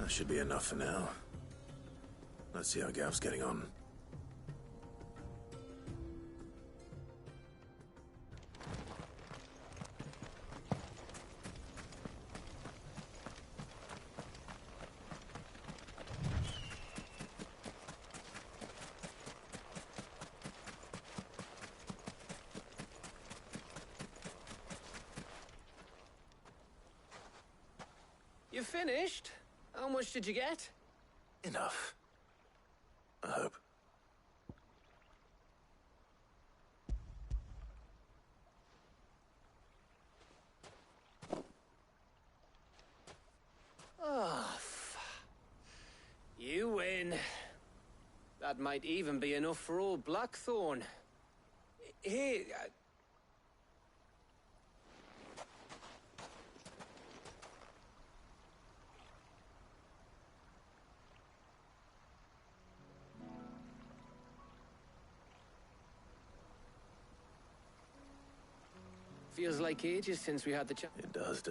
That should be enough for now. Let's see how Gav's getting on. You finished? How much did you get? Enough. I hope. Oh, you win. That might even be enough for old Blackthorn. Here, feels like ages since we had the chance. It does.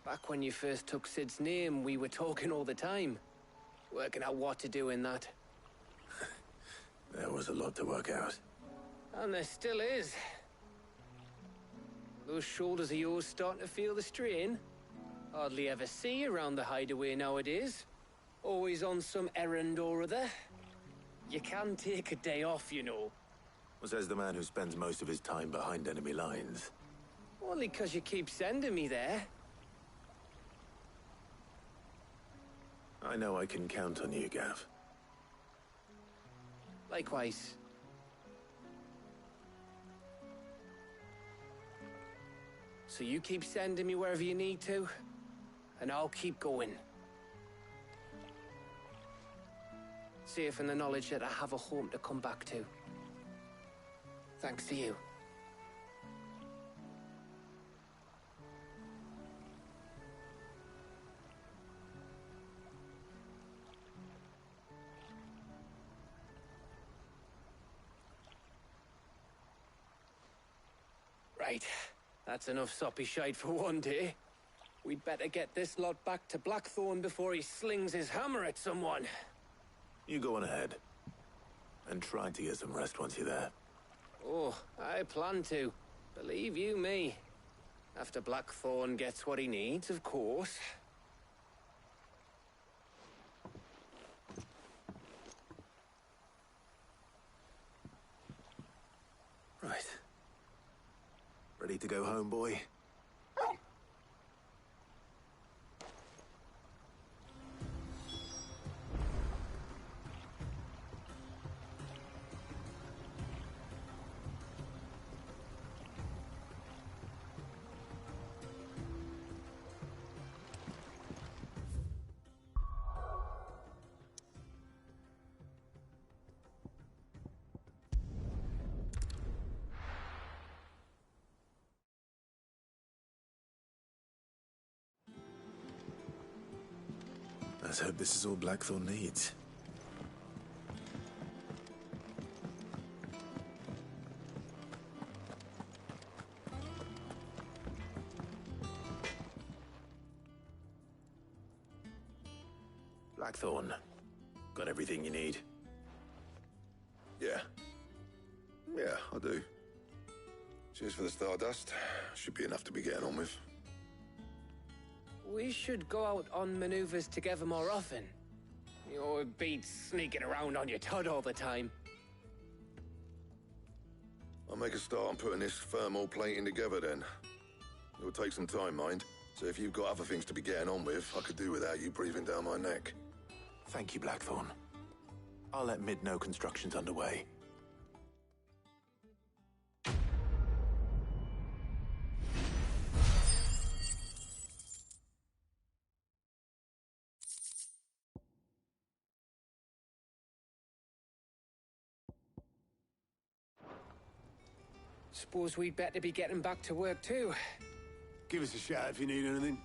Back when you first took Sid's name, we were talking all the time. Working out what to do in that. There was a lot to work out. And there still is. Those shoulders of yours starting to feel the strain. Hardly ever see you around the hideaway nowadays. Always on some errand or other. You can take a day off, you know. Says the man who spends most of his time behind enemy lines. Only 'cause you keep sending me there. I know I can count on you, Gav. Likewise. So you keep sending me wherever you need to, and I'll keep going. Safe in the knowledge that I have a home to come back to. Thanks to you. Right. That's enough soppy shite for one day. We'd better get this lot back to Blackthorn before he slings his hammer at someone. You go on ahead. And try to get some rest once you're there. Oh, I plan to. Believe you me. After Blackthorn gets what he needs, of course. Right. Ready to go home, boy? Let's hope this is all Blackthorn needs. Blackthorn, got everything you need? Yeah. Yeah, I do. Cheers for the stardust. Should be enough to be getting on with. We should go out on maneuvers together more often. You know, it beats sneaking around on your Todd all the time. I'll make a start on putting this thermal plating together then. It'll take some time, mind. So if you've got other things to be getting on with, I could do without you breathing down my neck. Thank you, Blackthorn. I'll let Mid know construction's underway. Suppose we'd better be getting back to work too. Give us a shout if you need anything.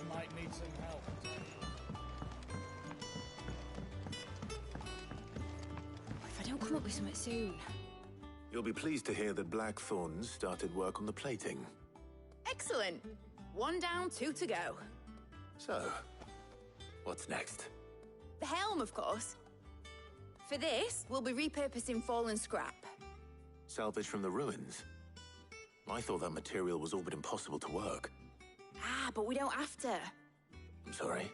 might need some help. If I don't come up with something soon. You'll be pleased to hear that Blackthorn's started work on the plating. Excellent. 1 down, 2 to go. So, what's next? The helm, of course. For this, we'll be repurposing fallen scrap. Salvage from the ruins? I thought that material was all but impossible to work. Ah, but we don't have to. I'm sorry.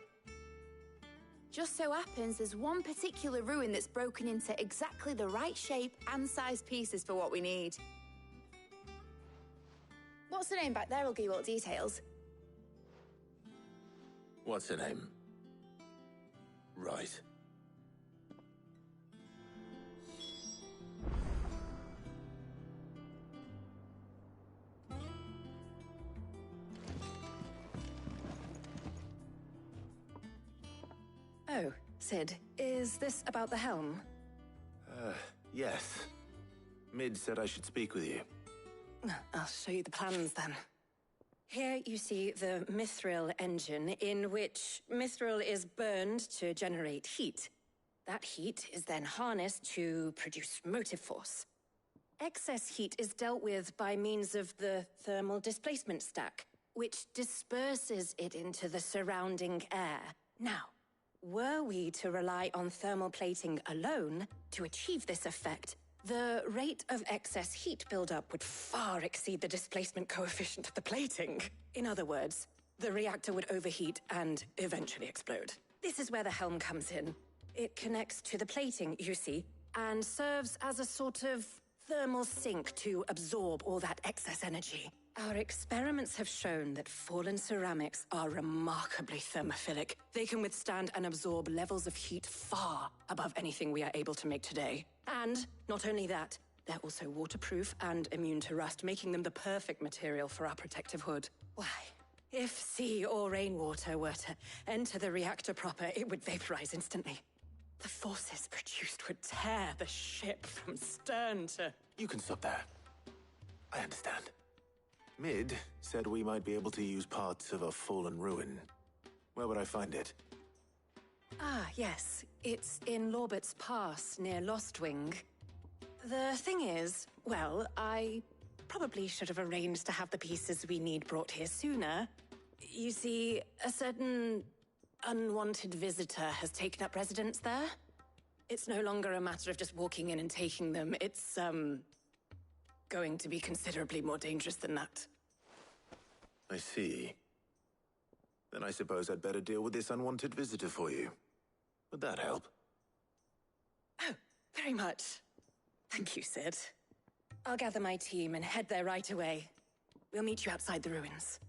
Just so happens there's one particular ruin that's broken into exactly the right shape and size pieces for what we need. What's the name back there? I'll give you all the details. What's her name? Right. Oh, Sid, is this about the helm? Yes. Mid said I should speak with you. I'll show you the plans then. Here you see the mithril engine, in which mithril is burned to generate heat. That heat is then harnessed to produce motive force. Excess heat is dealt with by means of the thermal displacement stack, which disperses it into the surrounding air. Now, were we to rely on thermal plating alone to achieve this effect, the rate of excess heat buildup would far exceed the displacement coefficient of the plating. In other words, the reactor would overheat and eventually explode. This is where the helm comes in. It connects to the plating, you see, and serves as a sort of thermal sink to absorb all that excess energy. Our experiments have shown that fallen ceramics are remarkably thermophilic. They can withstand and absorb levels of heat far above anything we are able to make today. And not only that, they're also waterproof and immune to rust, making them the perfect material for our protective hood. Why, if sea or rainwater were to enter the reactor proper, it would vaporize instantly. The forces produced would tear the ship from stern to... You can stop there. I understand. Mid said we might be able to use parts of a fallen ruin. Where would I find it? Ah, yes. It's in Lorbert's Pass, near Lostwing. The thing is, well, I probably should have arranged to have the pieces we need brought here sooner. You see, a certain unwanted visitor has taken up residence there. It's no longer a matter of just walking in and taking them. It's, going to be considerably more dangerous than that. I see. Then I suppose I'd better deal with this unwanted visitor for you. Would that help? Oh, very much. Thank you, Sid. I'll gather my team and head there right away. We'll meet you outside the ruins.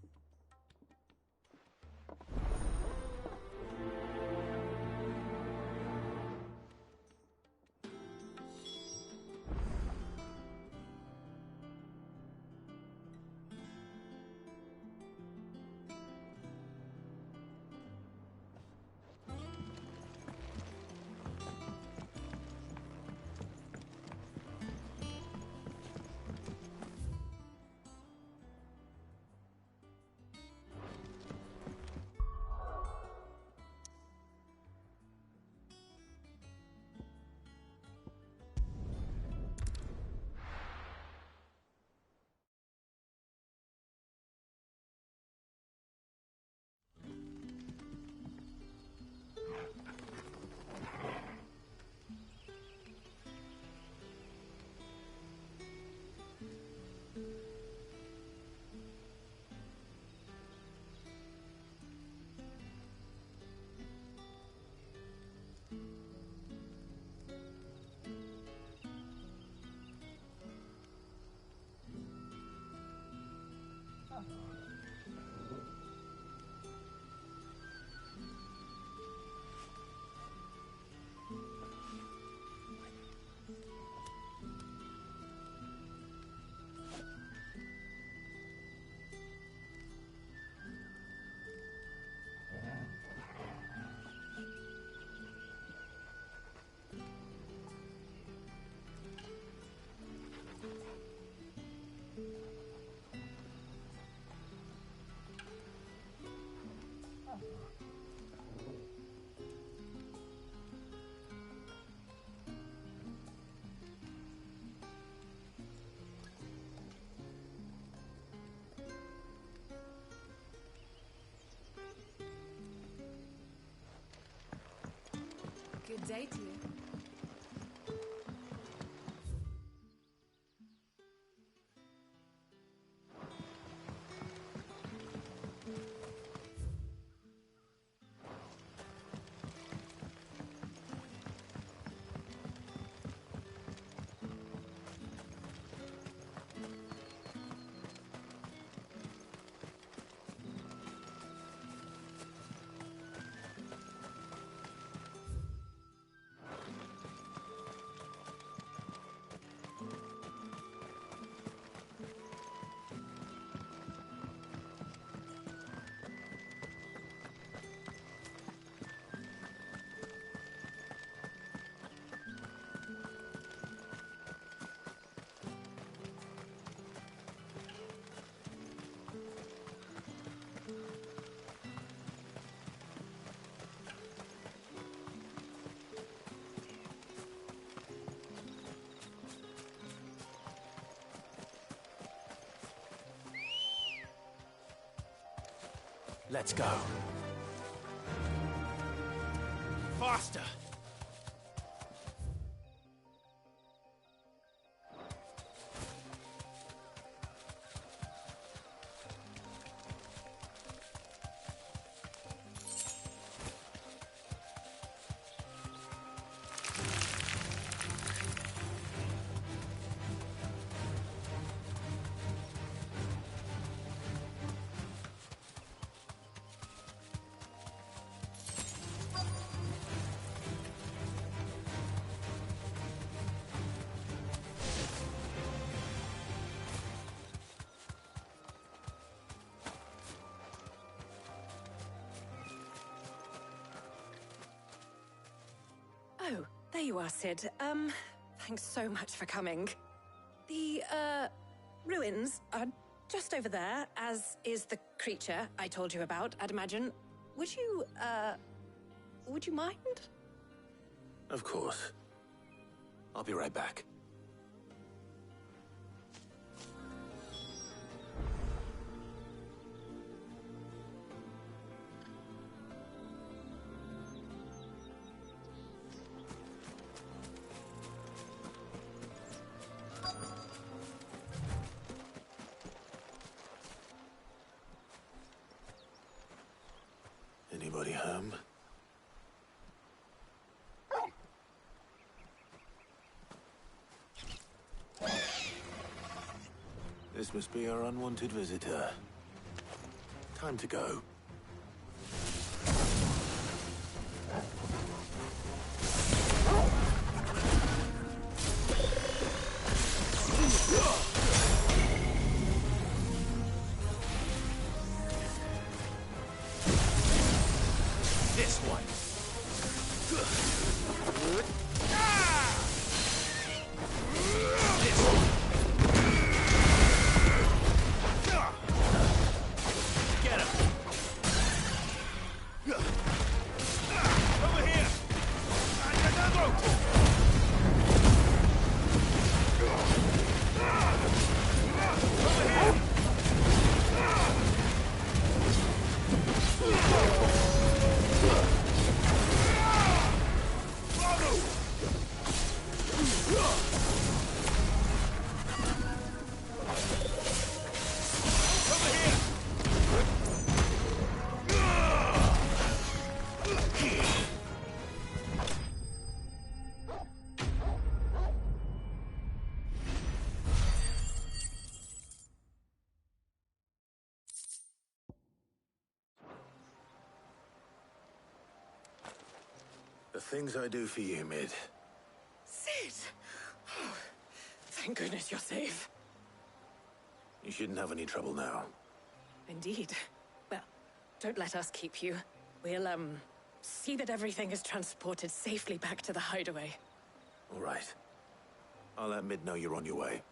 Good day to you. Let's go. Faster! Oh, there you are, Sid. Thanks so much for coming. The, ruins are just over there, as is the creature I told you about, I'd imagine. Would you mind? Of course. I'll be right back. Anybody home? This must be our unwanted visitor. Time to go. This one. Get him. Over here. The things I do for you, Mid. Sid! Oh, thank goodness you're safe. You shouldn't have any trouble now. Indeed. Well, don't let us keep you. We'll, see that everything is transported safely back to the hideaway. All right. I'll let Mid know you're on your way.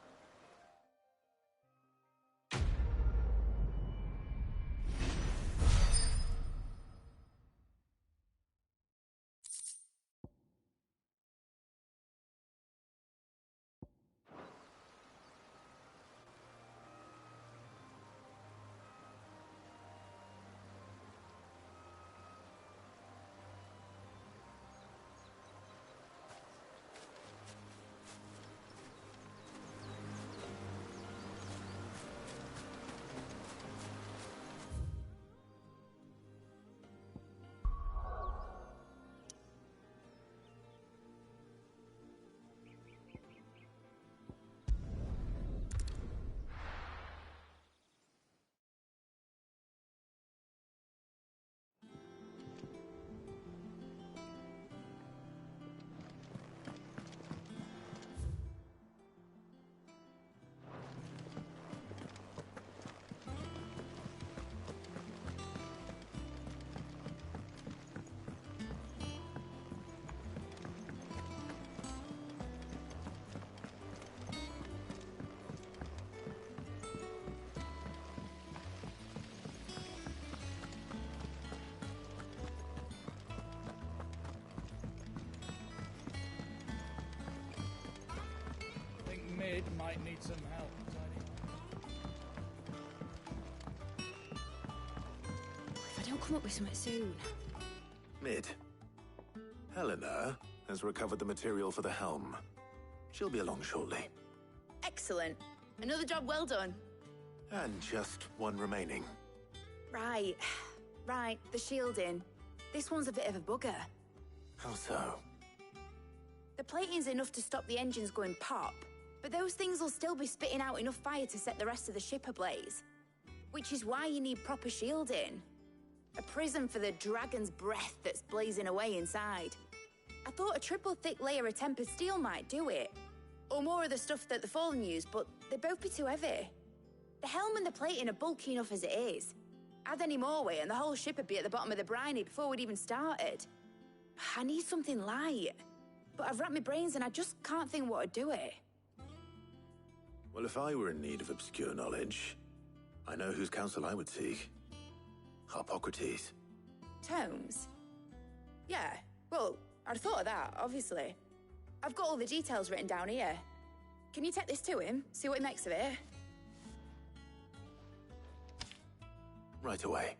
Mid might need some help, Tiny. If I don't come up with something soon. Mid. Helena has recovered the material for the helm. She'll be along shortly. Excellent. Another job well done. And just one remaining. Right. Right, the shielding. This one's a bit of a bugger. How so? The plating's enough to stop the engines going pop, but those things will still be spitting out enough fire to set the rest of the ship ablaze. Which is why you need proper shielding. A prison for the dragon's breath that's blazing away inside. I thought a triple thick layer of tempered steel might do it. Or more of the stuff that the Fallen use, but they'd both be too heavy. The helm and the plating are bulky enough as it is. Add any more weight and the whole ship would be at the bottom of the briny before we'd even started. I need something light. But I've racked my brains and I just can't think what would do it. Well, if I were in need of obscure knowledge, I know whose counsel I would seek. Harpocrates. Tomes? Yeah, well, I'd thought of that, obviously. I've got all the details written down here. Can you take this to him, see what he makes of it? Right away.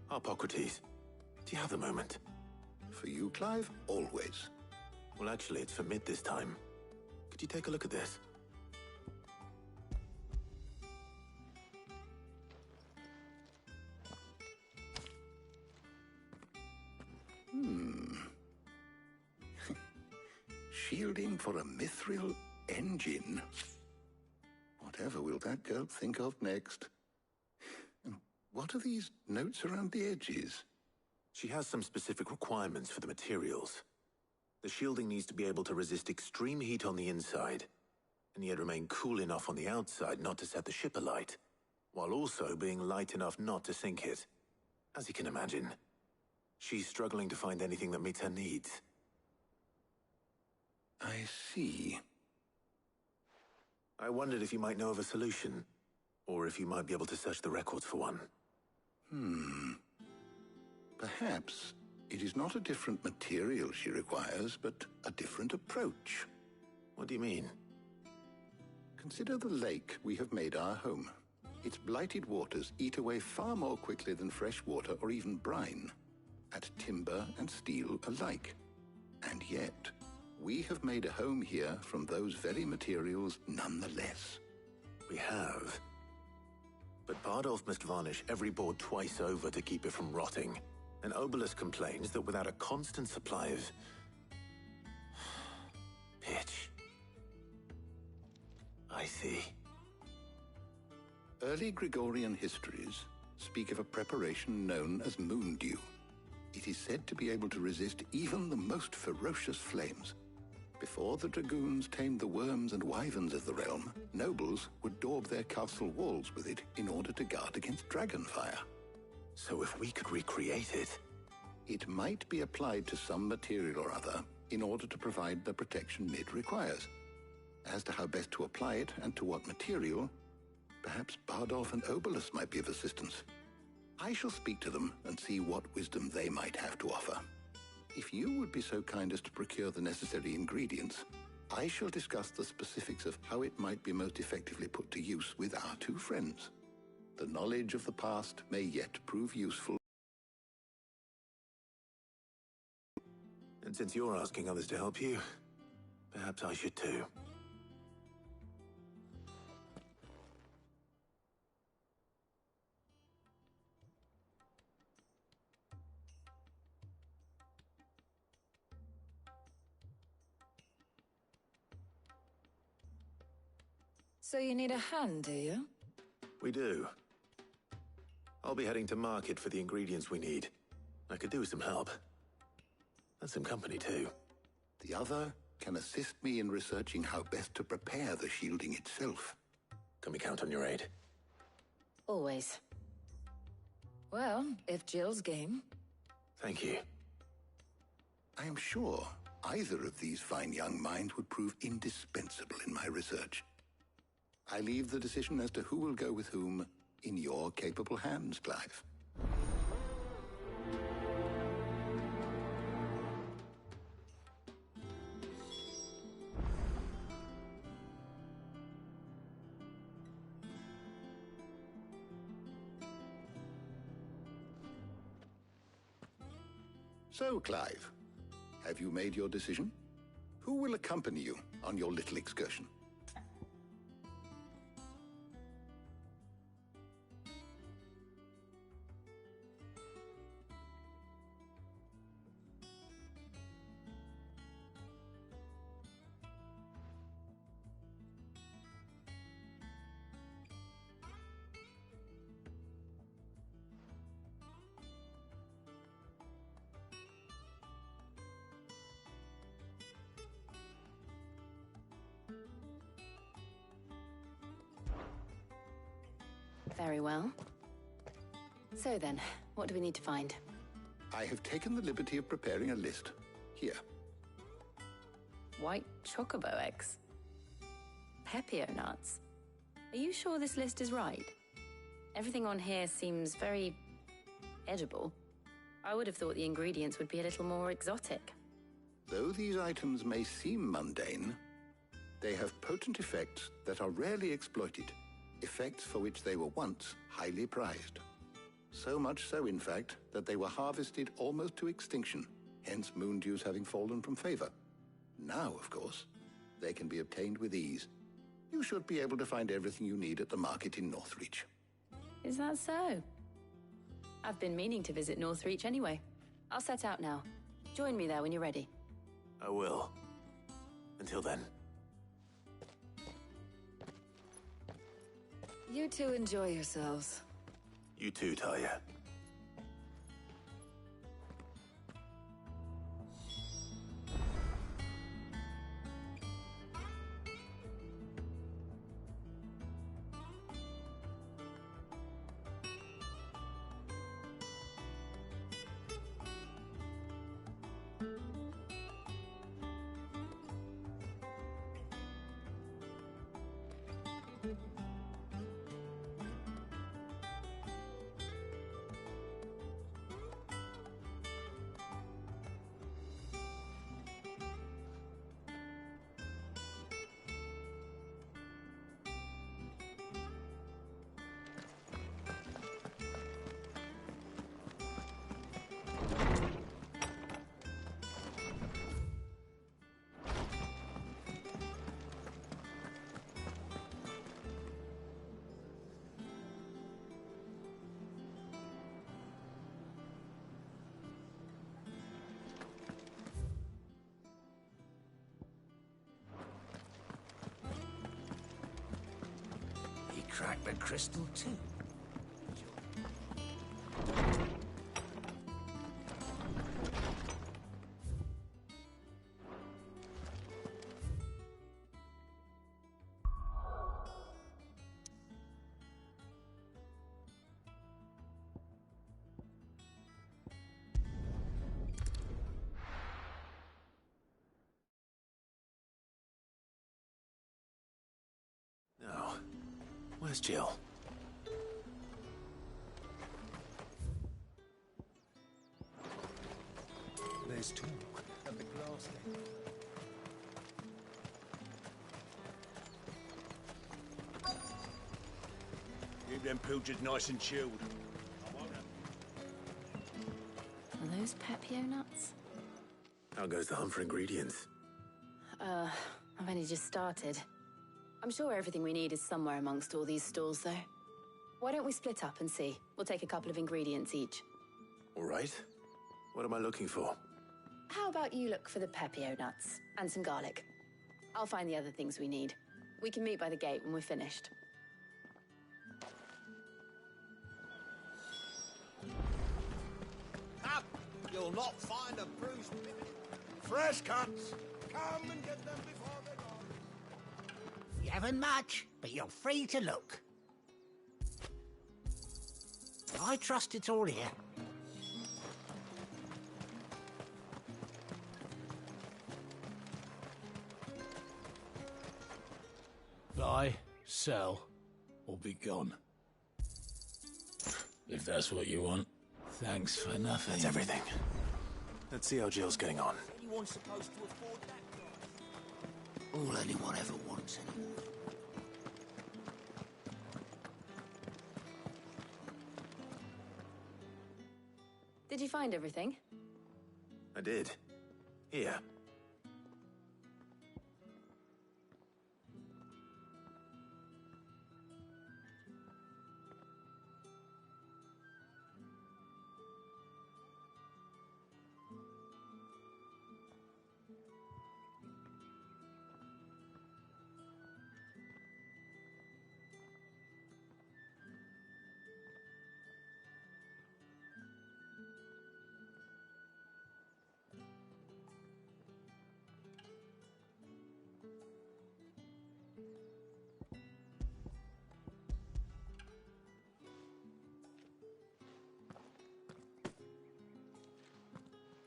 Harpocrates, do you have the moment? For you, Clive? Always. Well, actually, it's for Mid this time. Could you take a look at this? Shielding for a mithril engine. Whatever will that girl think of next? What are these notes around the edges? She has some specific requirements for the materials. The shielding needs to be able to resist extreme heat on the inside, and yet remain cool enough on the outside not to set the ship alight, while also being light enough not to sink it. As you can imagine, she's struggling to find anything that meets her needs. I see. I wondered if you might know of a solution, or if you might be able to search the records for one. Perhaps it is not a different material she requires, but a different approach. What do you mean? Consider the lake we have made our home. Its blighted waters eat away far more quickly than fresh water or even brine, at timber and steel alike. And yet, we have made a home here from those very materials nonetheless. We have. But Bardolph must varnish every board twice over to keep it from rotting. And Obelus complains that without a constant supply of pitch. I see. Early Gregorian histories speak of a preparation known as moondew. It is said to be able to resist even the most ferocious flames. Before the dragoons tamed the worms and wyverns of the realm, nobles would daub their castle walls with it in order to guard against dragonfire. So if we could recreate it... It might be applied to some material or other in order to provide the protection Mid requires. As to how best to apply it and to what material, perhaps Bardolph and Obelus might be of assistance. I shall speak to them and see what wisdom they might have to offer. If you would be so kind as to procure the necessary ingredients, I shall discuss the specifics of how it might be most effectively put to use with our two friends. The knowledge of the past may yet prove useful. And since you're asking others to help you, perhaps I should too. So you need a hand, do you? We do. I'll be heading to market for the ingredients we need. I could do with some help. And some company too. The other can assist me in researching how best to prepare the shielding itself. Can we count on your aid? Always. Well, if Jill's game. Thank you. I am sure either of these fine young minds would prove indispensable in my research. I leave the decision as to who will go with whom in your capable hands, Clive. So, Clive, have you made your decision? Who will accompany you on your little excursion? Very well. So then, what do we need to find? I have taken the liberty of preparing a list. Here. White chocobo eggs. Pepio nuts. Are you sure this list is right? Everything on here seems very edible. I would have thought the ingredients would be a little more exotic. Though these items may seem mundane, they have potent effects that are rarely exploited. Effects for which they were once highly prized. So much so, in fact, that they were harvested almost to extinction, hence moondews having fallen from favor. Now, of course, they can be obtained with ease. You should be able to find everything you need at the market in Northreach. Is that so? I've been meaning to visit Northreach anyway. I'll set out now. Join me there when you're ready. I will. Until then. You two enjoy yourselves. You too, Talia. Crack the crystal too. Now, where's Jill? There's two at the glass lake. Keep them pilchards nice and chilled. Are those Pepio nuts? How goes the hunt for ingredients? I've only just started. I'm sure everything we need is somewhere amongst all these stalls, though. Why don't we split up and see? We'll take a couple of ingredients each. All right. What am I looking for? How about you look for the Pepio nuts and some garlic? I'll find the other things we need. We can meet by the gate when we're finished. Up! You'll not find a bruised Fresh cuts! Come and get them before they're gone. You haven't much, but you're free to look. I trust it's all here. Buy, sell, or be gone. If that's what you want. Thanks for nothing. That's everything. Let's see how Jill's getting on. Anyone supposed to afford that price? All anyone ever wants anymore. Did you find everything? I did. Here.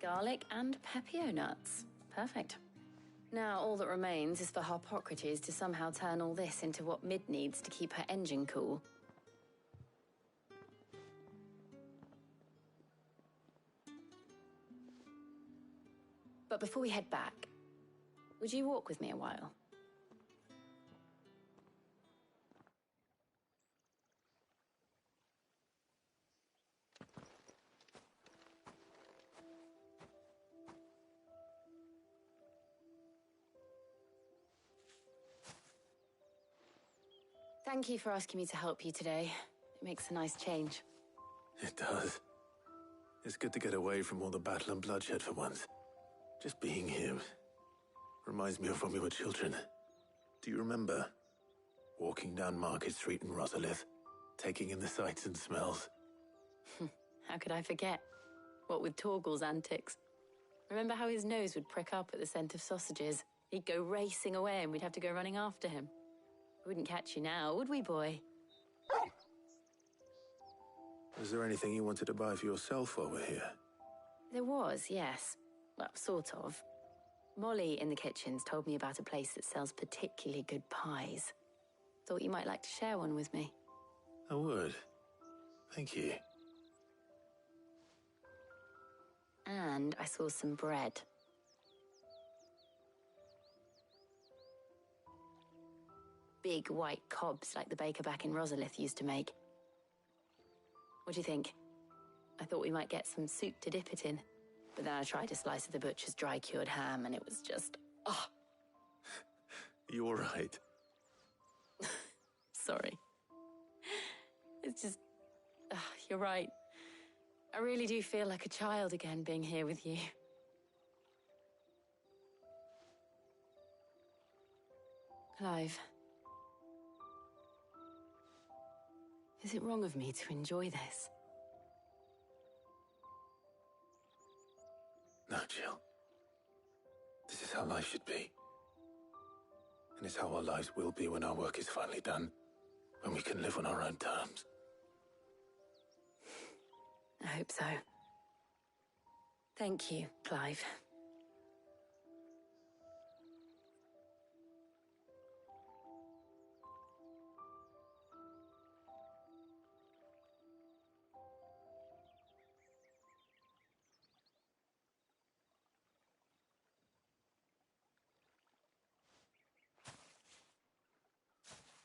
Garlic and Pepio nuts. Perfect. Now all that remains is for Harpocrates to somehow turn all this into what Mid needs to keep her engine cool. But before we head back, would you walk with me a while? Thank you for asking me to help you today. It makes a nice change. It does. It's good to get away from all the battle and bloodshed for once. Just being here reminds me of when we were children. Do you remember? Walking down Market Street in Rosalith, taking in the sights and smells. How could I forget? What with Torgal's antics. Remember how his nose would prick up at the scent of sausages? He'd go racing away and we'd have to go running after him. We wouldn't catch you now, would we, boy? Is there anything you wanted to buy for yourself while we're here? There was, yes. Well, sort of. Molly in the kitchens told me about a place that sells particularly good pies. Thought you might like to share one with me. I would. Thank you. And I saw some bread. Big white cobs like the baker back in Rosalith used to make. What do you think? I thought we might get some soup to dip it in. But then I tried a slice of the butcher's dry-cured ham and it was just... oh! You all right? Sorry. It's just... you're right. I really do feel like a child again being here with you. Clive. Is it wrong of me to enjoy this? No, Jill. This is how life should be. And it's how our lives will be when our work is finally done. When we can live on our own terms. I hope so. Thank you, Clive.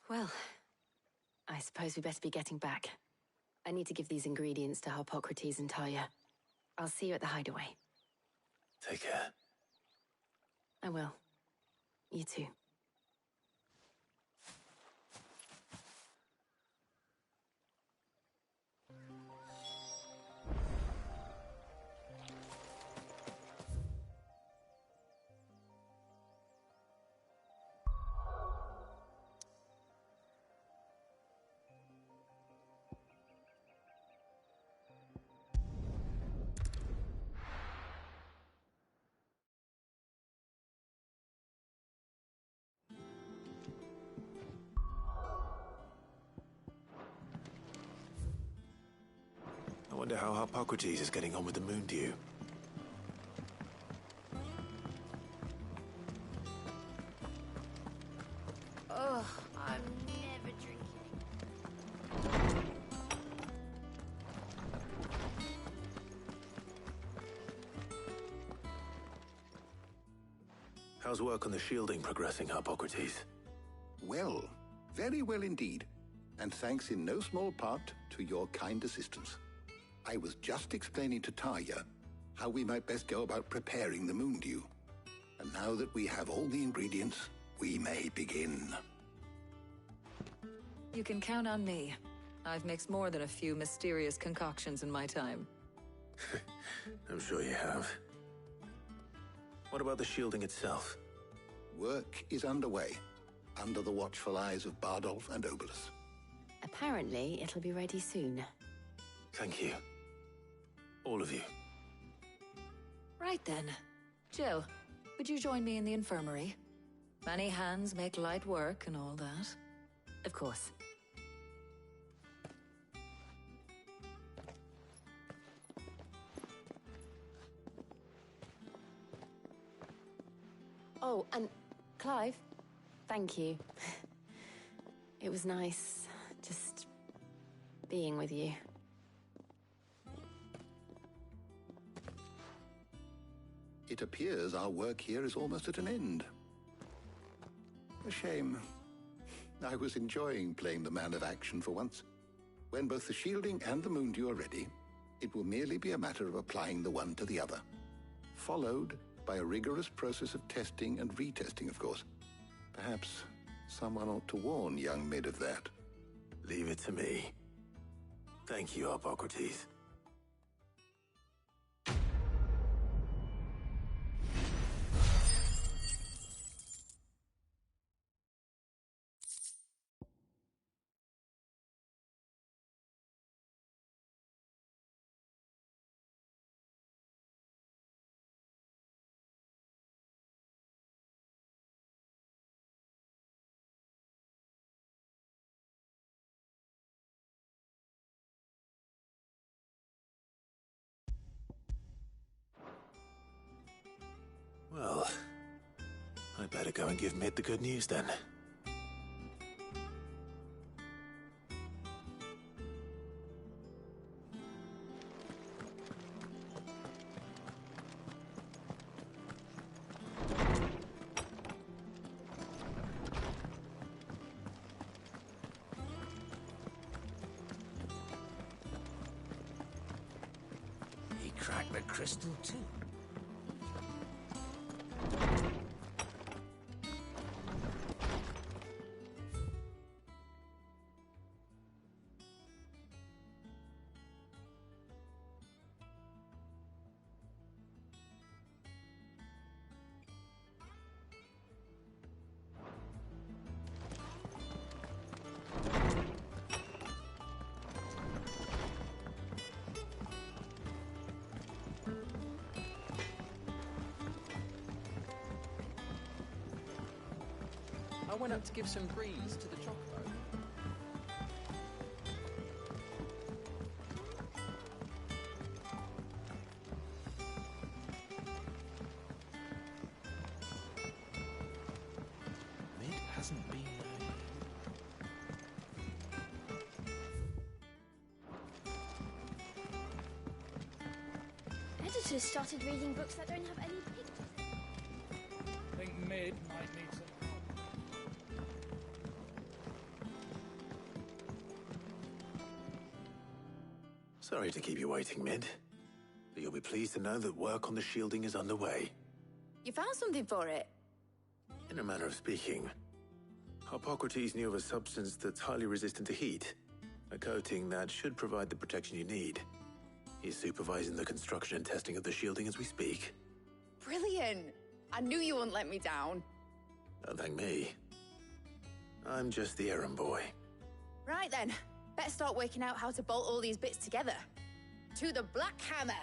Well, I suppose we better be getting back. I need to give these ingredients to Harpocrates and Talia. I'll see you at the hideaway. Take care. I will. You too. I wonder how Harpocrates is getting on with the moon dew. Ugh, I'm never drinking. How's work on the shielding progressing, Harpocrates? Well, very well indeed. And thanks in no small part to your kind assistance. I was just explaining to Tarja how we might best go about preparing the moon dew. And now that we have all the ingredients, we may begin. You can count on me. I've mixed more than a few mysterious concoctions in my time. I'm sure you have. What about the shielding itself? Work is underway, under the watchful eyes of Bardolph and Obolus. Apparently, it'll be ready soon. Thank you. All of you. Right then. Jill, would you join me in the infirmary? Many hands make light work and all that. Of course. Oh, and Clive, thank you. It was nice just being with you. It appears our work here is almost at an end. A shame. I was enjoying playing the man of action for once. When both the shielding and the moon dew are ready, it will merely be a matter of applying the one to the other. Followed by a rigorous process of testing and retesting, of course. Perhaps someone ought to warn young Mid of that. Leave it to me. Thank you, Harpocrates. I'd better go and give Mid the good news then. He cracked the crystal too. I went up to give some grease to the chocobo. Mid hasn't been Editors started reading books that don't have any pictures. I think Mid might need some help. Sorry to keep you waiting, Mid. But you'll be pleased to know that work on the shielding is underway. You found something for it? In a manner of speaking, Harpocrates knew of a substance that's highly resistant to heat. A coating that should provide the protection you need. He's supervising the construction and testing of the shielding as we speak. Brilliant! I knew you wouldn't let me down. Don't thank me. I'm just the errand boy. Right then, better start working out how to bolt all these bits together. To the Black Hammer!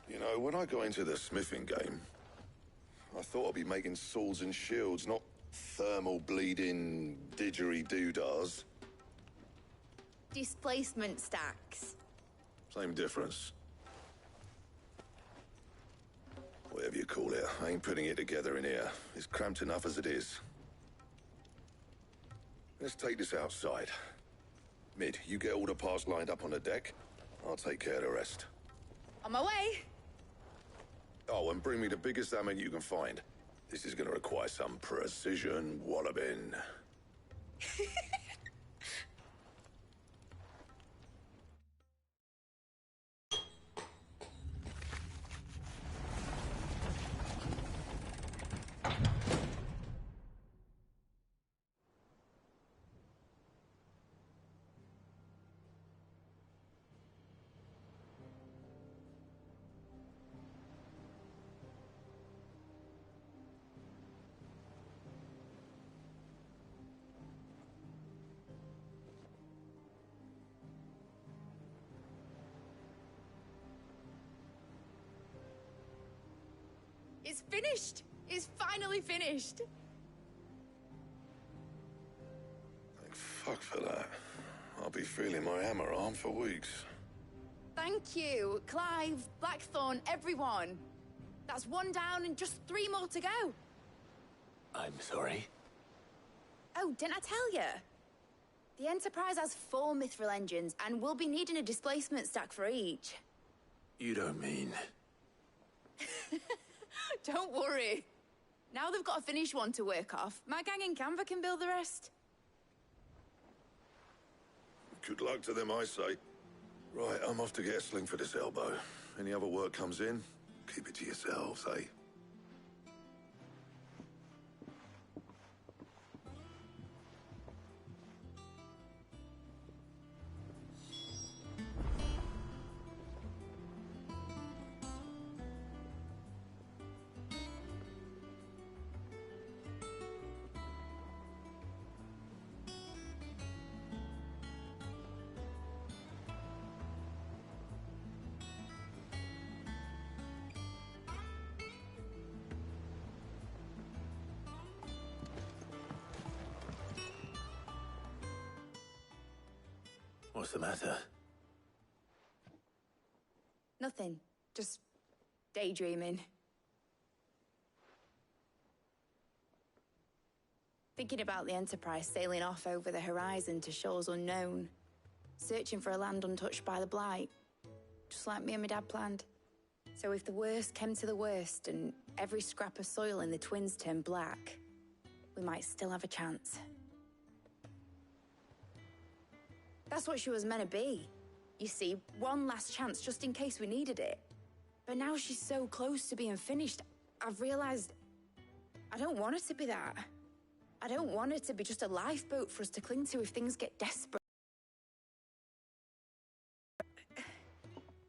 You know, when I got into the smithing game, I thought I'd be making swords and shields, not thermal bleeding didgeridoo-dahs. Displacement stacks. Same difference. Whatever you call it, I ain't putting it together in here. It's cramped enough as it is. Let's take this outside. Mid, you get all the parts lined up on the deck. I'll take care of the rest. On my way! Oh, and bring me the biggest hammer you can find. This is gonna require some precision walloping. It's finished! It's finally finished! Thank fuck for that. I'll be feeling my hammer arm for weeks. Thank you, Clive, Blackthorn, everyone. That's one down and just 3 more to go. I'm sorry. Oh, didn't I tell you? The Enterprise has 4 mithril engines, and we'll be needing a displacement stack for each. You don't mean... Don't worry. Now they've got a finished one to work off. My gang in Canva can build the rest. Good luck to them, I say. Right, I'm off to get a sling for this elbow. Any other work comes in, keep it to yourselves, eh? What's the matter? Nothing. Just daydreaming. Thinking about the Enterprise sailing off over the horizon to shores unknown, searching for a land untouched by the Blight, just like me and my dad planned. So if the worst came to the worst and every scrap of soil in the Twins turned black, we might still have a chance. That's what she was meant to be. You see, one last chance just in case we needed it. But now she's so close to being finished, I've realized I don't want her to be that. I don't want her to be just a lifeboat for us to cling to if things get desperate.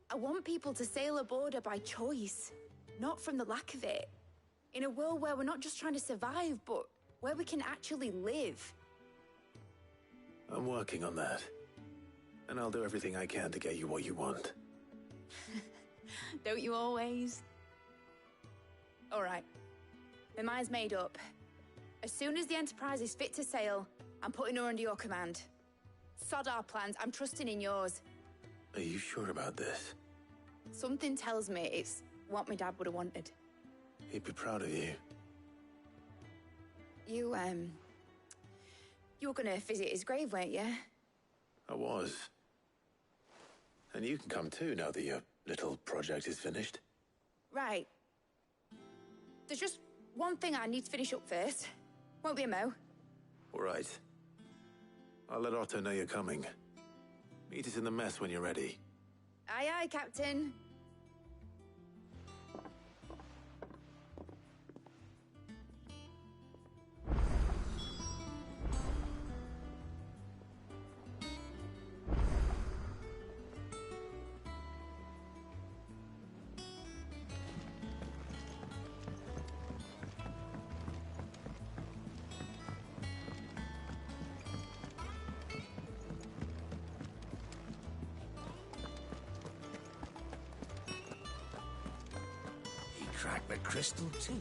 I want people to sail aboard her by choice, not from the lack of it. In a world where we're not just trying to survive, but where we can actually live. I'm working on that. And I'll do everything I can to get you what you want. Don't you always? All right. My mind's made up. As soon as the Enterprise is fit to sail, I'm putting her under your command. Sod our plans, I'm trusting in yours. Are you sure about this? Something tells me it's what my dad would have wanted. He'd be proud of you. You were gonna visit his grave, weren't you? I was. And you can come too now that your little project is finished. Right. There's just one thing I need to finish up first. Won't be a mo. All right. I'll let Otto know you're coming. Meet us in the mess when you're ready. Aye, aye, Captain. Crack the crystal too.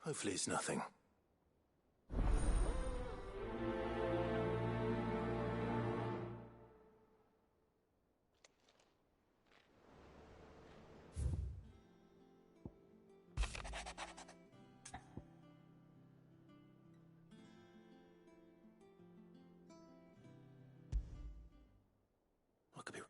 Hopefully it's nothing. What could be...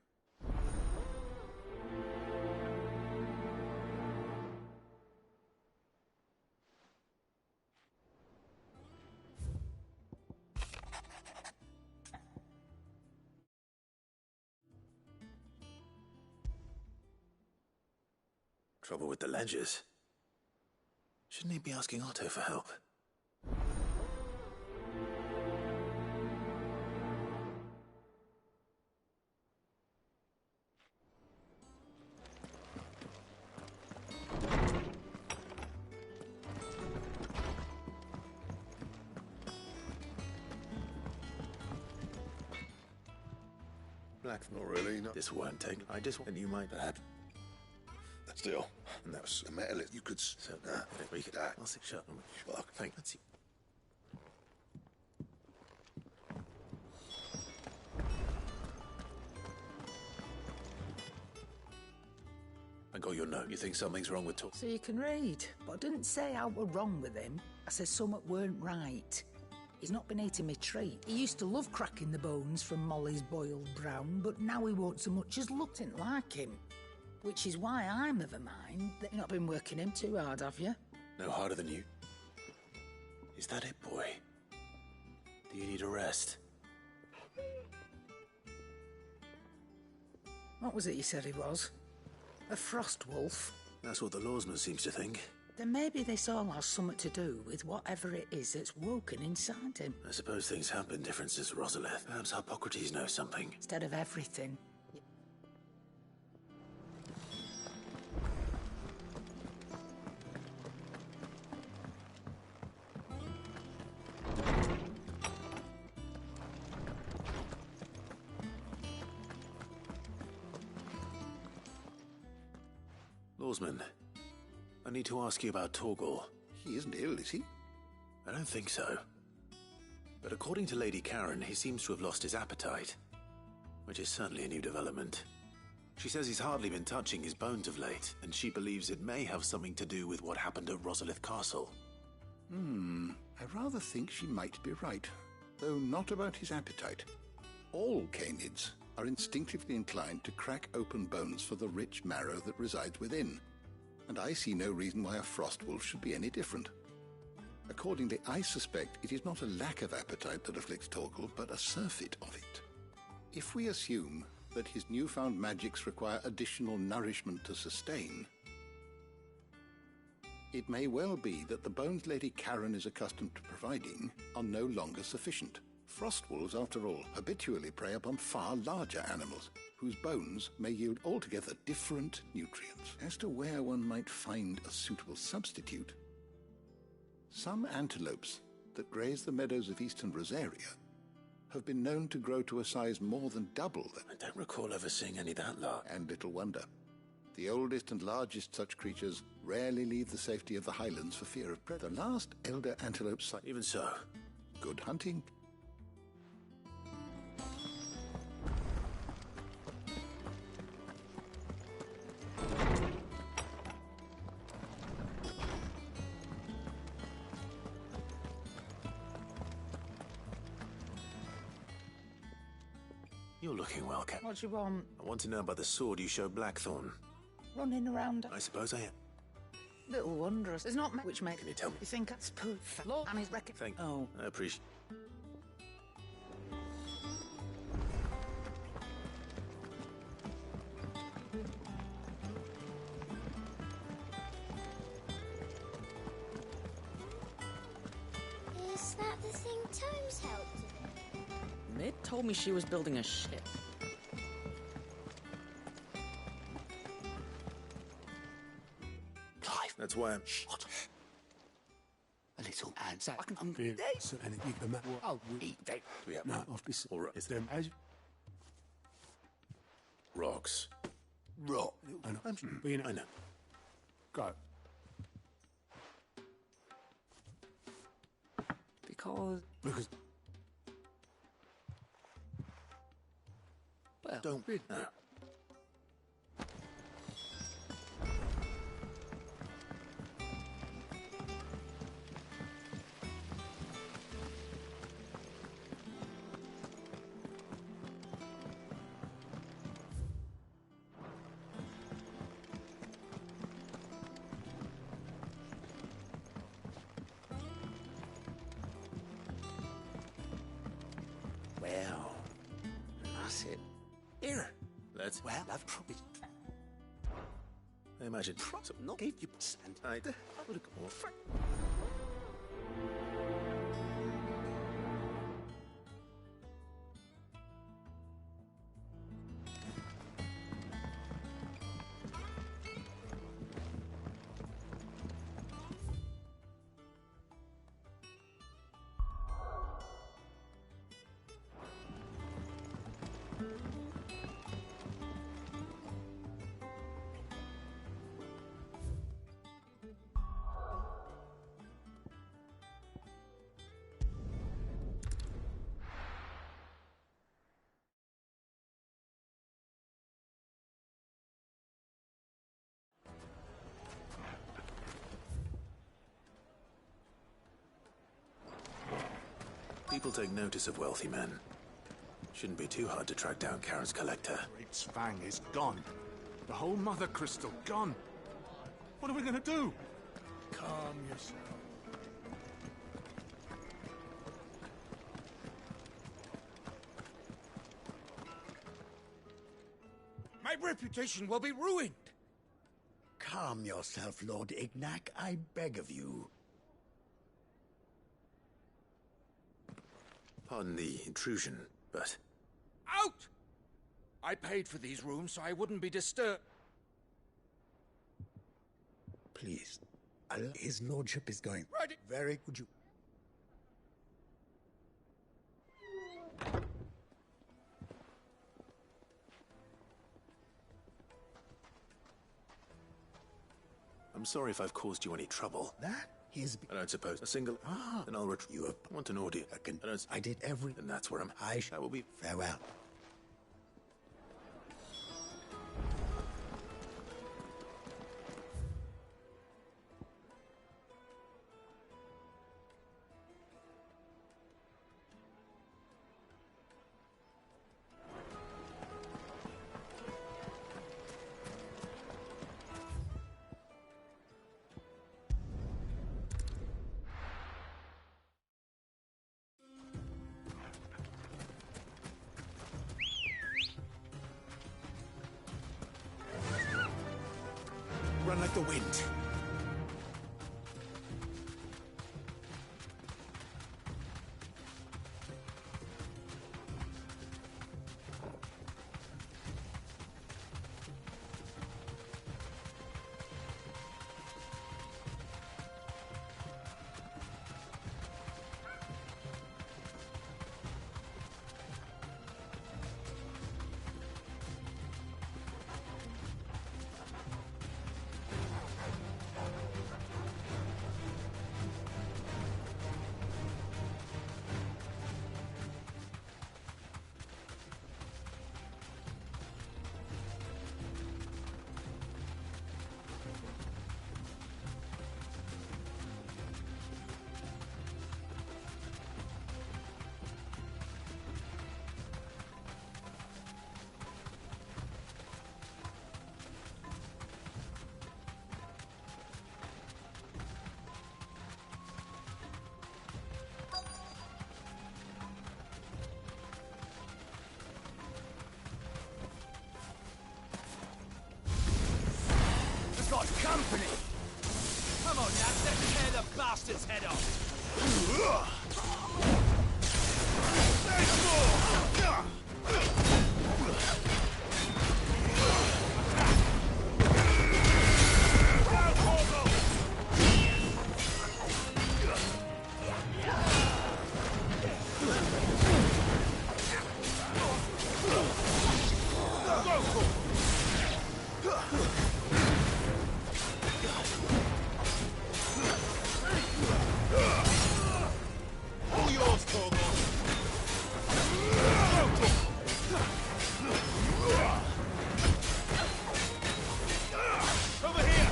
Trouble with the ledgers. Shouldn't he be asking Otto for help? Black, not really. No. This won't take. I just want you might perhaps. Still, and that was a metal. You could. So, we could. I'll sit shut. Fuck. Thank. Let's see. I got your note. You think something's wrong with Tor? So you can read. But I didn't say I were wrong with him. I said something weren't right. He's not been eating me treat. He used to love cracking the bones from Molly's boiled brown, but now he won't so much as looked like him. Which is why I'm of a mind that you've not been working him too hard, have you? No harder than you. Is that it, boy? Do you need a rest? What was it you said he was? A frost wolf? That's what the lawsman seems to think. Then maybe this all has something to do with whatever it is that's woken inside him. I suppose things have been different since Rosalith. Perhaps Hippocrates knows something. Instead of everything. Lawsman, I need to ask you about Torgal. He isn't ill, is he? I don't think so. But according to Lady Karen, he seems to have lost his appetite, which is certainly a new development. She says he's hardly been touching his bones of late, and she believes it may have something to do with what happened at Rosalith Castle. I rather think she might be right, though not about his appetite. All canids are instinctively inclined to crack open bones for the rich marrow that resides within, and I see no reason why a frost wolf should be any different. Accordingly, I suspect it is not a lack of appetite that afflicts Torgal, but a surfeit of it. If we assume that his newfound magics require additional nourishment to sustain, it may well be that the bones Lady Karen is accustomed to providing are no longer sufficient. Frost wolves, after all, habitually prey upon far larger animals, whose bones may yield altogether different nutrients. As to where one might find a suitable substitute, some antelopes that graze the meadows of eastern Rosaria have been known to grow to a size more than double that. I don't recall ever seeing any that large. And little wonder. The oldest and largest such creatures rarely leave the safety of the highlands for fear of predators. The last elder antelope site. Even so. Good hunting. You're looking well, Cap. What do you want? I want to know about the sword you showed Blackthorn. Running around. I suppose I am. Little wondrous. There's not much which makes Can you tell me? You think that's poof? Look, and his record. Thank you. Oh. I appreciate. Is that the thing Tomes helped with? Mid told me she was building a ship. Clive. That's why I'm... What? A little and so I can And you can imagine what I'll eat that. We have no, I'll be all right. It's them as Rocks. rock. I know. Being I know. Go. Because Well, Don't. No. well, that's it. Here. Let's... Well, I've probably I imagine... not gave you and I would have gone. People take notice of wealthy men. Shouldn't be too hard to track down Karen's collector. Great Fang is gone. The whole Mother Crystal gone. What are we going to do? Calm yourself. My reputation will be ruined. Calm calm yourself, Lord Ignac, I beg of you. Pardon the intrusion, but... Out! I paid for these rooms so I wouldn't be disturbed. Please. His lordship is going... Ready. Very good. You... I'm sorry if I've caused you any trouble. That is... I don't suppose a single... Ah. Then I'll you up. I want an audio. I did every... And that's where I'm... That will be... Farewell. Run like the wind. Got company! Come on, lads, let's tear the bastard's head off! There's more! All yours, Torgal. Over here!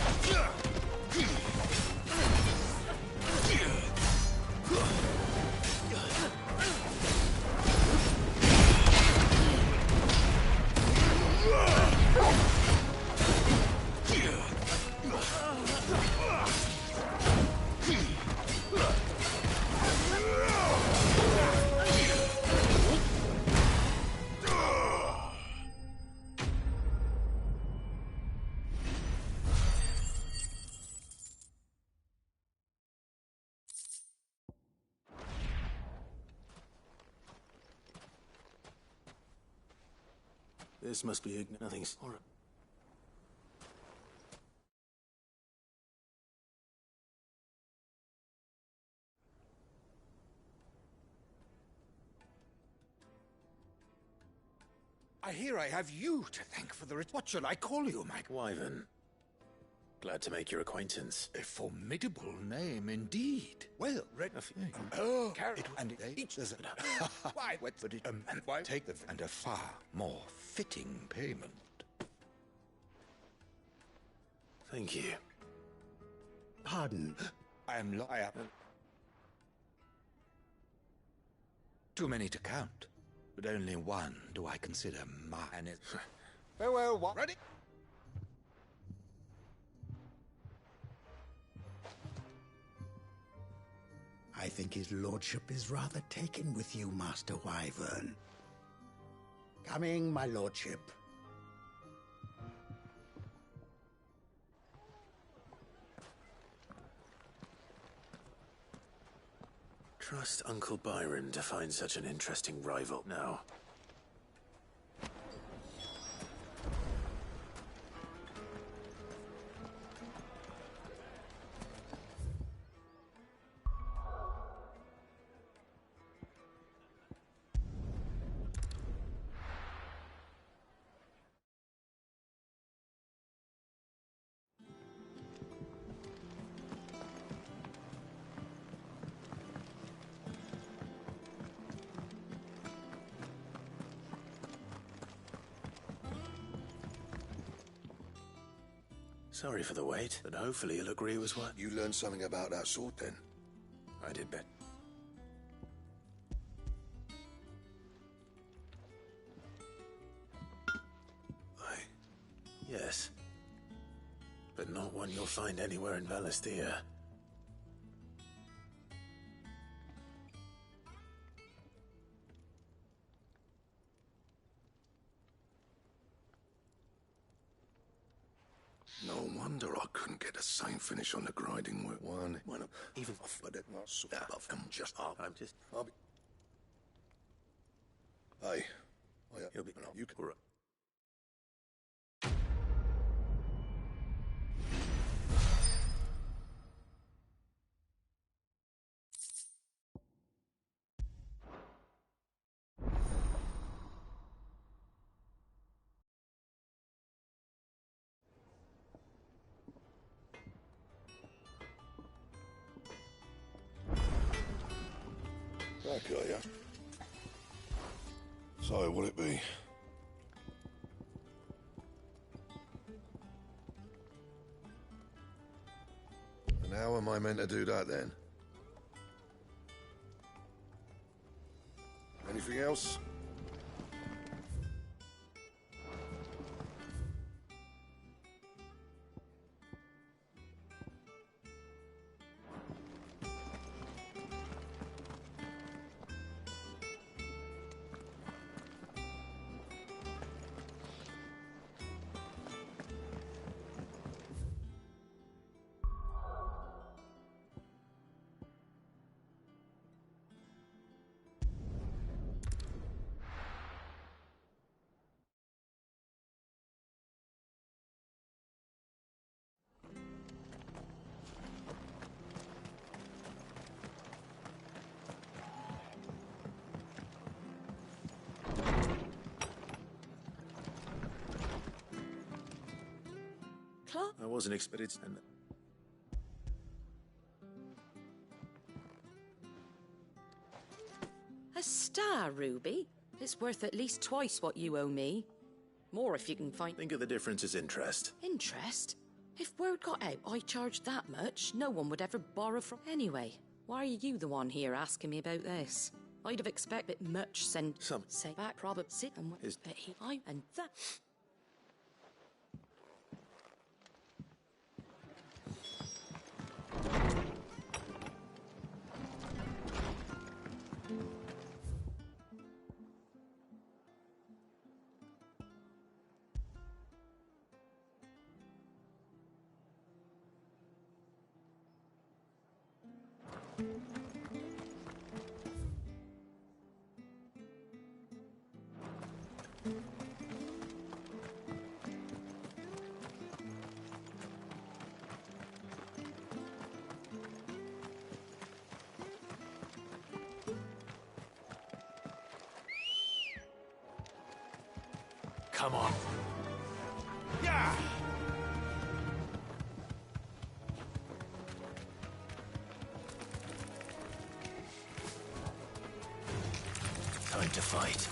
This must be nothing's... I hear I have you to thank for the... What shall I call you, Mike? Wyvern. Glad to make your acquaintance. A formidable name indeed. Well, and each is why? What for it? And why take the and a far more fitting payment. Thank you. Pardon. I am. Too many to count, but only one do I consider mine. Farewell. What? Ready? I think his lordship is rather taken with you, Master Wyvern. Coming, my lordship. Trust Uncle Byron to find such an interesting rival now. Sorry for the wait, but hopefully you'll agree with what... You learned something about that sword, then? I did bet. Yes. But not one you'll find anywhere in Valisthea. No wonder I couldn't get the same finish on the grinding work. Even off with it, not so above. I'm just. I'll be. Hey, He'll be. You can. Back, are ya? So, what'll it be? And how am I meant to do that, then? Anything else? I wasn't expecting... A star, Ruby? It's worth at least twice what you owe me. More if you can find... Think of the difference as interest. Interest? If word got out I charged that much, no one would ever borrow from... Anyway, why are you the one here asking me about this? I'd have expected much sent... Some... Say back, probably sit and... Is... But I... And that... Come on. Yeah! Time to fight.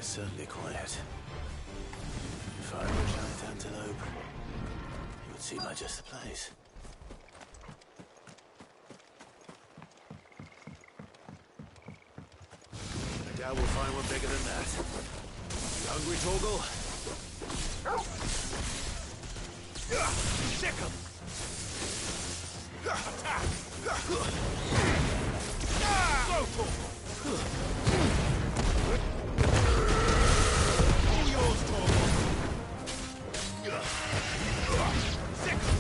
certainly quiet. If I were a giant antelope, it would seem like just the place. I doubt we'll find one bigger than that. You hungry, Torgal? Sick 'em! Attack! Go, Torgal! All yours, Torgal! Sick 'em!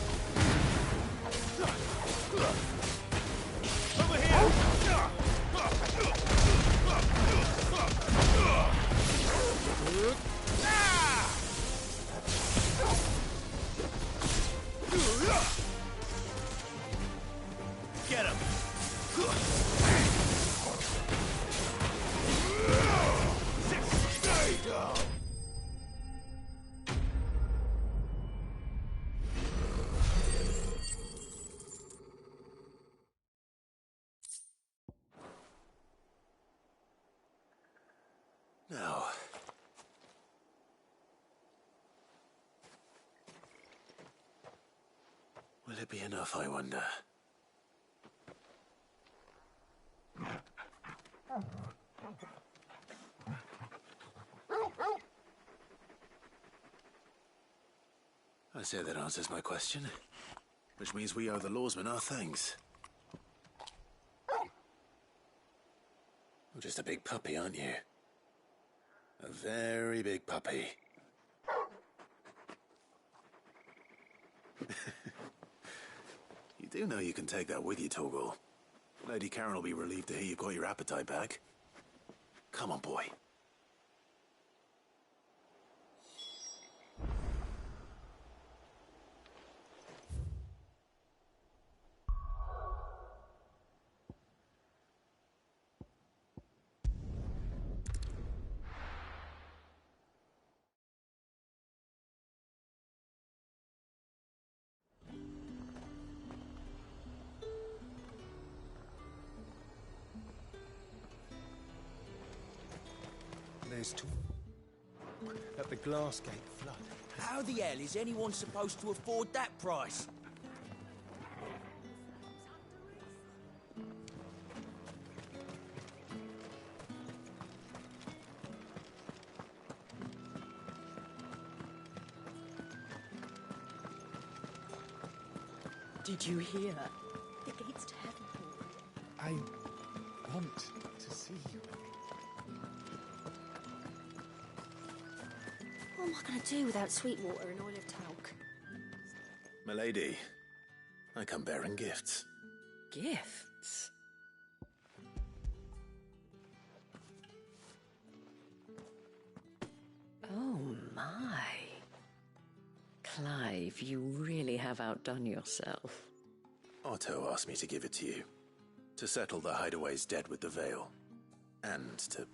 Over here! Get him! Stay down! Now, will it be enough, I wonder? I say that answers my question, which means we owe the lawsmen our thanks. You're just a big puppy, aren't you? A very big puppy. You do know you can take that with you, Torgal. Lady Karen will be relieved to hear you've got your appetite back. Come on, boy. There's two at the Glassgate flood. How the hell is anyone supposed to afford that price? Did you hear? The gates to heaven. I want to see you. What am I going to do without sweet water and oil of talc? Milady, I come bearing gifts. Gifts? Oh my. Clive, you really have outdone yourself. Otto asked me to give it to you. To settle the Hideaway's debt with the Veil. And to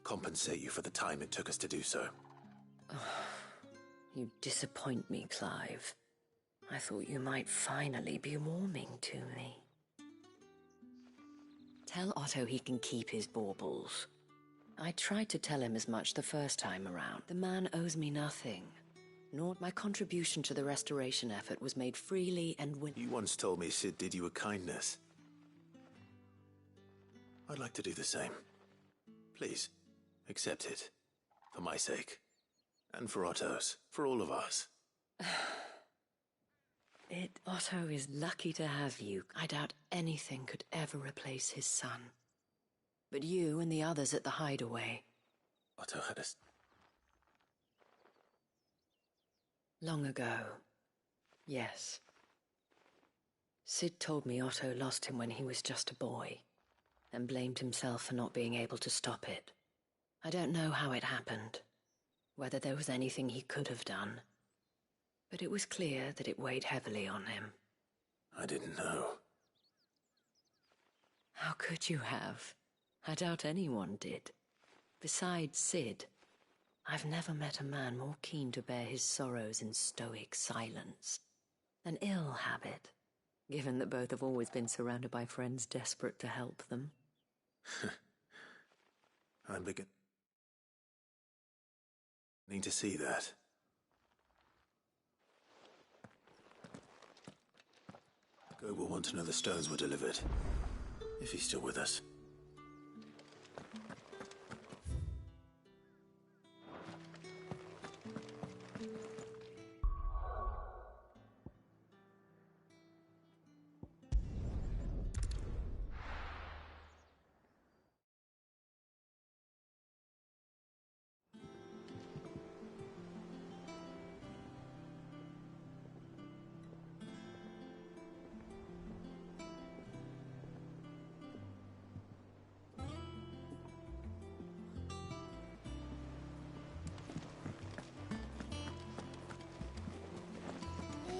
compensate you for the time it took us to do so. You disappoint me, Clive. I thought you might finally be warming to me. Tell Otto he can keep his baubles. I tried to tell him as much the first time around. The man owes me nothing. Nor my contribution to the restoration effort was made freely and You once told me Sid did you a kindness. I'd like to do the same. Please, accept it. For my sake. And for Otto's. For all of us. Otto is lucky to have you. I doubt anything could ever replace his son. But you and the others at the Hideaway. Otto had us. Long ago. Yes. Sid told me Otto lost him when he was just a boy, and blamed himself for not being able to stop it. I don't know how it happened, whether there was anything he could have done, but it was clear that it weighed heavily on him. I didn't know. How could you have? I doubt anyone did. Besides Sid, I've never met a man more keen to bear his sorrows in stoic silence. An ill habit, given that both have always been surrounded by friends desperate to help them. I'm begin. Need to see that. Goat will want to know the stones were delivered. If he's still with us.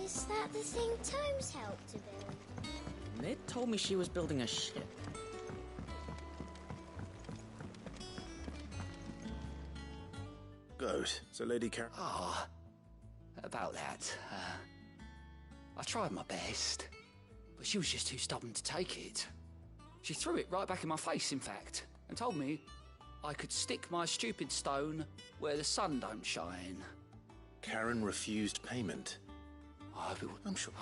Is that the thing Tomes helped to build? Ned told me she was building a ship. Goat. So Lady Car- Ah, about that. I tried my best, but she was just too stubborn to take it. She threw it right back in my face, in fact, and told me I could stick my stupid stone where the sun don't shine. Karen refused payment. I hope it would. I'm sure.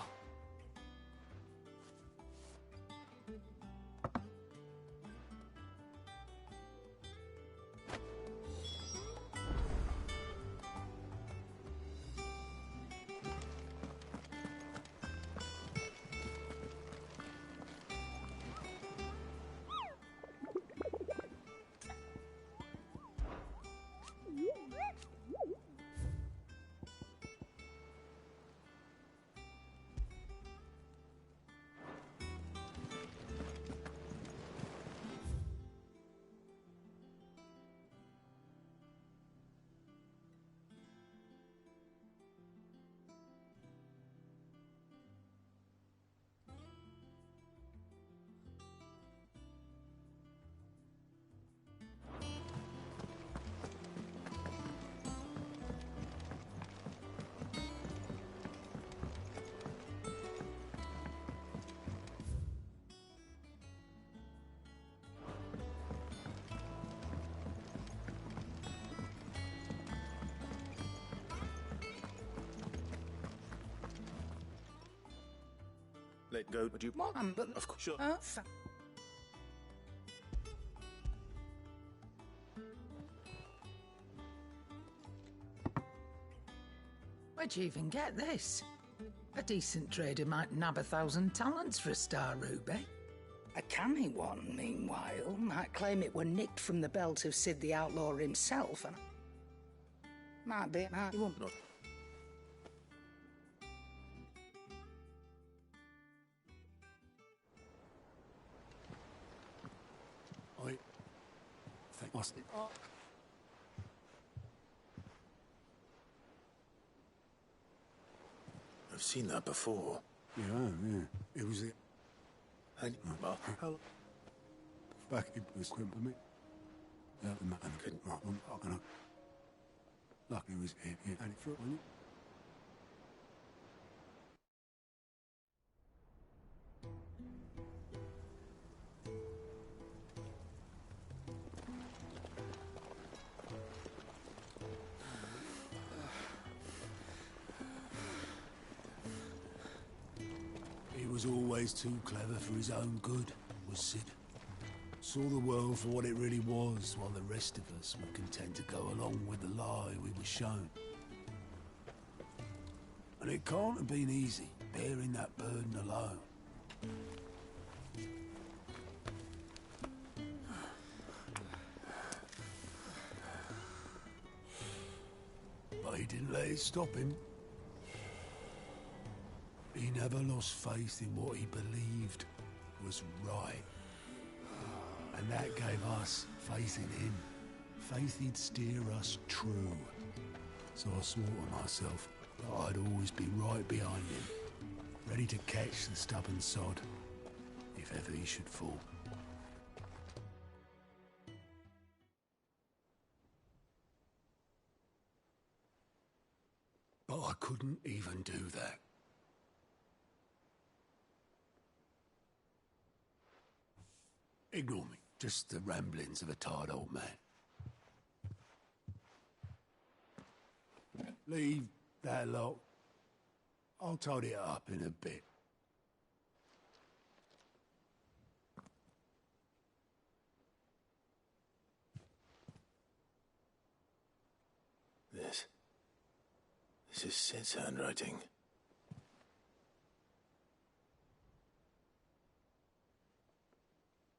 Let go, would you? Mom, but of course. Sure. Where'd you even get this? A decent trader might nab 1,000 talents for a star ruby. A canny one, meanwhile, might claim it were nicked from the belt of Sid the Outlaw himself, and might he won't. Not. I think I see. I've seen that before. Yeah, it was it. And how? Back it was quick me. Yeah, the man couldn't rock them. Lucky it was here, and it threw it on you. He was always too clever for his own good, was Sid. Saw the world for what it really was, while the rest of us were content to go along with the lie we were shown. And it can't have been easy, bearing that burden alone. But he didn't let it stop him. He never lost faith in what he believed was right. And that gave us faith in him. Faith he'd steer us true. So I swore to myself that I'd always be right behind him, ready to catch the stubborn sod, if ever he should fall. But I couldn't even do that. Ignore me. Just the ramblings of a tired old man. Leave that lot. I'll tidy it up in a bit. This is Sid's handwriting.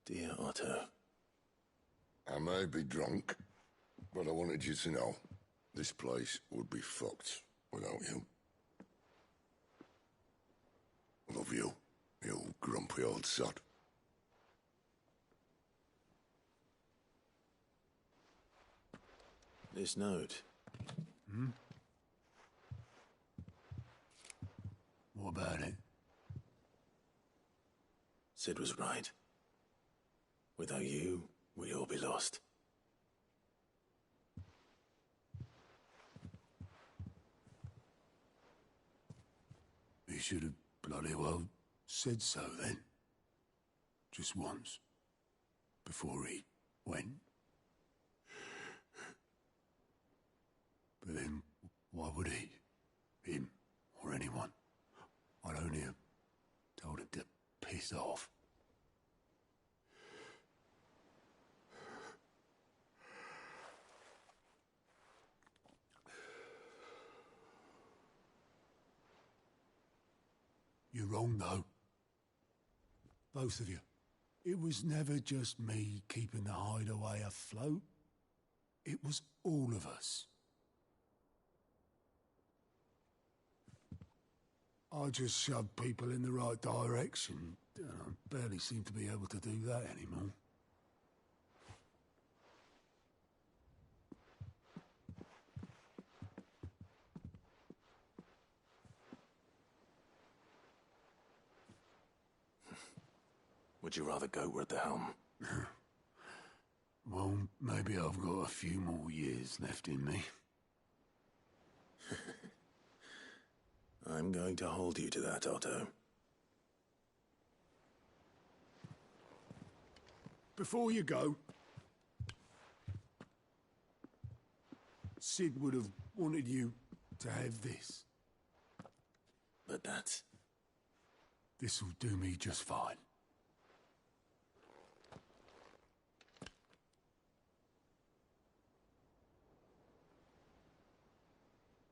Dear Otto. I may be drunk, but I wanted you to know this place would be fucked without you. I love you, you grumpy old sod. This note. Hmm? What about it? Sid was right. Without you, we'd all be lost. He should have bloody well said so then. Just once. Before he went. But then, why would he? Him, or anyone. I'd only have told him to piss off. You're wrong, though. Both of you. It was never just me keeping the hideaway afloat. It was all of us. I just shoved people in the right direction. I barely seem to be able to do that anymore. Would you rather go at the helm? Well, maybe I've got a few more years left in me. I'm going to hold you to that, Otto. Before you go, Sid would have wanted you to have this. But that's... This'll do me just fine.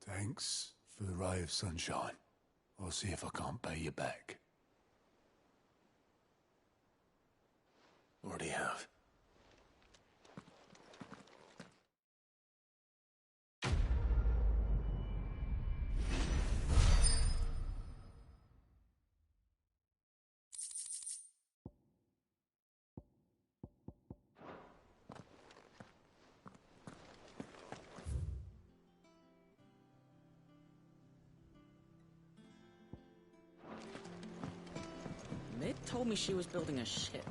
Thanks for the ray of sunshine. I'll see if I can't pay you back. Already have. Mid told me she was building a ship.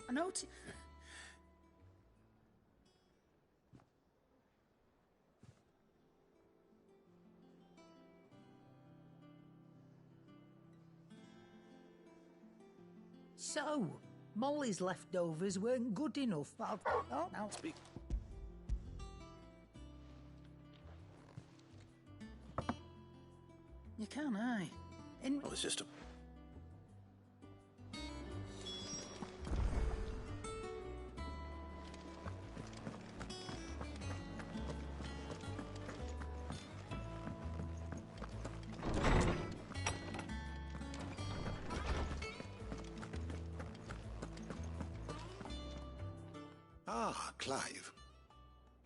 I noticed. So, Molly's leftovers weren't good enough. Oh, now speak. You can, aye. Well, it's just a... Ah, Clive.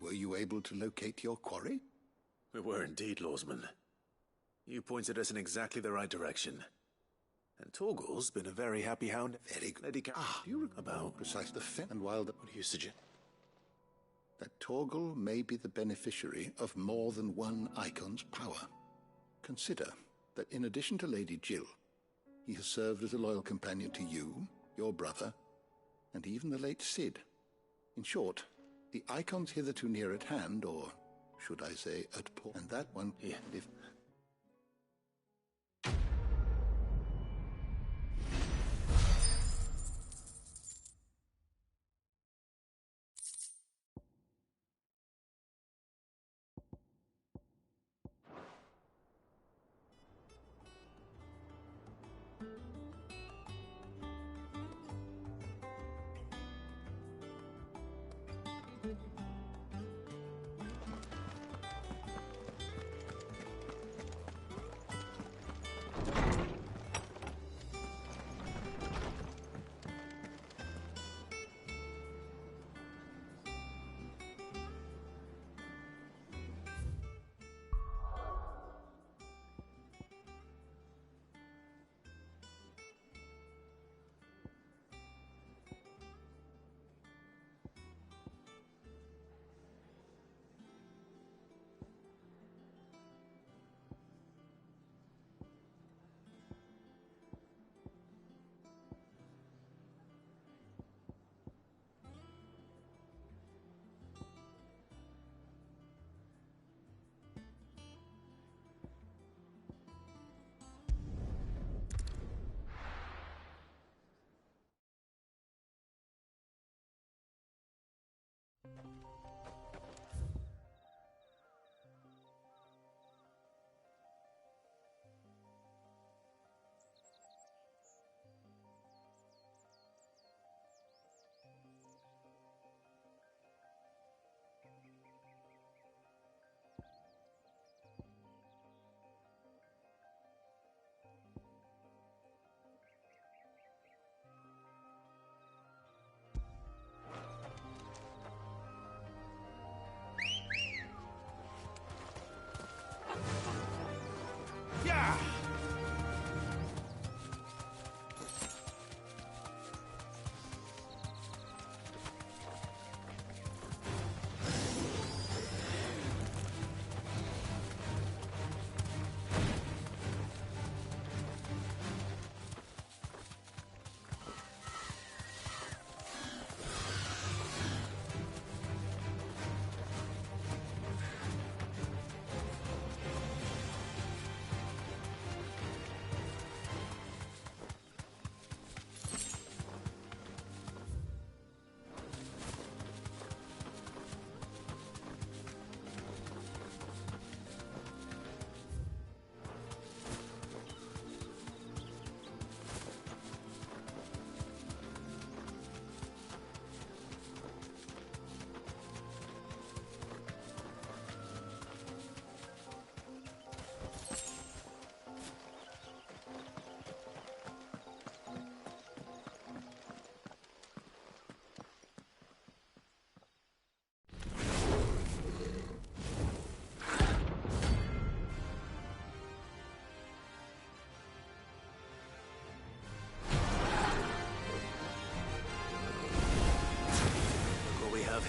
Were you able to locate your quarry? We were indeed, Lawsman. You pointed us in exactly the right direction. And Torgal's been a very happy hound. Very good. Lady Do you recall about precise the fin and while the... What do you suggest? That Torgal may be the beneficiary of more than one Icon's power. Consider that in addition to Lady Jill, he has served as a loyal companion to you, your brother, and even the late Sid. In short, the Icon's hitherto near at hand, or should I say at port, and that one, Yeah. if...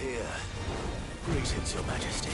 here. Greetings, Your Majesty.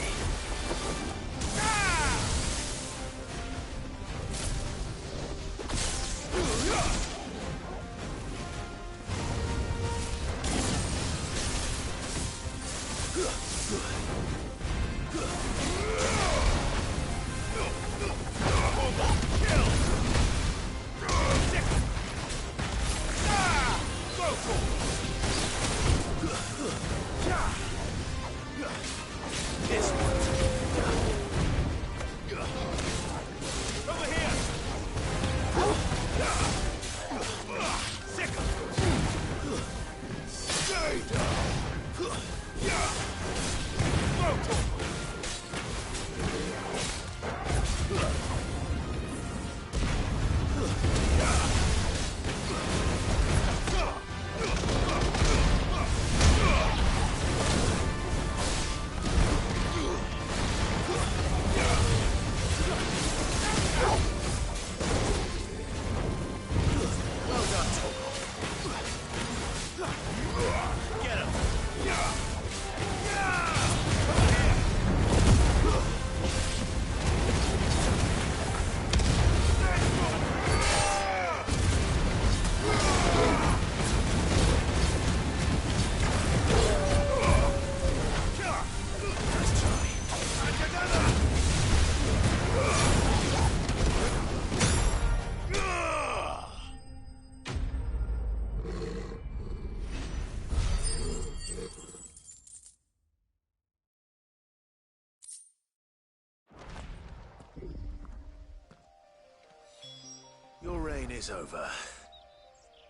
Your reign is over.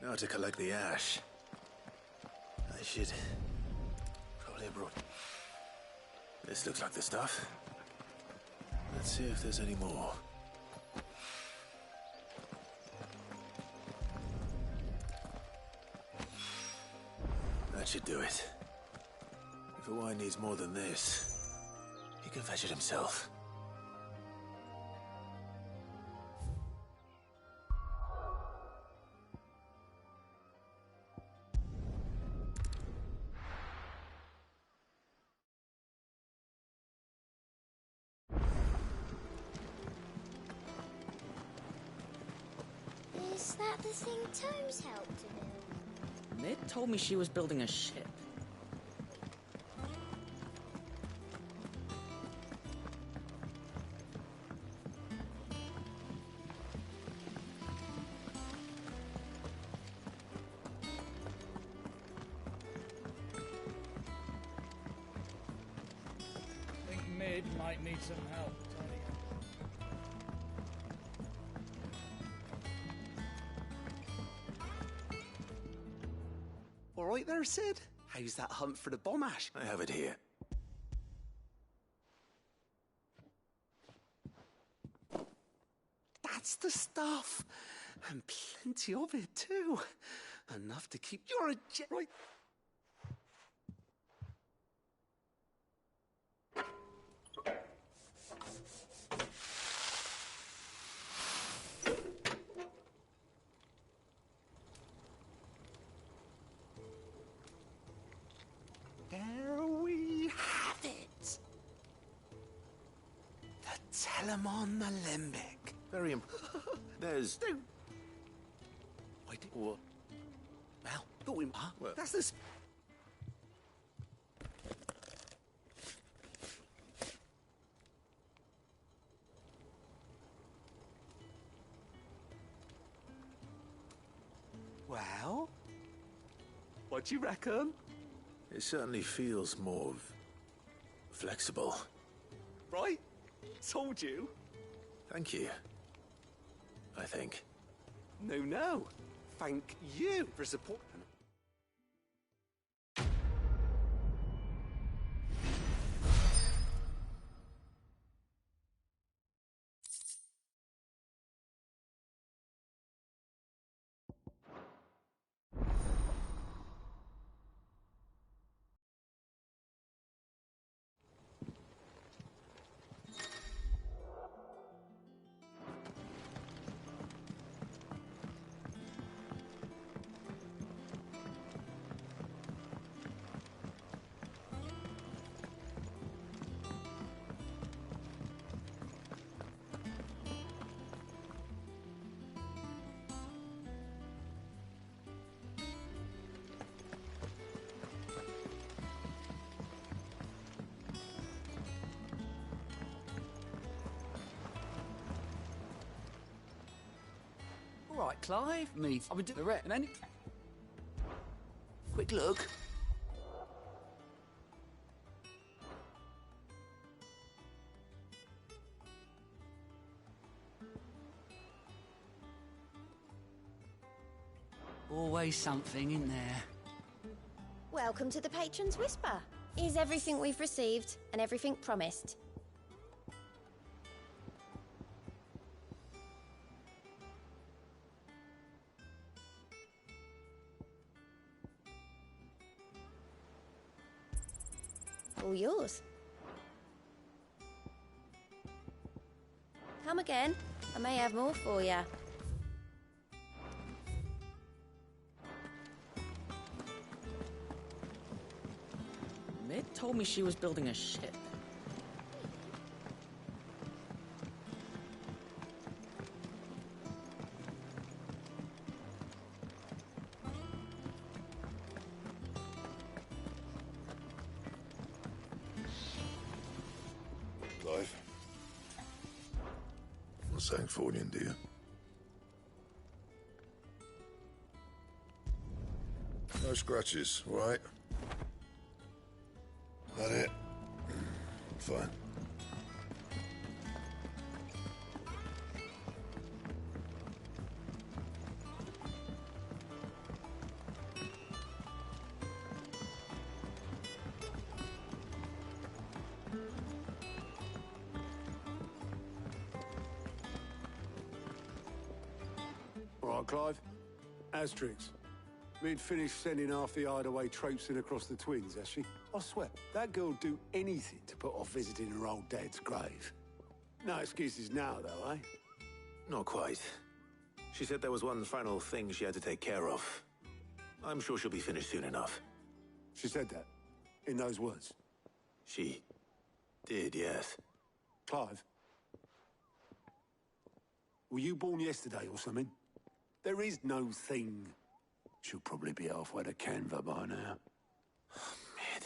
Now to collect the ash. I should probably have brought... This looks like the stuff. Let's see if there's any more. That should do it. If Owain needs more than this, he can fetch it himself. Is that the thing Tomes helped to build? Mid told me she was building a ship. I think Mid might need some help, Tony. All right there, Sid? How's that hunt for the bomb ash? I have it here. That's the stuff. And plenty of it, too. Enough to keep... You're a right... There we have it. The Telemon Alembic. Very There's... Wait, what? Well, go in, huh? Well, that's the... Well? What do you reckon? It certainly feels more... flexible. Right? Told you. Thank you. I think. No. Thank you for supporting. right, Clive. I've been doing the rest, and then... Quick look. Always something in there. Welcome to the Patron's Whisper. Here's everything we've received and everything promised. All yours. Come again. I may have more for you. Mid told me she was building a ship. Clive. Not Sancfordian, do you? No scratches, all right? That it? Fine. All right, Clive. Asterix. We'd finished sending half the hideaway traipsing across the twins, has she? I swear, that girl'd do anything to put off visiting her old dad's grave. No excuses now, though, eh? Not quite. She said there was one final thing she had to take care of. I'm sure she'll be finished soon enough. She said that? In those words? She did, yes. Clive? Were you born yesterday or something? There is no thing. She'll probably be halfway to Canva by now. Mid.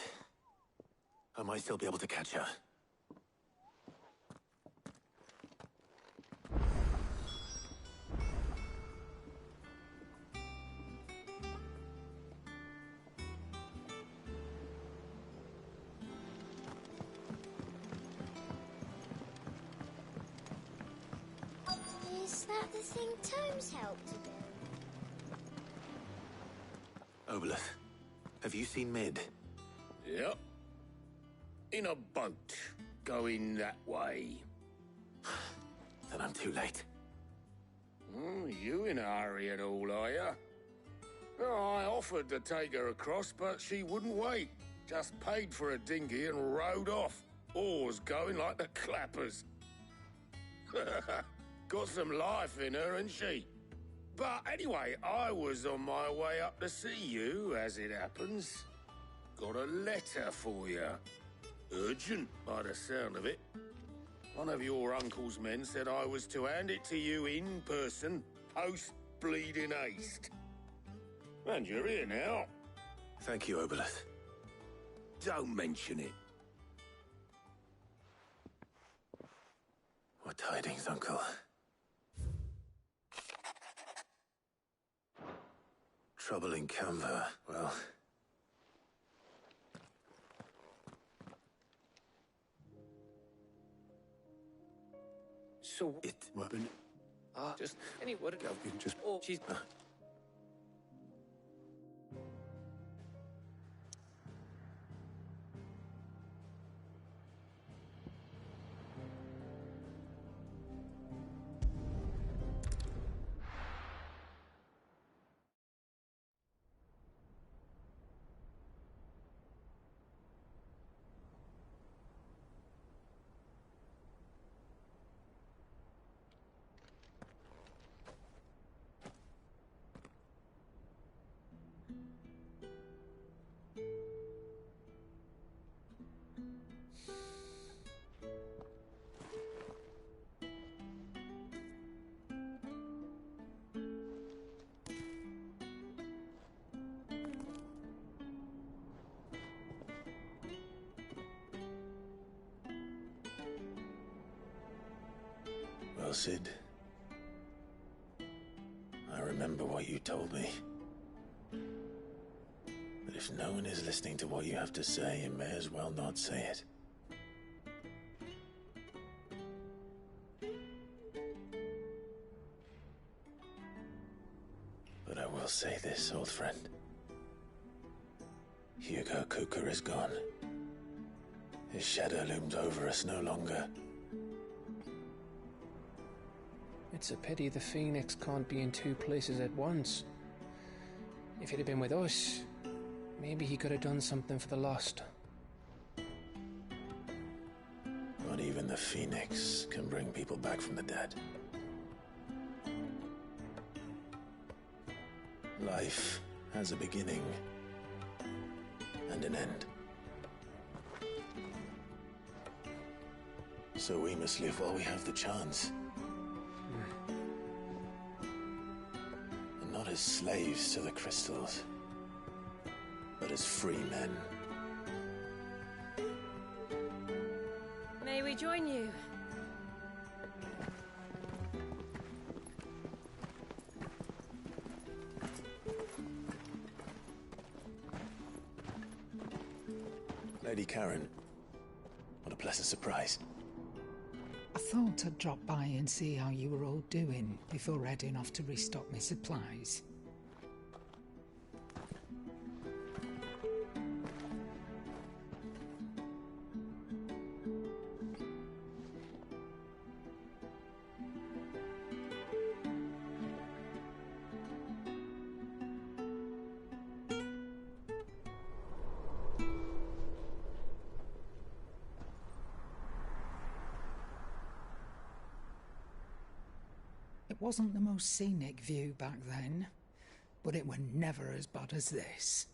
I might still be able to catch her. Is that the thing Tomes helped to do? Obelith, have you seen Mid? Yep. In a boat, going that way. Then I'm too late. You in a hurry and all, are you? Oh, I offered to take her across, but she wouldn't wait. Just paid for a dinghy and rowed off. Oars going like the clappers. Got some life in her, ain't she? But anyway, I was on my way up to see you, as it happens. Got a letter for you. Urgent, by the sound of it. One of your uncle's men said I was to hand it to you in person, post-bleeding haste. And you're here now. Thank you, Obelith. Don't mention it. What tidings, Uncle? Trouble in Canva. Well... So... What? Just... Any... What... Just... Oh, she's... Well, Sid. I remember what you told me. But if no one is listening to what you have to say, you may as well not say it. But I will say this, old friend. Hugo Cooker is gone. His shadow looms over us no longer. It's a pity the Phoenix can't be in two places at once. If he'd have been with us, maybe he could have done something for the lost. Not even the Phoenix can bring people back from the dead. Life has a beginning and an end. So we must live while we have the chance. And not as slaves to the crystals, but as free men. May we join you? Lady Karen, what a pleasant surprise. I thought I'd drop by and see how you were all doing before heading off to restock my supplies. It wasn't the most scenic view back then, but it were never as bad as this.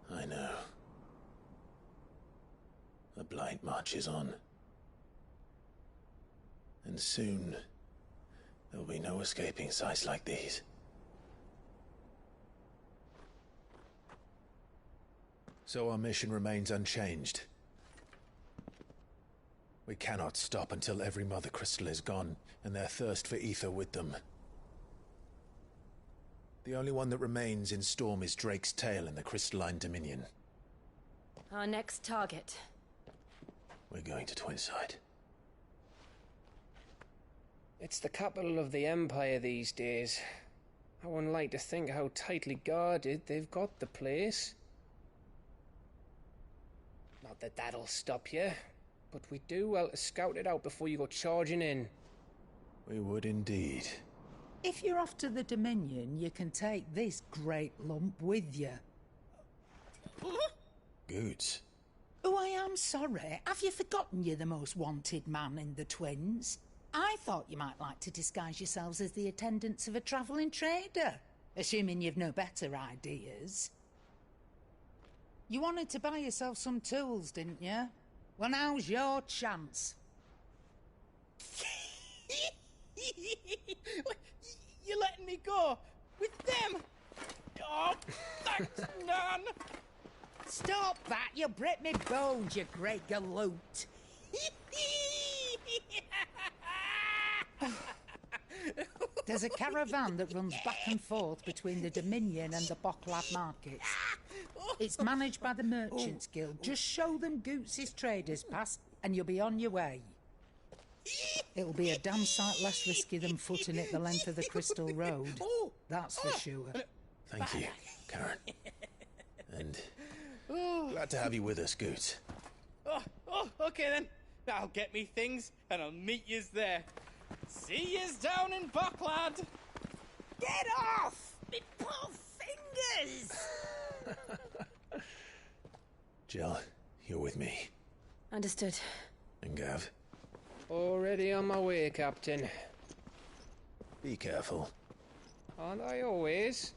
I know. The Blight marches on. And soon, there'll be no escaping sights like these. So our mission remains unchanged. We cannot stop until every Mother Crystal is gone, and their thirst for ether with them. The only one that remains in Storm is Drake's Tail in the Crystalline Dominion. Our next target. We're going to Twinside. It's the capital of the Empire these days. I wouldn't like to think how tightly guarded they've got the place. Not that that'll stop you, but we do well to scout it out before you go charging in. We would indeed. If you're off to the Dominion, you can take this great lump with you. Goods. Oh, I am sorry. Have you forgotten you're the most wanted man in the Twins? I thought you might like to disguise yourselves as the attendants of a travelling trader, assuming you've no better ideas. You wanted to buy yourself some tools, didn't you? Well, now's your chance. You're letting me go with them? Oh, thanks, Nan. Stop that! You'll break me bones, you great galoot. There's a caravan that runs back and forth between the Dominion and the Bocklad markets. It's managed by the Merchants Guild. Just show them Goots' traders pass and you'll be on your way. It'll be a damn sight less risky than footing it the length of the Crystal Road. That's for sure. Thank you, Karen. And glad to have you with us, Goots. Okay then. I'll get me things and I'll meet yous there. See yous down in Bocklad. Get off! Me poor fingers! Jill, you're with me. Understood. And Gav? Already on my way, Captain. Be careful. Aren't I always?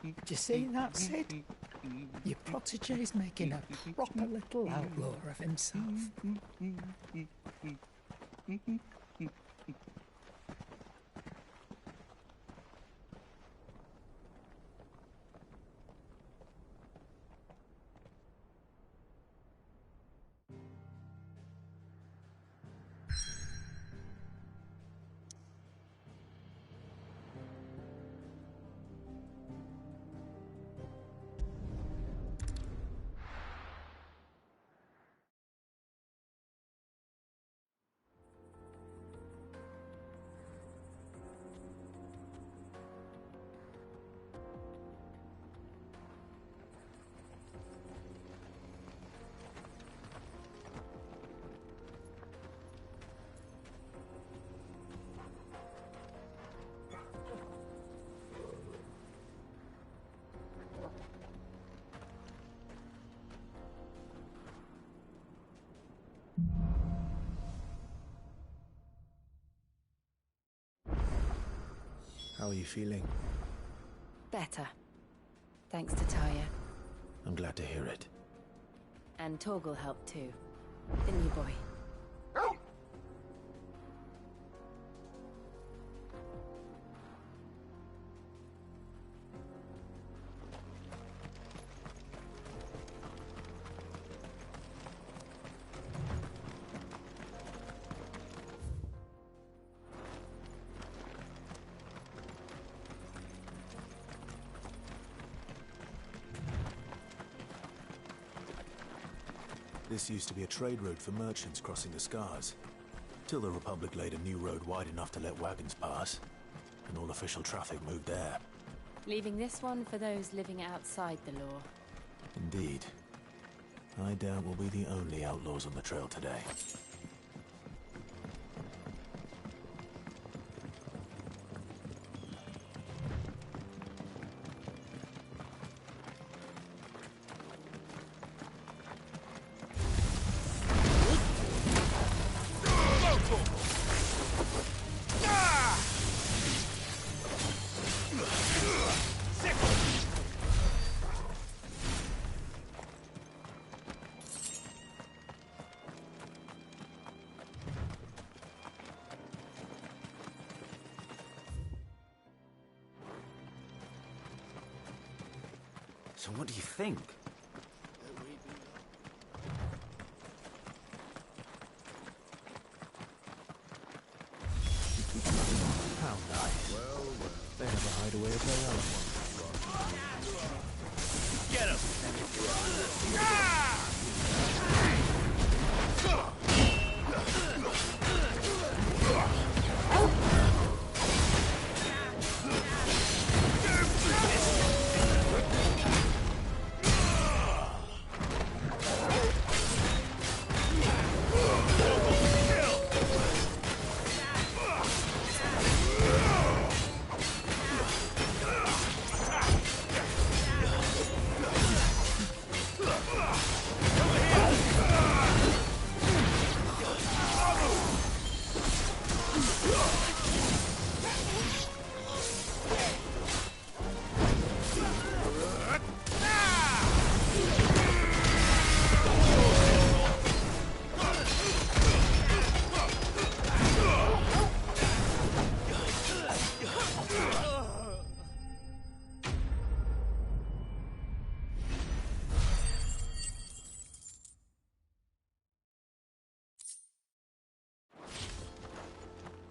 Do you see that, Sid? Your protege's making a proper little outlaw of himself. How are you feeling? Better. Thanks to Taya. I'm glad to hear it. And Torgal helped too. Didn't you, boy? This used to be a trade route for merchants crossing the Scars, till the Republic laid a new road wide enough to let wagons pass, and all official traffic moved there. Leaving this one for those living outside the law. Indeed. I doubt we'll be the only outlaws on the trail today. So what do you think? How nice. They have a hideaway of their own. Get him!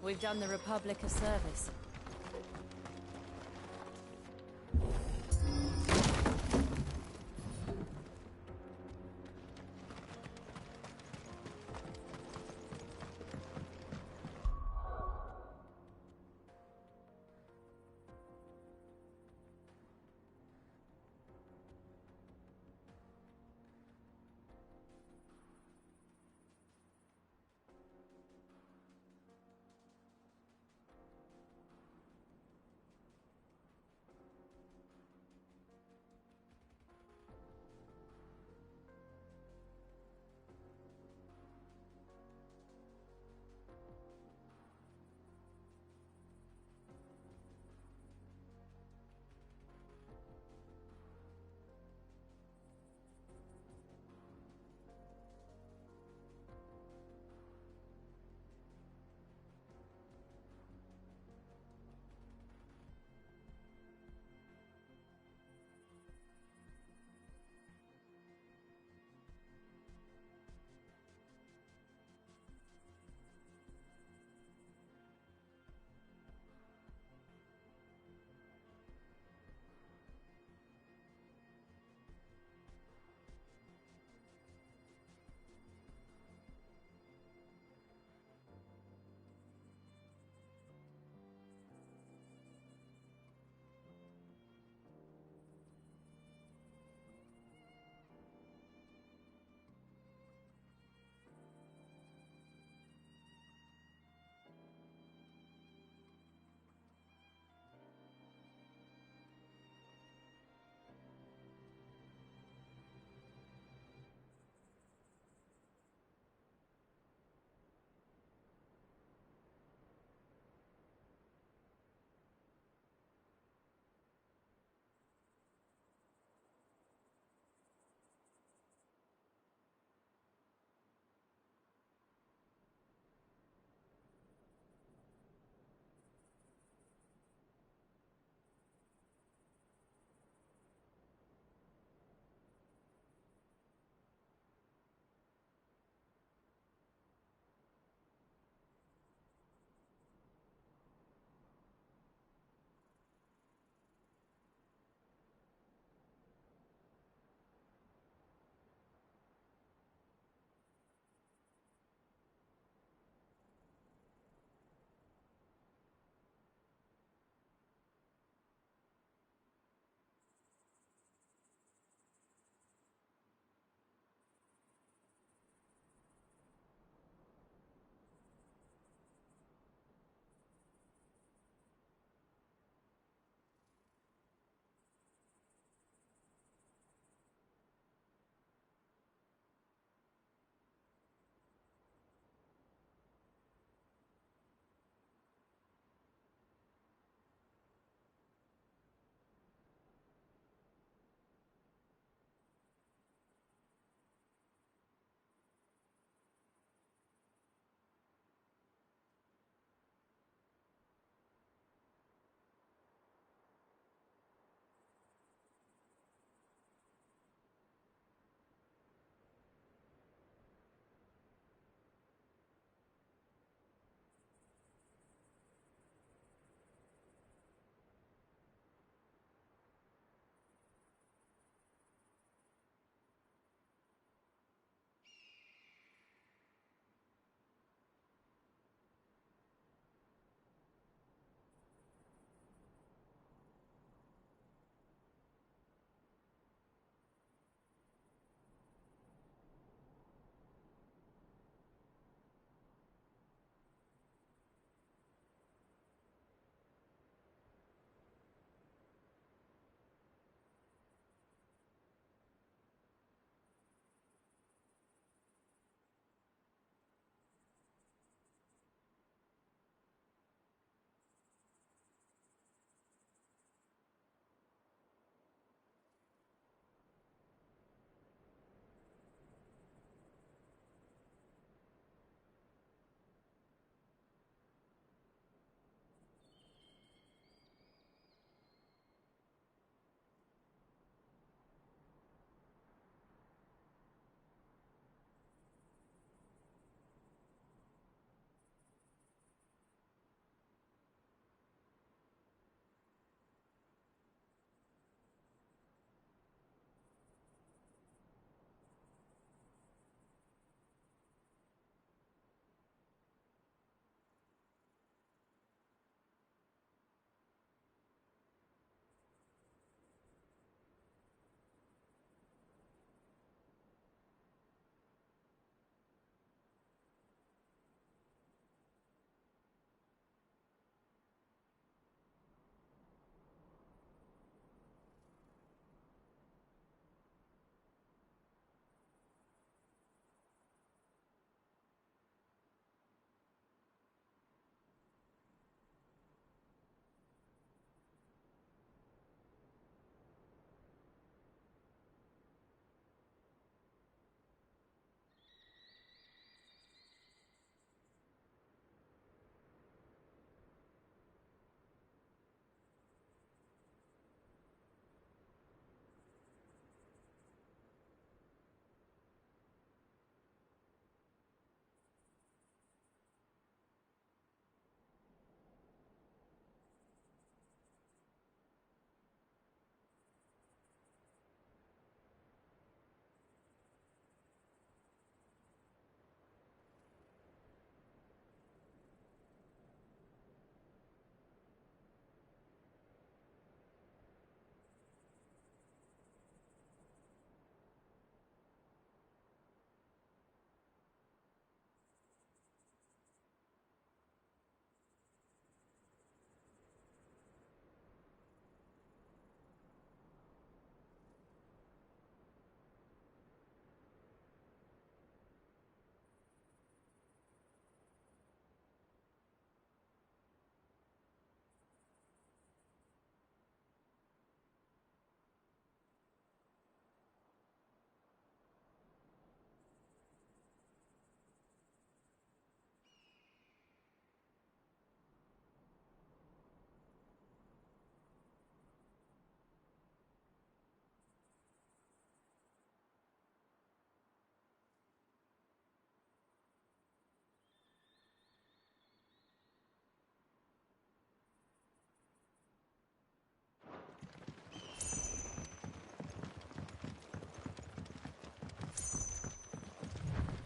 We've done the Republic a service.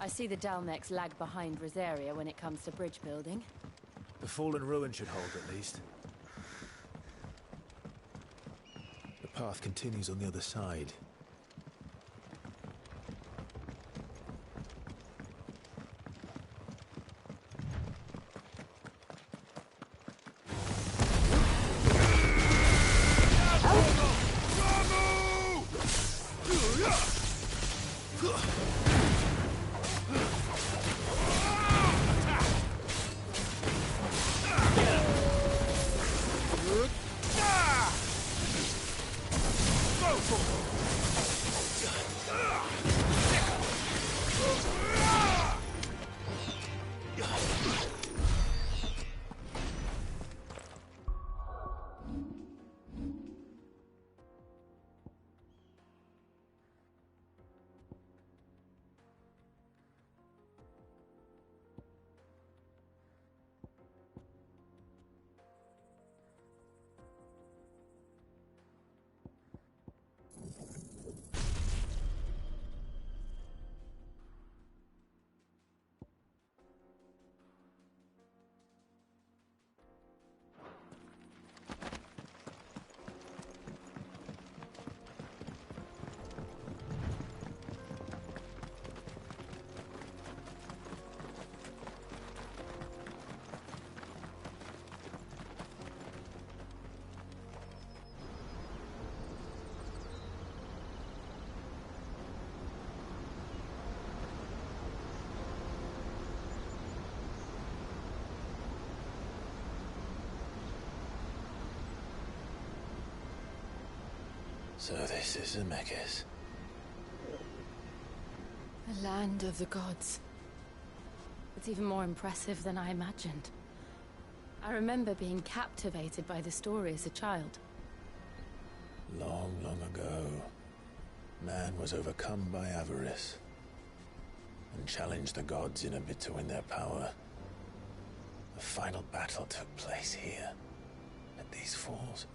I see the Dalmeks lag behind Rosaria when it comes to bridge building. The fallen ruin should hold, at least. The path continues on the other side. So this is Zemeckis. The land of the gods. It's even more impressive than I imagined. I remember being captivated by the story as a child. Long, long ago, man was overcome by avarice and challenged the gods in a bid to win their power. The final battle took place here, at these falls.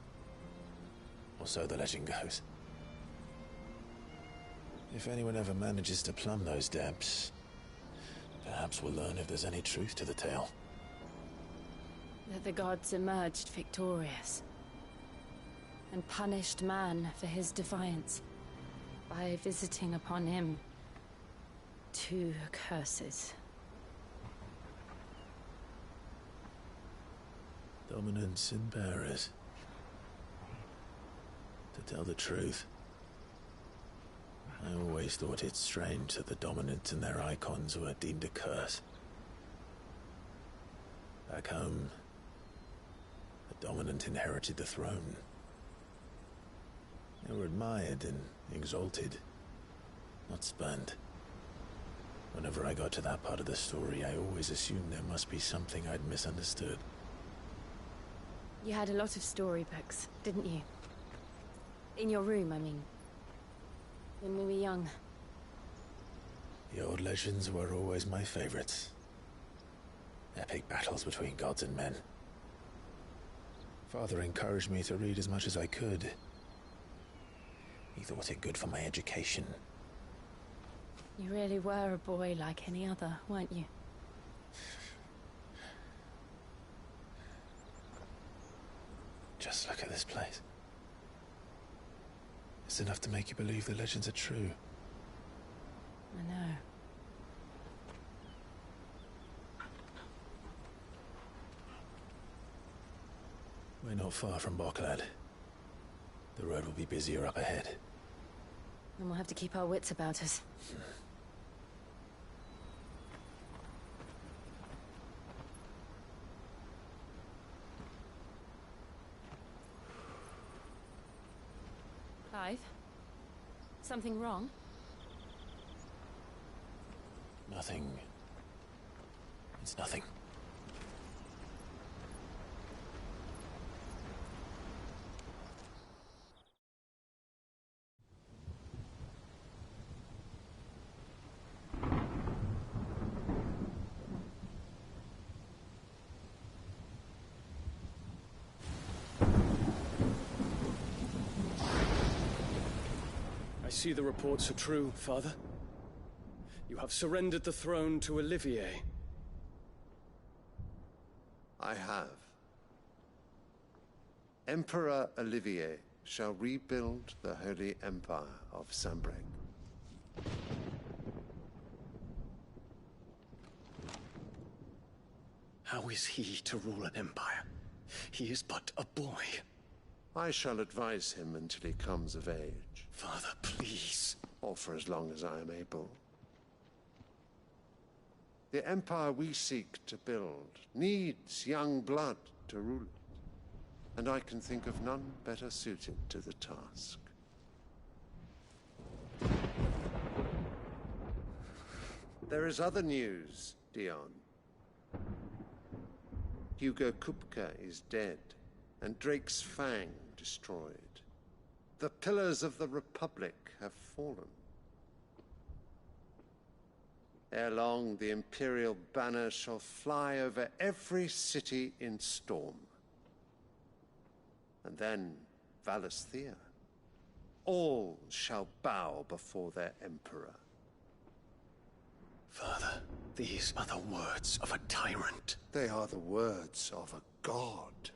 Or so the legend goes. If anyone ever manages to plumb those depths, perhaps we'll learn if there's any truth to the tale. That the gods emerged victorious and punished man for his defiance by visiting upon him 2 curses. Dominance and bearers. To tell the truth, I always thought it strange that the dominant and their icons were deemed a curse. Back home, the dominant inherited the throne. They were admired and exalted, not spurned. Whenever I got to that part of the story, I always assumed there must be something I'd misunderstood. You had a lot of storybooks, didn't you? In your room, I mean. When we were young. The old legends were always my favorites. Epic battles between gods and men. Father encouraged me to read as much as I could. He thought it good for my education. You really were a boy like any other, weren't you? Just look at this place. It's enough to make you believe the legends are true. I know. We're not far from Boklad. The road will be busier up ahead. Then we'll have to keep our wits about us. Clive? Something wrong? Nothing. It's nothing. I see the reports are true, Father. You have surrendered the throne to Olivier. I have. Emperor Olivier shall rebuild the Holy Empire of Sambrec. How is he to rule an empire? He is but a boy. I shall advise him until he comes of age. Father, please. Or for as long as I am able. The empire we seek to build needs young blood to rule it. And I can think of none better suited to the task. There is other news, Dion. Hugo Kupka is dead, and Drake's Fang destroyed. The pillars of the Republic have fallen. Ere long, the Imperial banner shall fly over every city in Storm. And then Valisthea. All shall bow before their Emperor. Father, these are the words of a tyrant. They are the words of a god.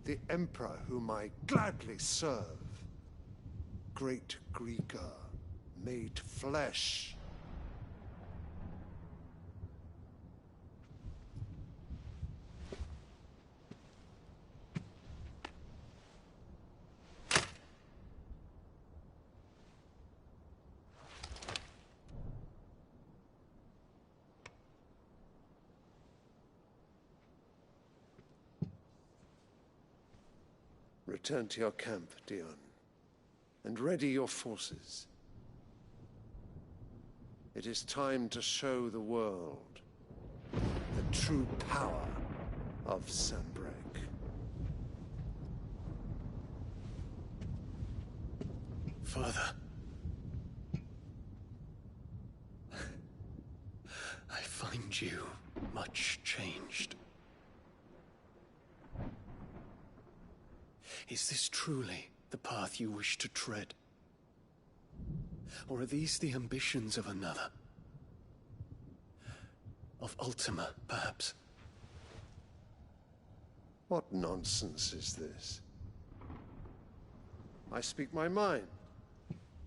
The Emperor whom I gladly serve. Great Greeker, made flesh. Return to your camp, Dion, and ready your forces. It is time to show the world the true power of Sambrec. Father. I find you much changed. Is this truly the path you wish to tread? Or are these the ambitions of another? Of Ultima, perhaps? What nonsense is this? I speak my mind,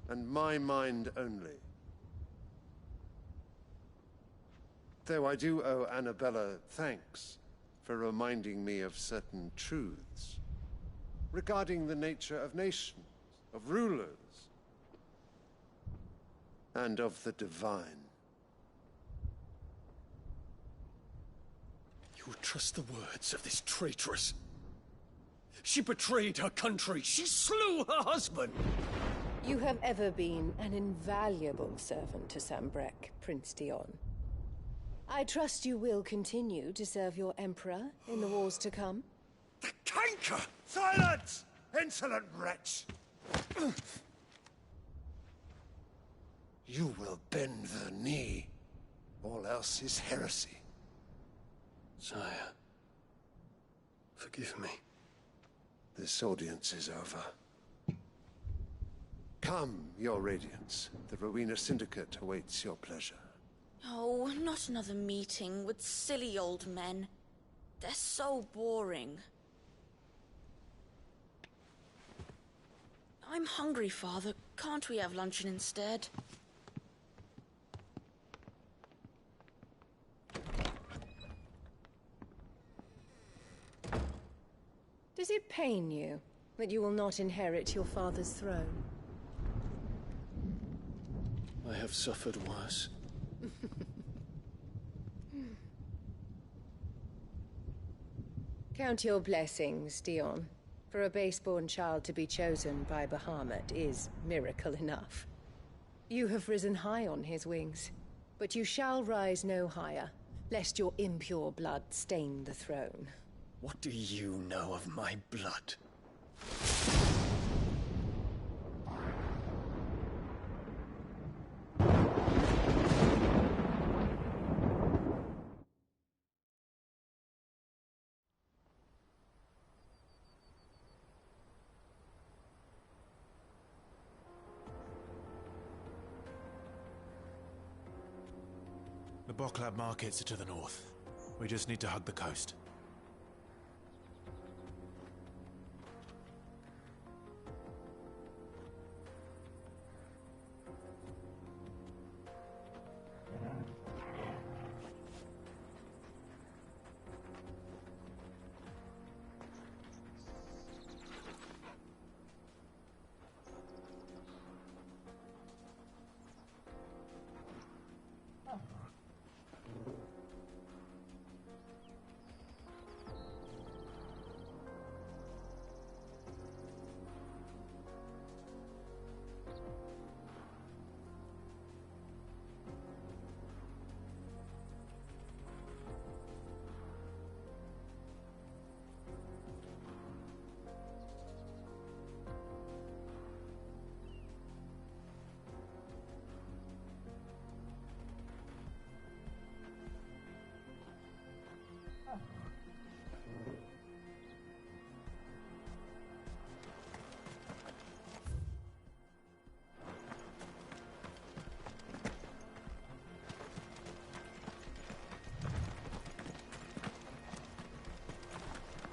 and my mind only. Though I do owe Annabella thanks for reminding me of certain truths regarding the nature of nations, of rulers, and of the divine. You would trust the words of this traitress? She betrayed her country. She slew her husband. You have ever been an invaluable servant to Sambrec, Prince Dion. I trust you will continue to serve your Emperor in the wars to come. The canker! Silence! Insolent wretch! You will bend the knee. All else is heresy. Sire, forgive me. This audience is over. Come, your Radiance. The Rowena Syndicate awaits your pleasure. Oh, not another meeting with silly old men. They're so boring. I'm hungry, Father. Can't we have luncheon instead? Does it pain you that you will not inherit your father's throne? I have suffered worse. Count your blessings, Dion. For a base-born child to be chosen by Bahamut is miracle enough. You have risen high on his wings, but you shall rise no higher, lest your impure blood stain the throne. What do you know of my blood? Boklab markets are to the north. We just need to hug the coast.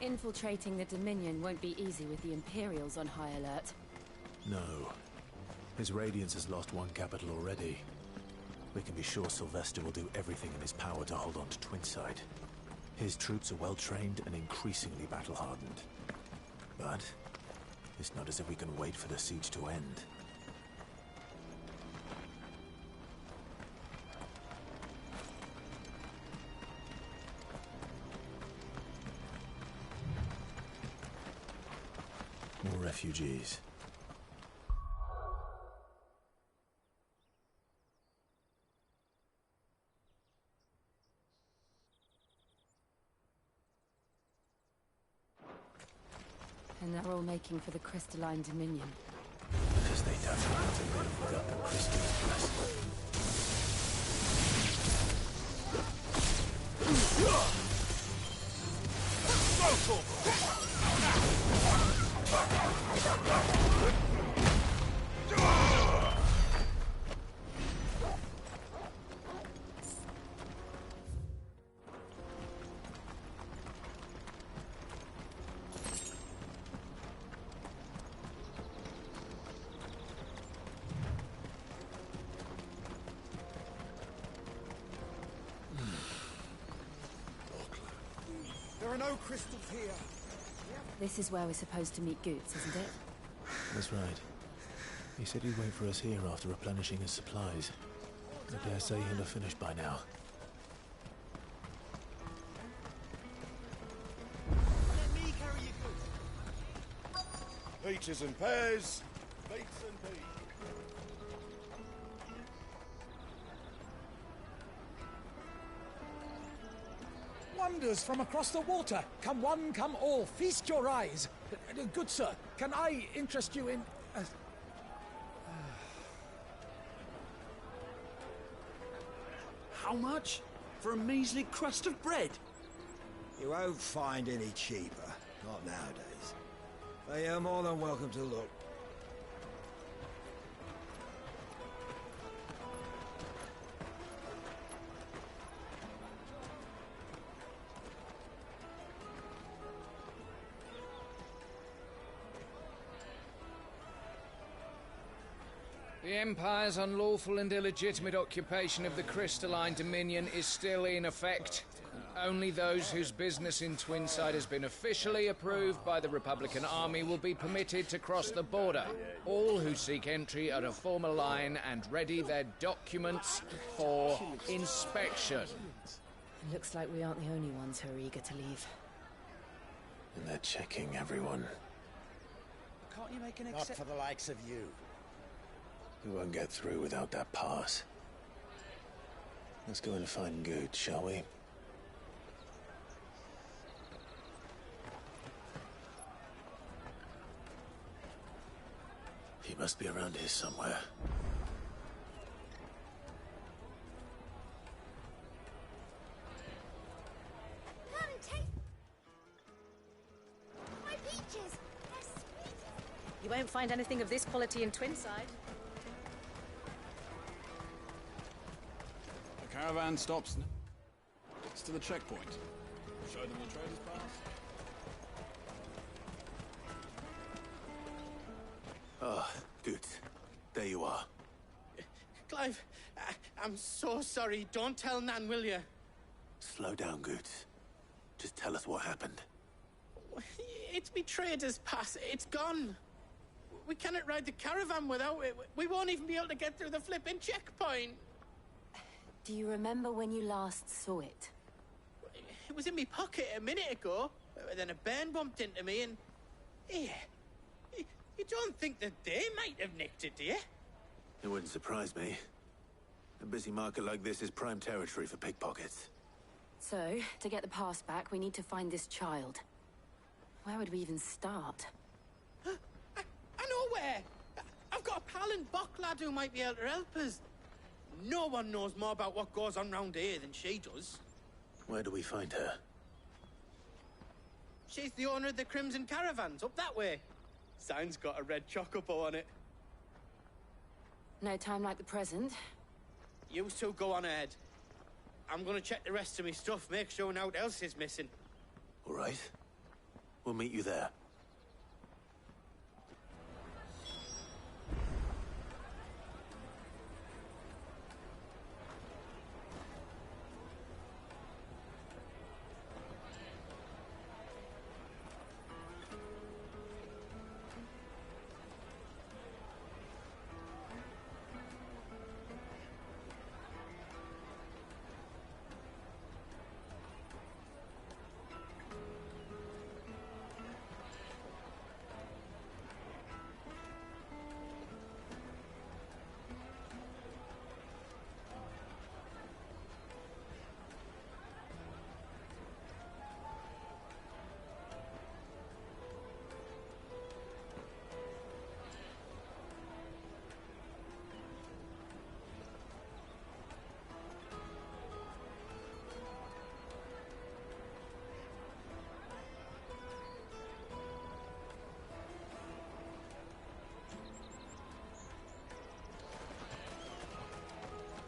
Infiltrating the Dominion won't be easy with the Imperials on high alert. No. His Radiance has lost one capital already. We can be sure Sylvester will do everything in his power to hold on to Twinside. His troops are well-trained and increasingly battle-hardened. But it's not as if we can wait for the siege to end. More refugees. And they're all making for the Crystalline Dominion. Because they don't know how to live without the crystal's blessing. There are no crystals here. This is where we're supposed to meet Goots, isn't it? That's right. He said he'd wait for us here after replenishing his supplies. I dare say he'll have finished by now. Let me carry your goods. Peaches and pears. Beets and peas. Wonders from across the water. Come one, come all. Feast your eyes. Good sir, can I interest you in... How much? For a measly crust of bread? You won't find any cheaper. Not nowadays. But you're more than welcome to look. The Empire's unlawful and illegitimate occupation of the Crystalline Dominion is still in effect. Only those whose business in Twinside has been officially approved by the Republican Army will be permitted to cross the border. All who seek entry are to form a line and ready their documents for inspection. It looks like we aren't the only ones who are eager to leave. And they're checking everyone. Can't you make an Not for the likes of you. We won't get through without that pass. Let's go and find Good, shall we? He must be around here somewhere. Come and take my peaches. They're sweet. You won't find anything of this quality in Twinside. Caravan stops next to the checkpoint. Show them the trader's pass. Ah, good. There you are. Clive, I'm so sorry. Don't tell Nan, will you? Slow down, Goots. Just tell us what happened. It's me trader's pass. It's gone. We cannot ride the caravan without it. We won't even be able to get through the flipping checkpoint. Do you remember when you last saw it? It was in my pocket a minute ago. Then a bairn bumped into me and... Yeah. You don't think that they might have nicked it, do you? It wouldn't surprise me. A busy market like this is prime territory for pickpockets. So, to get the pass back, we need to find this child. Where would we even start? I know where! I've got a pal in Bocklad who might be able to help us. No one knows more about what goes on round here than she does. Where do we find her? She's the owner of the Crimson Caravans, up that way. Sign's got a red chocobo on it. No time like the present. You two go on ahead. I'm gonna check the rest of my stuff, make sure naught else is missing. All right. We'll meet you there.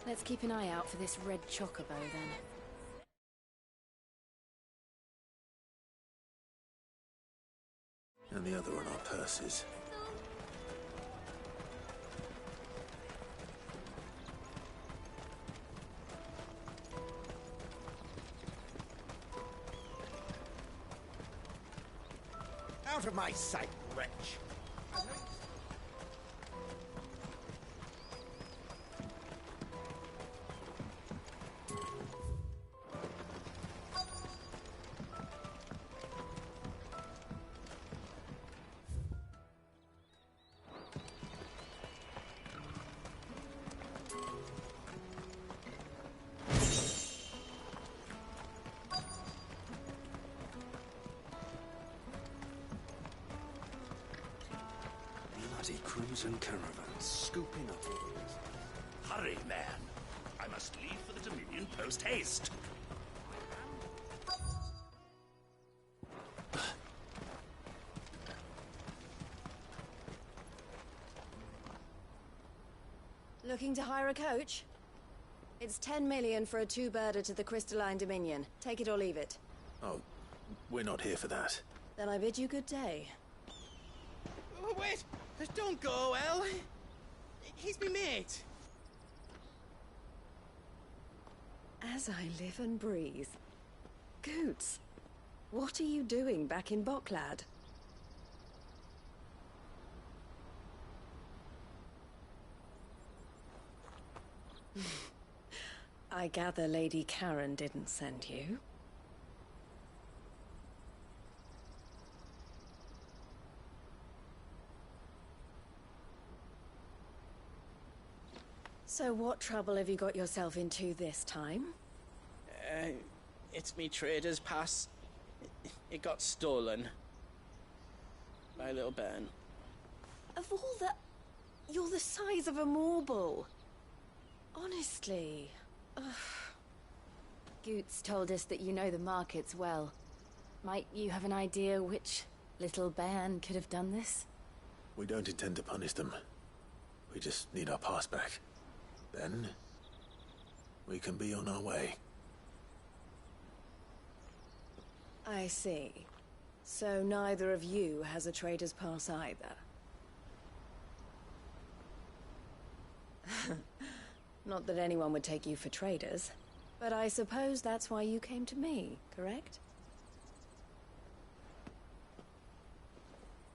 Let's keep an eye out for this red chocobo, then. And the other on our purses. Out of my sight, wretch! Bloody crimson caravans scooping up. Hurry, man. I must leave for the Dominion post-haste. Looking to hire a coach? It's 10 million for a two-birder to the Crystalline Dominion. Take it or leave it. Oh, we're not here for that. Then I bid you good day. Oh, wait! Don't go, El. He's my mate. As I live and breathe. Goots, what are you doing back in Bocklad? I gather Lady Karen didn't send you. So what trouble have you got yourself into this time? It's me trader's pass. It got stolen. By a little bairn. Of all the... You're the size of a marble. Honestly. Ugh. Goots told us that you know the markets well. Might you have an idea which little bairn could have done this? We don't intend to punish them. We just need our pass back. Then, we can be on our way. I see. So neither of you has a trader's pass either. Not that anyone would take you for traders, but I suppose that's why you came to me, correct?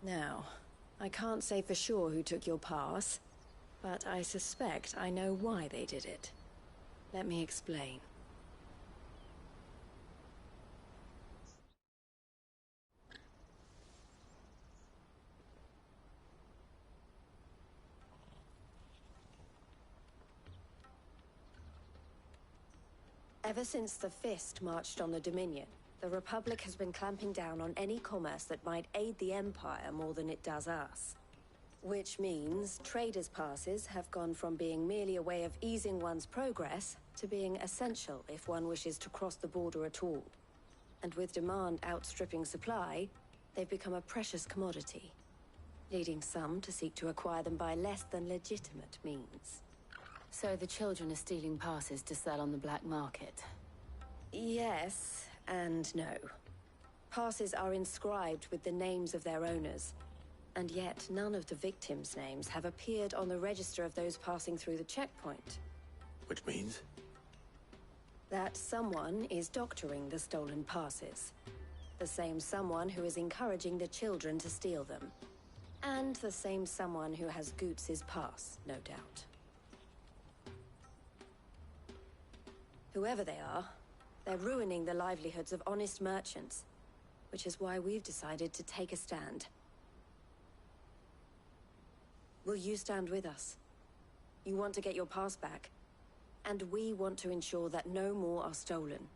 Now, I can't say for sure who took your pass, but I suspect I know why they did it. Let me explain. Ever since the Fist marched on the Dominion, the Republic has been clamping down on any commerce that might aid the Empire more than it does us. Which means traders' passes have gone from being merely a way of easing one's progress to being essential if one wishes to cross the border at all. And with demand outstripping supply, they've become a precious commodity, leading some to seek to acquire them by less than legitimate means. So the children are stealing passes to sell on the black market? Yes, and no. Passes are inscribed with the names of their owners, and yet none of the victims' names have appeared on the register of those passing through the checkpoint. Which means? That someone is doctoring the stolen passes. The same someone who is encouraging the children to steal them. And the same someone who has Goots's pass, no doubt. Whoever they are, they're ruining the livelihoods of honest merchants, which is why we've decided to take a stand. Will you stand with us? You want to get your pass back, and we want to ensure that no more are stolen.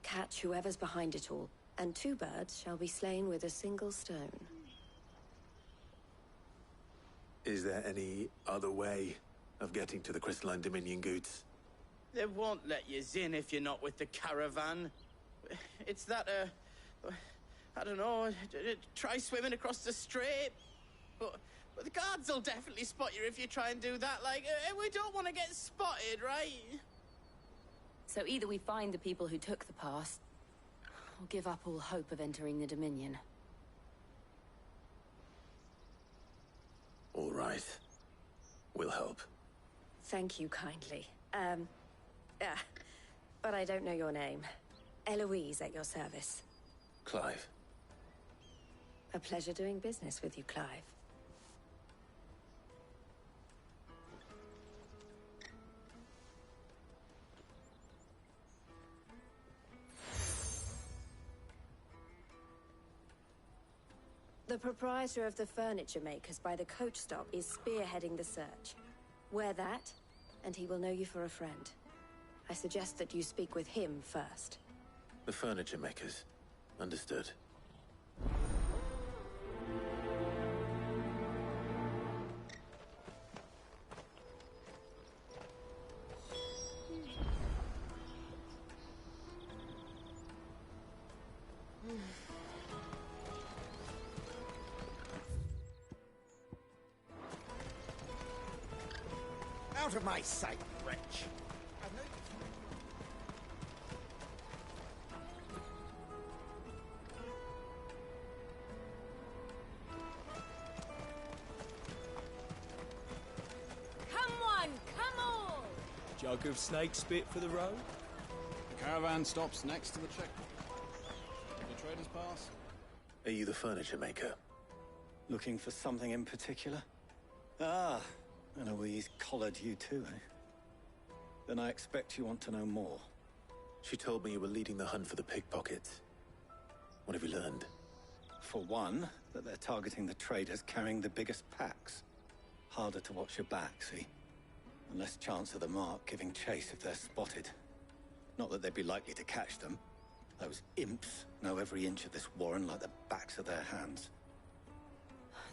Catch whoever's behind it all, and two birds shall be slain with a single stone. Is there any other way of getting to the Crystalline Dominion Goots? They won't let you in if you're not with the caravan. It's that, I don't know, try swimming across the strait. But the guards will definitely spot you if you try and do that. Like, we don't want to get spotted, right? So either we find the people who took the pass, or give up all hope of entering the Dominion. All right. We'll help. Thank you kindly. But I don't know your name. Eloise at your service. Clive. A pleasure doing business with you, Clive. The proprietor of the furniture makers by the coach stop is spearheading the search. Wear that, and he will know you for a friend. I suggest that you speak with him first. The furniture makers. Understood. Out of my sight, wretch! Come on, come on! Jug of snake spit for the road? The caravan stops next to the checkpoint. The trader's pass? Are you the furniture maker? Looking for something in particular? Ah, Eloise collared you too, eh? Then I expect you want to know more. She told me you were leading the hunt for the pickpockets. What have you learned? For one, that they're targeting the traders carrying the biggest packs. Harder to watch your back, see? And less chance of the mark giving chase if they're spotted. Not that they'd be likely to catch them. Those imps know every inch of this warren like the backs of their hands.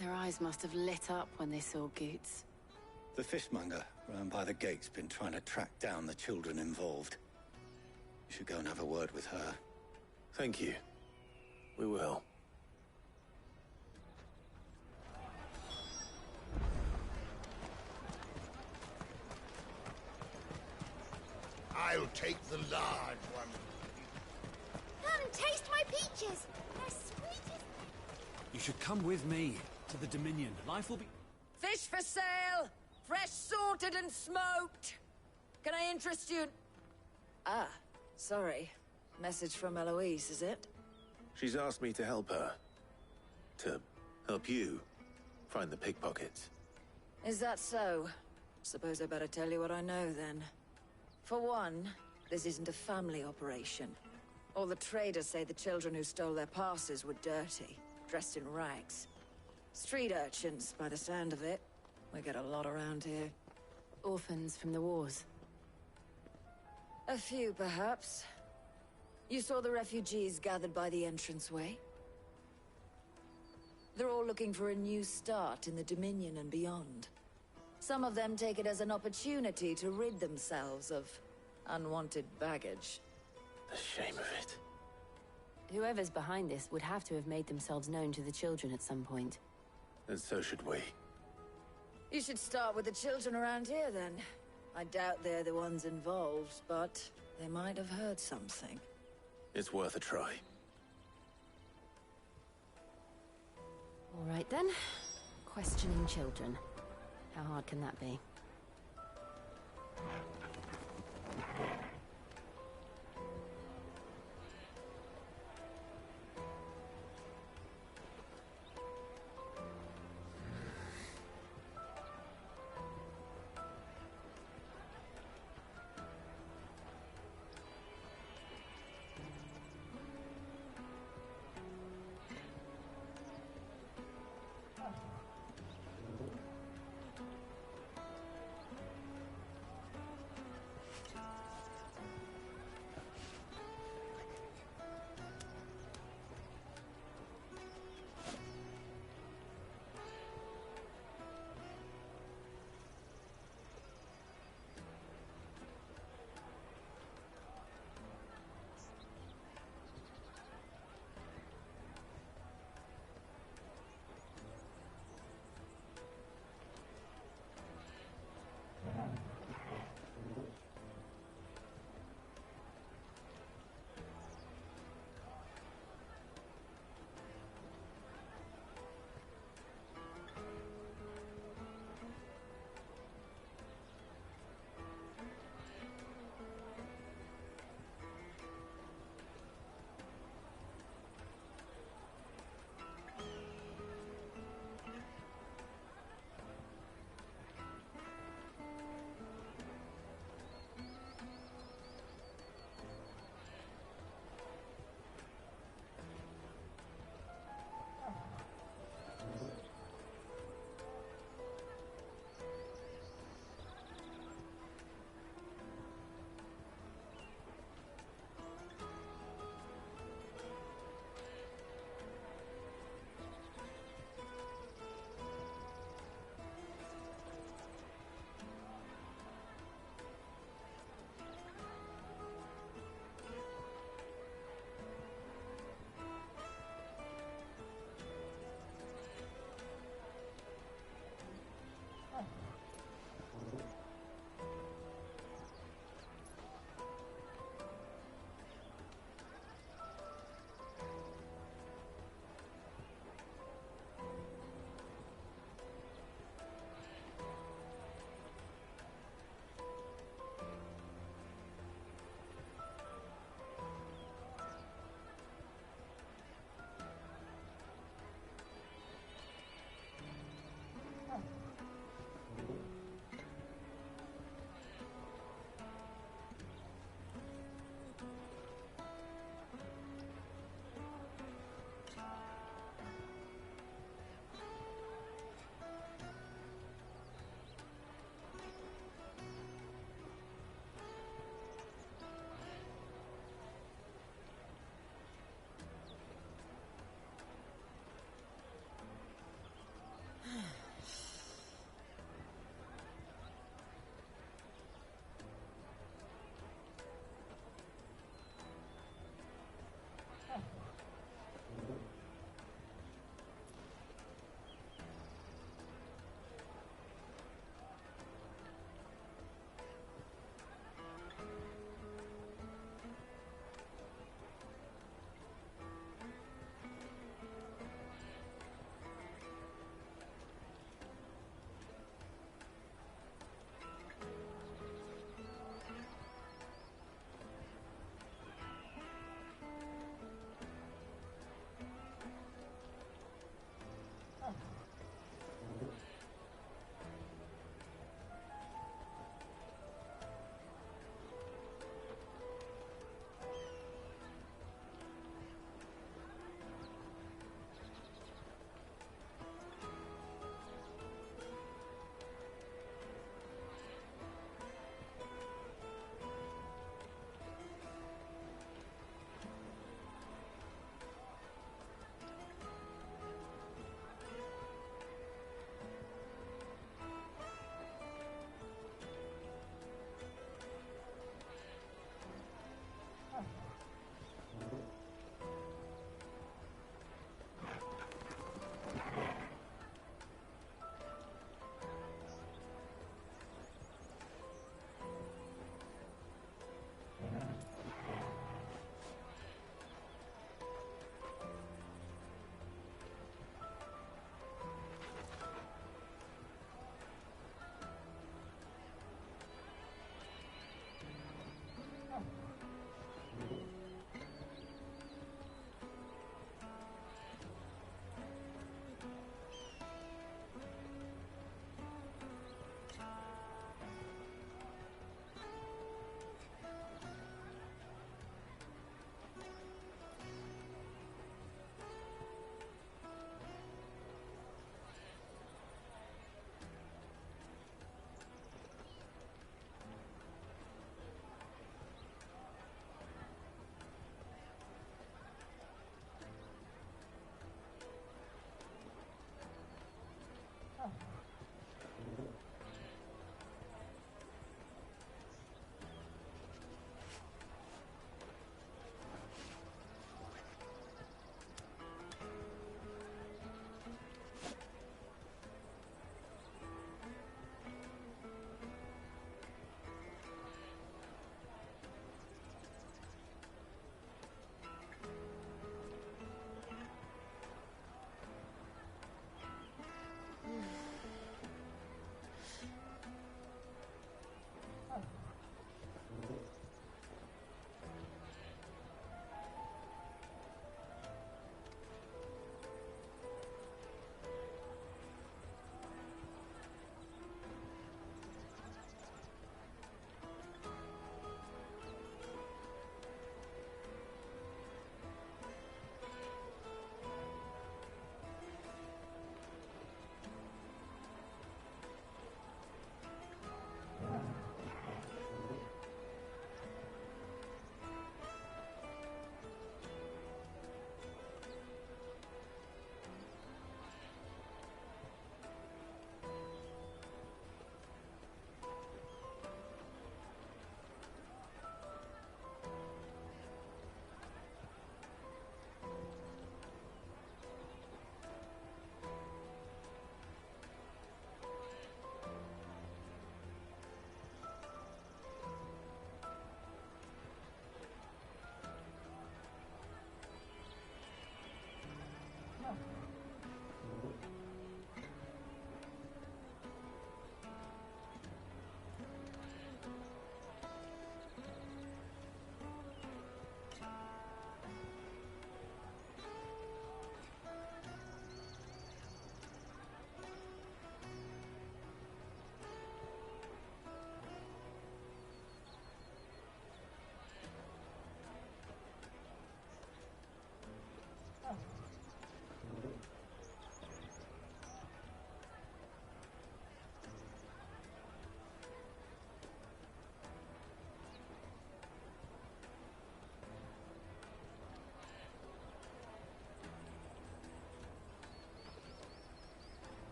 Their eyes must have lit up when they saw Goots. The fishmonger round by the gate's been trying to track down the children involved. You should go and have a word with her. Thank you. We will. I I'll take the large one. Come and taste my peaches. They're sweet as... You should come with me to the Dominion. Life will be... Fish for sale! Fresh sorted and smoked! Can I interest you? Ah, sorry. Message from Eloise, is it? She's asked me to help her. To help you find the pickpockets. Is that so? Suppose I better tell you what I know, then. For one, this isn't a family operation. All the traders say the children who stole their passes were dirty, dressed in rags. Street urchins, by the sound of it. We get a lot around here. Orphans from the wars. A few, perhaps. You saw the refugees gathered by the entranceway? They're all looking for a new start in the Dominion and beyond. Some of them take it as an opportunity to rid themselves of unwanted baggage. The shame of it. Whoever's behind this would have to have made themselves known to the children at some point. And so should we. You should start with the children around here, then. I doubt they're the ones involved, but they might have heard something. It's worth a try. All right, then. Questioning children. How hard can that be?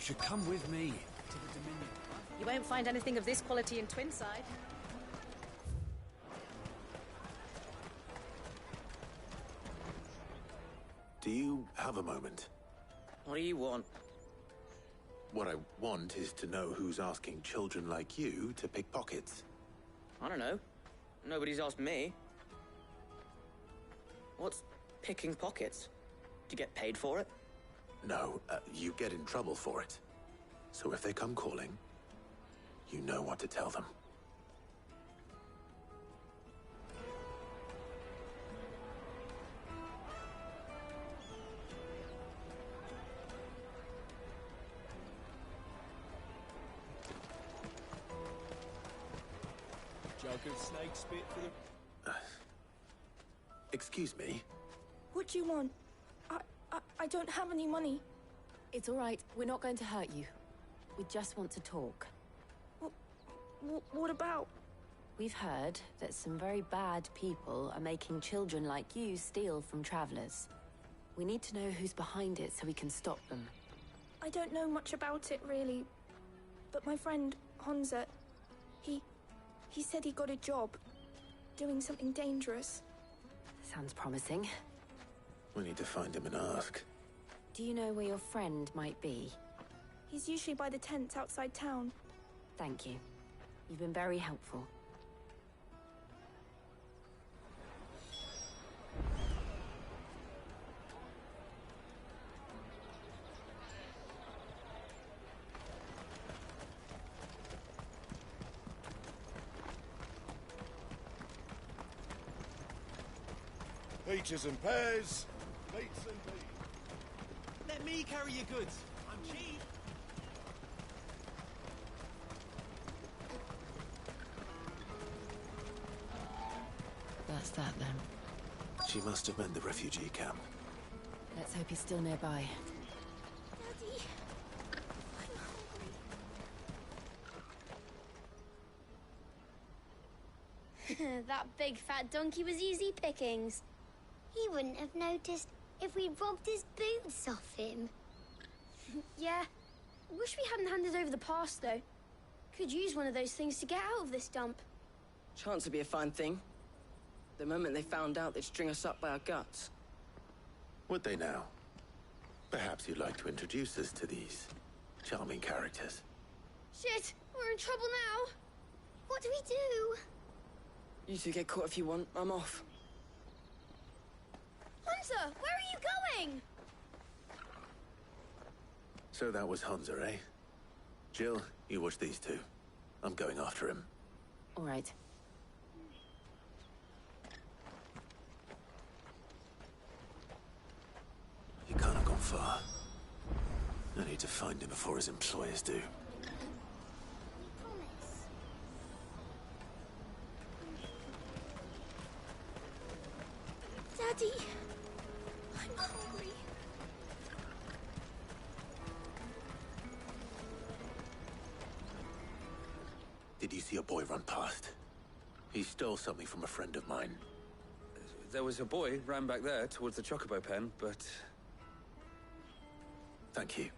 should come with me to the Dominion. You won't find anything of this quality in Twinside. Do you have a moment? What do you want? What I want is to know who's asking children like you to pick pockets. I don't know. Nobody's asked me. What's picking pockets? Do you get paid for it? No, you get in trouble for it. So if they come calling, you know what to tell them. Jug of snake spit for the... Excuse me? What do you want? I don't have any money. It's all right. We're not going to hurt you. We just want to talk. What about? We've heard that some very bad people are making children like you steal from travelers. We need to know who's behind it so we can stop them. I don't know much about it, really. But my friend, Honza, he said he got a job. Doing something dangerous. Sounds promising. We need to find him and ask. Do you know where your friend might be? He's usually by the tents outside town. Thank you. You've been very helpful. Peaches and pears, meats and peas. Let me carry your goods. I'm cheap. That's that, then. She must have meant the refugee camp. Let's hope he's still nearby. Daddy, I'm hungry. That big fat donkey was easy pickings. He wouldn't have noticed if we'd robbed his boots off him. Yeah. Wish we hadn't handed over the pass, though. Could use one of those things to get out of this dump. Chance would be a fine thing. The moment they found out, they'd string us up by our guts. Would they now? Perhaps you'd like to introduce us to these charming characters. Shit, we're in trouble now. What do we do? You two get caught if you want. I'm off. Hunter, where are you going? So that was Hunter, eh? Jill, you watch these two. I'm going after him. All right. He can't have gone far. I need to find him before his employers do. Daddy, I'm hungry. Did you see a boy run past? He stole something from a friend of mine. There was a boy ran back there towards the Chocobo pen, but... Thank you.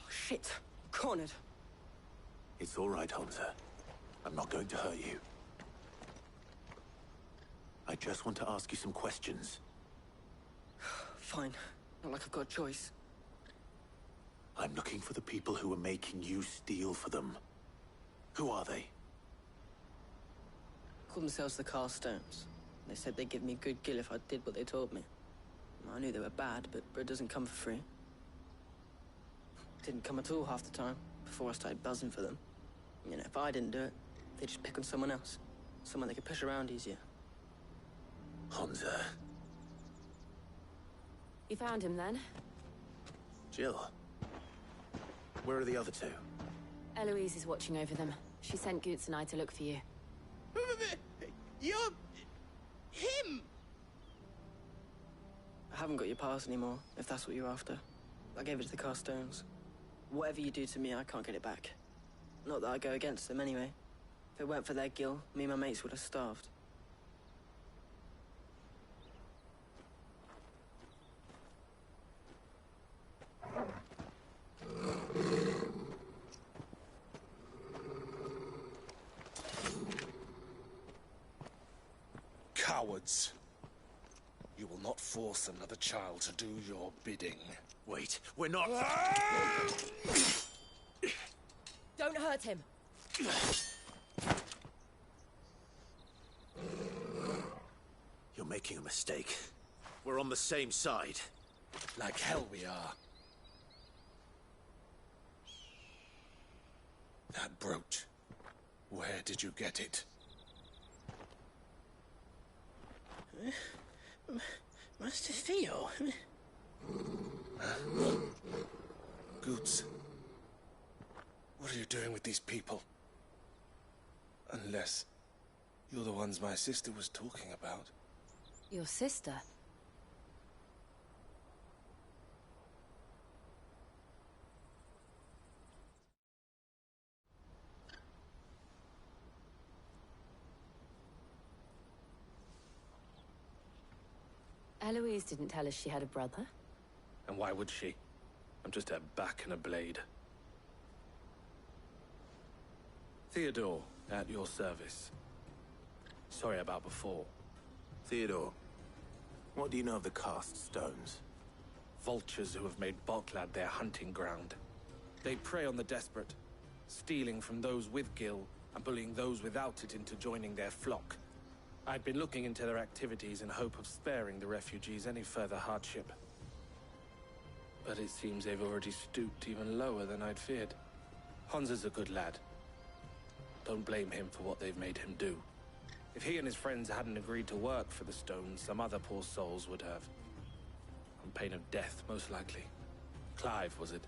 Shit. Cornered. It's all right, Hunter. I'm not going to hurt you. I just want to ask you some questions. Fine. Not like I've got a choice. I'm looking for the people who are making you steal for them. Who are they? Called themselves the Carstones. They said they'd give me good gill if I did what they told me. I knew they were bad, but bread doesn't come for free. Didn't come at all half the time, before I started buzzing for them. You know, if I didn't do it, they'd just pick on someone else. Someone they could push around easier. Hunter. You found him, then? Jill, Where are the other two? Eloise is watching over them. She sent Goots and I to look for you. You're... him! I haven't got your pass anymore, if that's what you're after. I gave it to the Carstones. Whatever you do to me, I can't get it back. Not that I go against them anyway. If it weren't for their guild, me and my mates would have starved. Cowards. You will not force another child to do your bidding. Wait, we're not... Don't hurt him. You're making a mistake. We're on the same side. Like hell we are. That brooch. Where did you get it? Master Theo? Goots. What are you doing with these people? Unless you're the ones my sister was talking about. Your sister? Eloise didn't tell us she had a brother. And why would she? I'm just her back and a blade. Theodore, at your service. Sorry about before. Theodore, what do you know of the cast stones? Vultures who have made Boklad their hunting ground. They prey on the desperate, stealing from those with gil and bullying those without it into joining their flock. I'd been looking into their activities in hope of sparing the refugees any further hardship. But it seems they've already stooped even lower than I'd feared. Hansa's a good lad. Don't blame him for what they've made him do. If he and his friends hadn't agreed to work for the stones, some other poor souls would have. On pain of death, most likely. Clive, was it?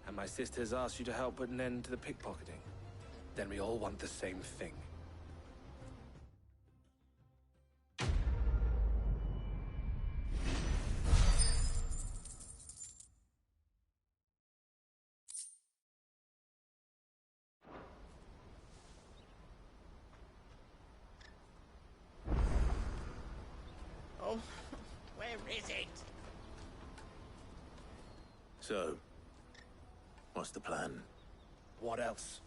And my sisters asked you to help put an end to the pickpocketing. Then we all want the same thing. Oh, where is it? So, what's the plan? What else?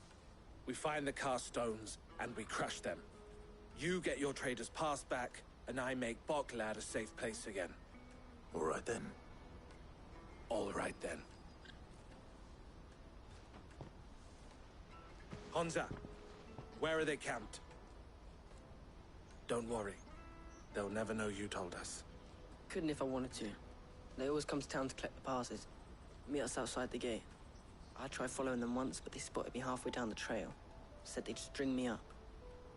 We find the cast stones, and we crush them. You get your trader's pass back, and I make Boklad a safe place again. All right then. All right then. Hansa, where are they camped? Don't worry. They'll never know you told us. Couldn't if I wanted to. They always come to town to collect the passes. Meet us outside the gate. I tried following them once, but they spotted me halfway down the trail. Said they'd string me up.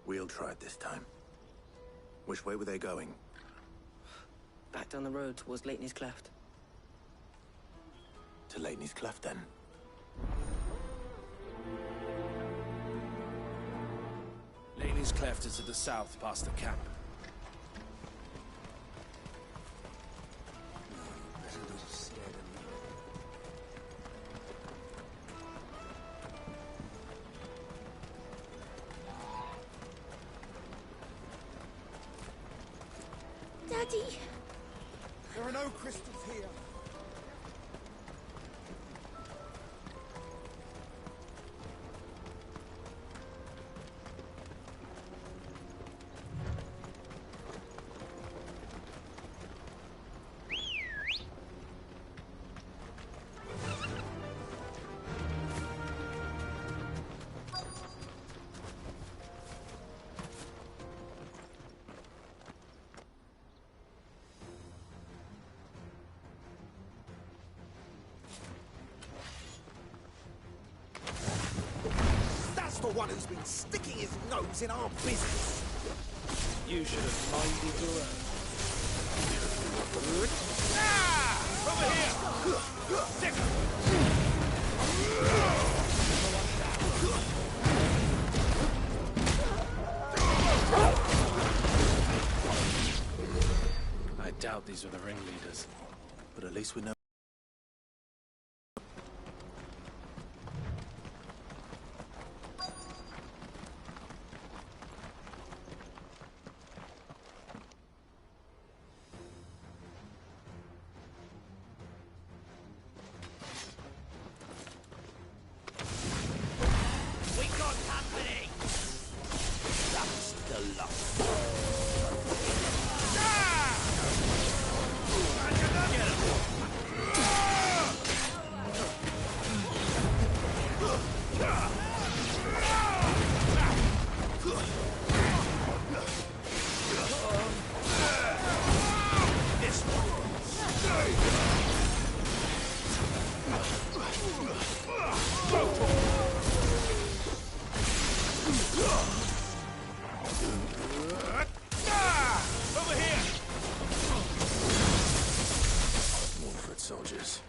We'll try it this time. Which way were they going? Back down the road towards Leitney's Cleft. To Leitney's Cleft, then. Leitney's Cleft is to the south, past the camp. Daddy! There are no crystals here. The one who's been sticking his nose in our business. You should have minded your own. Ah! Over here! thought these were the ringleaders. But at least we know. We got company! That's the luck. Soldiers.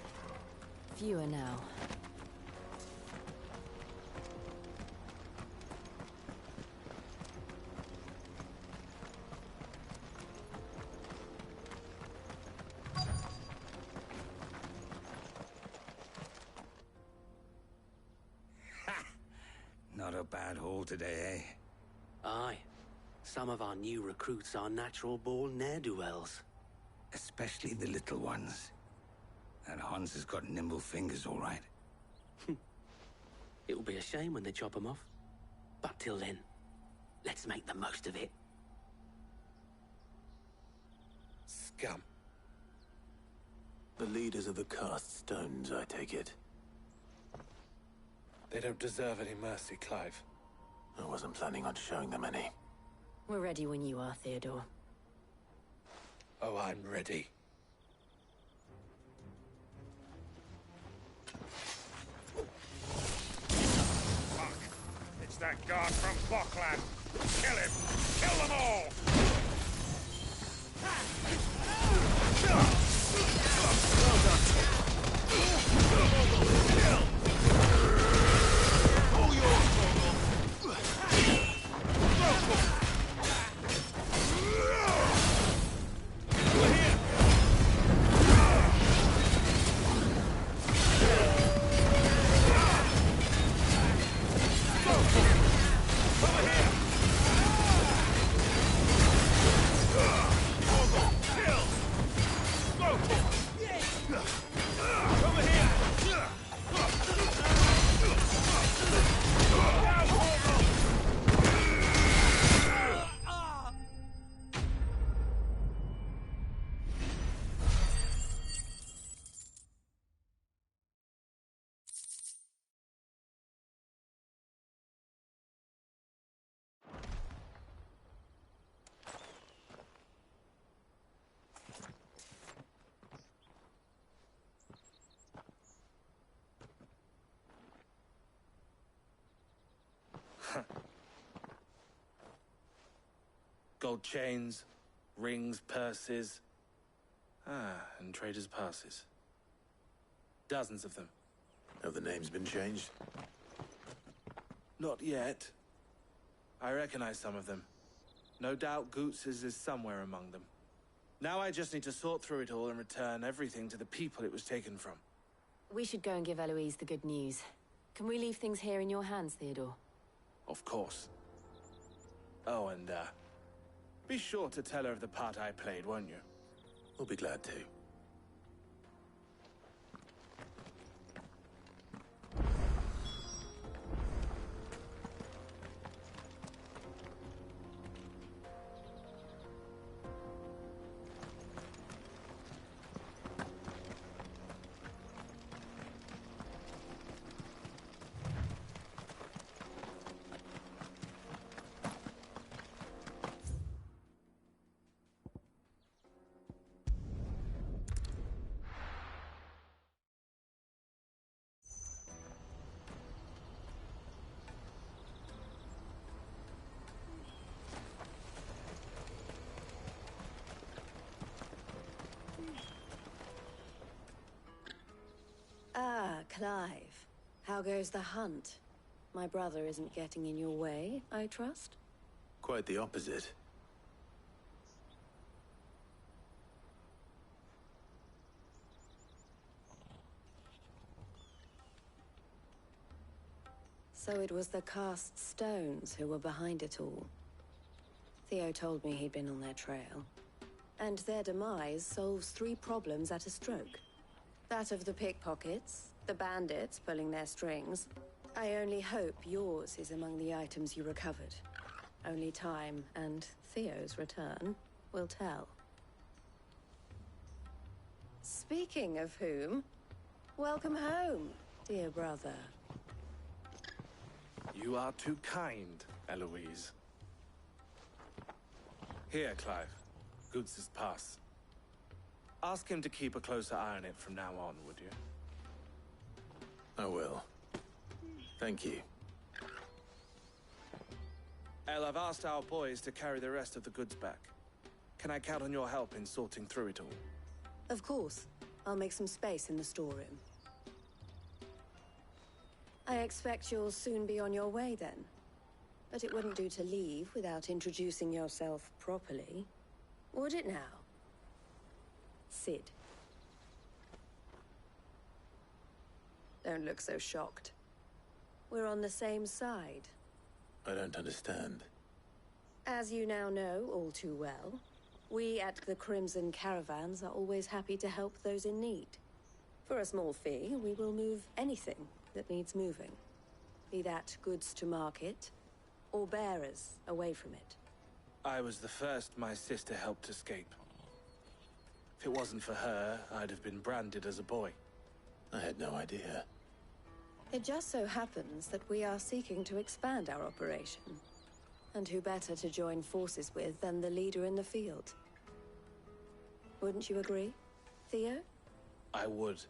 Fewer now. Not a bad haul today, eh? Aye. Some of our new recruits are natural-born ne'er-do-wells. Especially the little ones. And Hans has got nimble fingers, all right. It'll be a shame when they chop them off. But till then, let's make the most of it. Scum. The leaders of the cast stones, I take it. They don't deserve any mercy, Clive. I wasn't planning on showing them any. We're ready when you are, Theodore. Oh, I'm ready. Fuck! It's that guard from Bockland! Kill him! Kill them all! Gold chains, rings, purses. And traders' passes. Dozens of them. Have the names been changed? Not yet. I recognize some of them. No doubt Goots's is somewhere among them. Now I just need to sort through it all and return everything to the people it was taken from. We should go and give Eloise the good news. Can we leave things here in your hands, Theodore? Of course. Oh, and, be sure to tell her of the part I played, won't you? We'll be glad to. Clive, how goes the hunt? My brother isn't getting in your way, I trust? Quite the opposite. So it was the cast stones who were behind it all. Theo told me he'd been on their trail. And their demise solves 3 problems at a stroke. That of the pickpockets, the bandits pulling their strings. I only hope yours is among the items you recovered. Only time and Theo's return will tell. Speaking of whom, welcome home, dear brother. You are too kind, Eloise. Here, Clive. Goods' pass. Ask him to keep a closer eye on it from now on, would you? I will. Thank you. El, I've asked our boys to carry the rest of the goods back. Can I count on your help in sorting through it all? Of course. I'll make some space in the storeroom. I expect you'll soon be on your way then. But it wouldn't do to leave without introducing yourself properly. Would it now? Sid. Don't look so shocked. We're on the same side. I don't understand. As you now know all too well, we at the Crimson Caravans are always happy to help those in need. For a small fee, we will move anything that needs moving. Be that goods to market, or bearers away from it. I was the first my sister helped escape. If it wasn't for her, I'd have been branded as a boy. I had no idea. It just so happens that we are seeking to expand our operation. And who better to join forces with than the leader in the field? Wouldn't you agree, Theo? I would.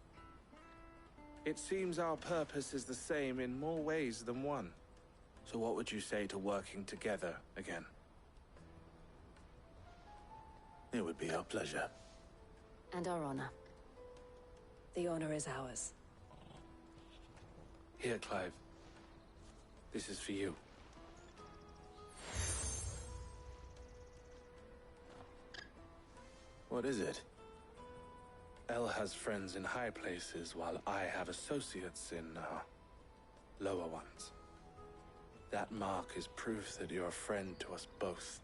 It seems our purpose is the same in more ways than one. So what would you say to working together again? It would be our pleasure. And our honor. The honor is ours. Here, Clive. This is for you. What is it? El has friends in high places, while I have associates in, lower ones. That mark is proof that you're a friend to us both.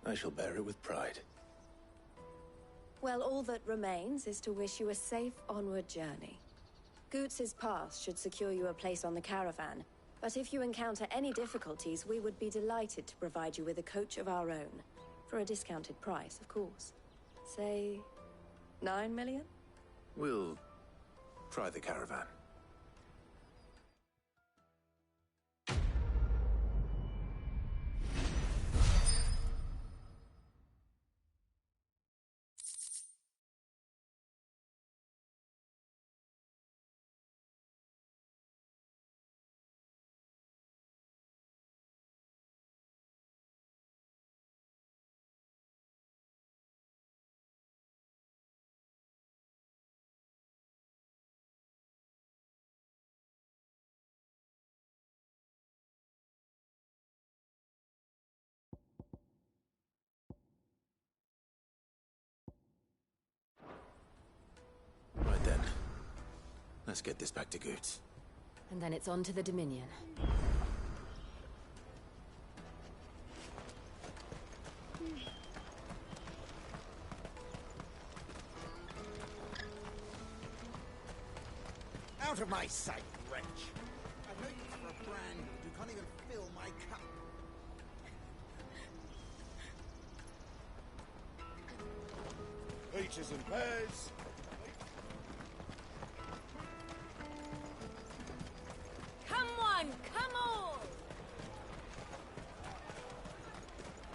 I shall bear it with pride. Well, all that remains is to wish you a safe onward journey. Goots' pass should secure you a place on the caravan, but if you encounter any difficulties, we would be delighted to provide you with a coach of our own. For a discounted price, of course. Say, 9 million? We'll try the caravan. Right then. Let's get this back to Goots. And then it's on to the Dominion. Out of my sight, wretch! I know you for a brand who can't even fill my cup. Peaches and pears. Come one, come all!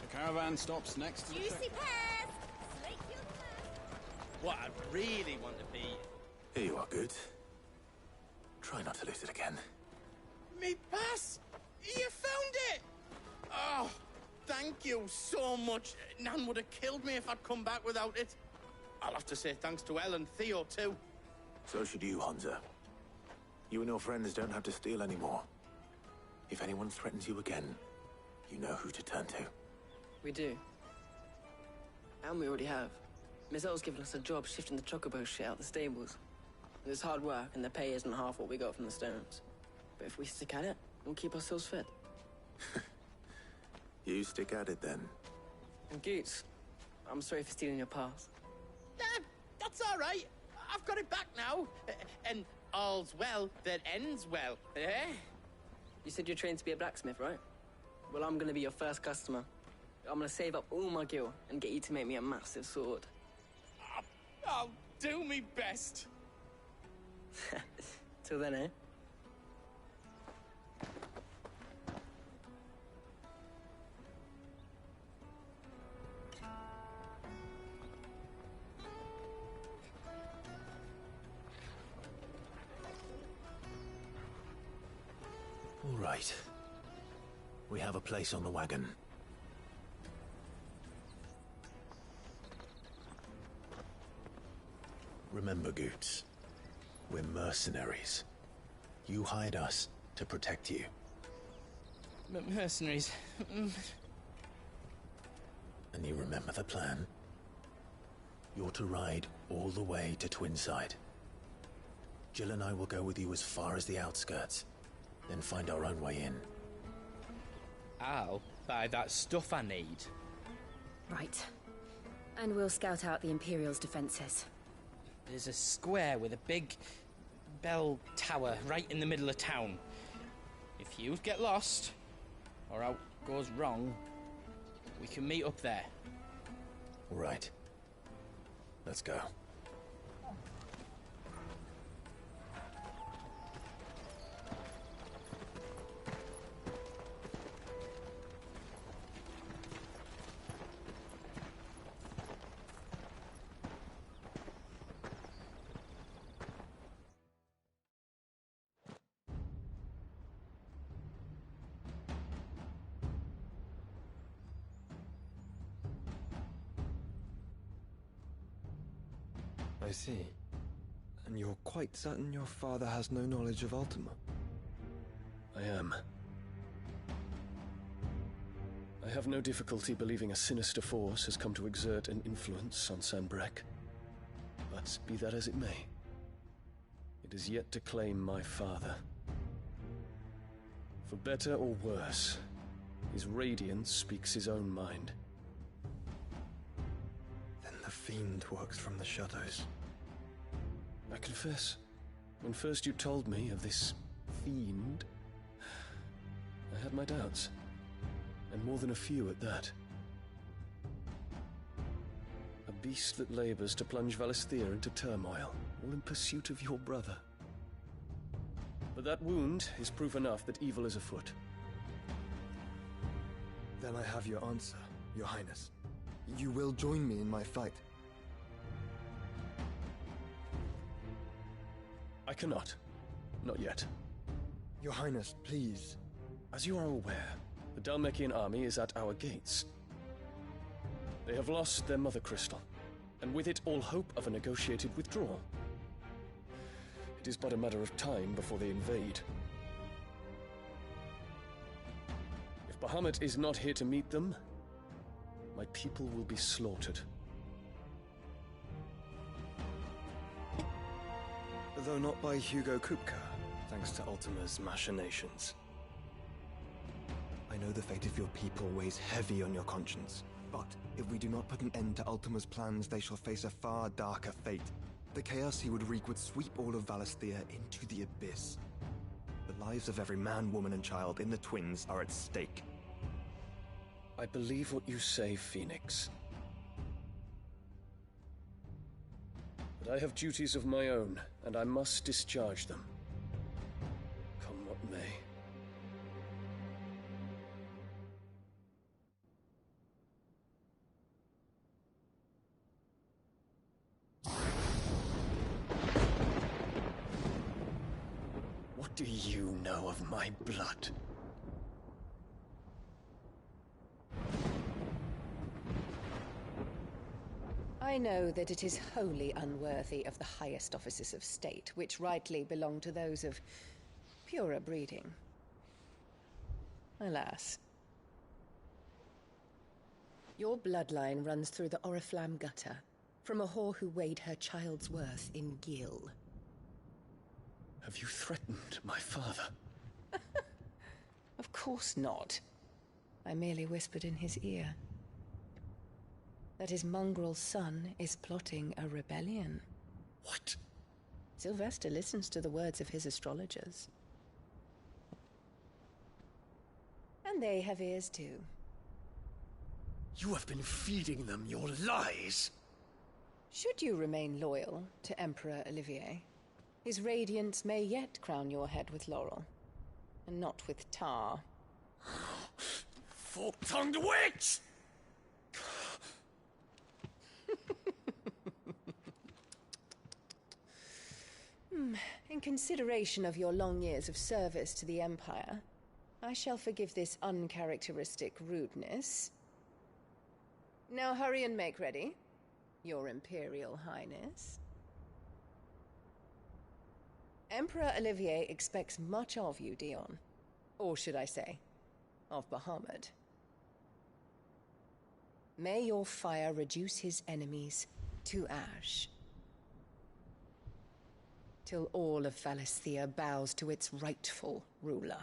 The caravan stops next to the Juicy check- pears! Slake your thirst! What I really want to be... Here you are, Goots. Try not to lose it again. Me pass! You found it! Oh, thank you so much. Nan would have killed me if I'd come back without it. I'll have to say thanks to El and Theo, too. So should you, Hansa. You and your friends don't have to steal anymore. If anyone threatens you again, you know who to turn to. We do. And we already have. Miss L's given us a job shifting the chocobo shit out the stables. It's hard work, and the pay isn't half what we got from the stones. But if we stick at it, we'll keep ourselves fed. You stick at it, then. And Goots, I'm sorry for stealing your pass. That's all right. I've got it back now. And all's well that ends well, eh? You said you're trained to be a blacksmith, right? Well, I'm gonna be your first customer. I'm gonna save up all my gil and get you to make me a massive sword. I'll do me best. Till then, eh? All right. We have a place on the wagon. Remember, Goots, we're mercenaries. You hired us to protect you. Mercenaries. And you remember the plan? You're to ride all the way to Twinside. Jill and I will go with you as far as the outskirts, then find our own way in. I'll buy that stuff I need. Right. And we'll scout out the Imperial's defenses. There's a square with a big bell tower right in the middle of town. If you get lost, or out goes wrong, we can meet up there. All right. Let's go. I see. And you're quite certain your father has no knowledge of Ultima? I am. I have no difficulty believing a sinister force has come to exert an influence on Sanbreque. But be that as it may, it is yet to claim my father. For better or worse, his radiance speaks his own mind. Then the fiend works from the shadows. I confess, when first you told me of this fiend, I had my doubts, and more than a few at that. A beast that labors to plunge Valisthea into turmoil, all in pursuit of your brother. But that wound is proof enough that evil is afoot. Then I have your answer, Your Highness. You will join me in my fight. I cannot. Not yet. Your Highness, please. As you are aware, the Dhalmekian army is at our gates. They have lost their mother crystal, and with it all hope of a negotiated withdrawal. It is but a matter of time before they invade. If Bahamut is not here to meet them, my people will be slaughtered. Though not by Hugo Kupka, thanks to Ultima's machinations. I know the fate of your people weighs heavy on your conscience, but if we do not put an end to Ultima's plans, they shall face a far darker fate. The chaos he would wreak would sweep all of Valisthea into the abyss. The lives of every man, woman, and child in the Twins are at stake. I believe what you say, Phoenix. But I have duties of my own, and I must discharge them. Come what may. What do you know of my blood? I know that it is wholly unworthy of the highest offices of state, which rightly belong to those of purer breeding. Alas. Your bloodline runs through the Oriflamme gutter, From a whore who weighed her child's worth in gil. Have you threatened my father? Of course not. I merely whispered in his ear that his mongrel son is plotting a rebellion. What? Sylvester listens to the words of his astrologers. And they have ears too. You have been feeding them your lies! Should you remain loyal to Emperor Olivier, his radiance may yet crown your head with laurel, and not with tar. Fork-tongued witch! In consideration of your long years of service to the Empire, I shall forgive this uncharacteristic rudeness. Now hurry and make ready, Your Imperial Highness. Emperor Olivier expects much of you, Dion. Or should I say, of Bahamut. May your fire reduce his enemies to ash, till all of Valisthea bows to its rightful ruler.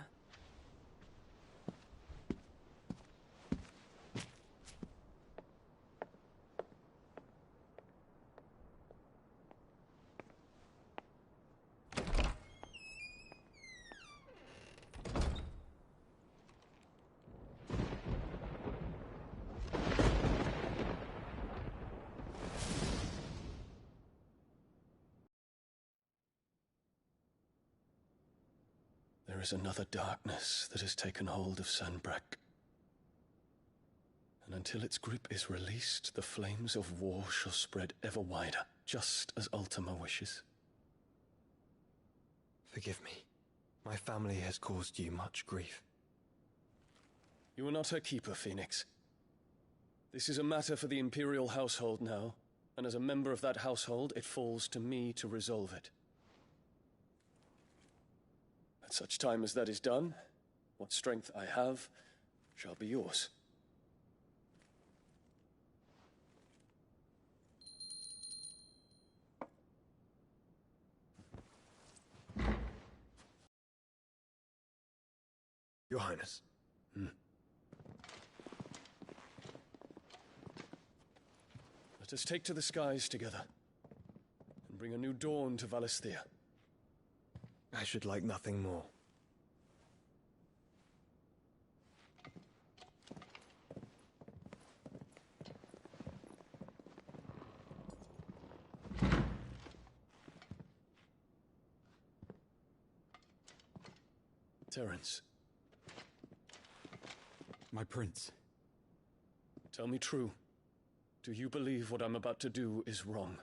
There is another darkness that has taken hold of Sanbreque. And until its grip is released, the flames of war shall spread ever wider, just as Ultima wishes. Forgive me. My family has caused you much grief. You are not her keeper, Phoenix. This is a matter for the Imperial household now, and as a member of that household, it falls to me to resolve it. At such time as that is done, what strength I have shall be yours. Your Highness. Let us take to the skies together, and bring a new dawn to Valisthea. I should like nothing more. Terence. My prince. Tell me true. Do you believe what I'm about to do is wrong?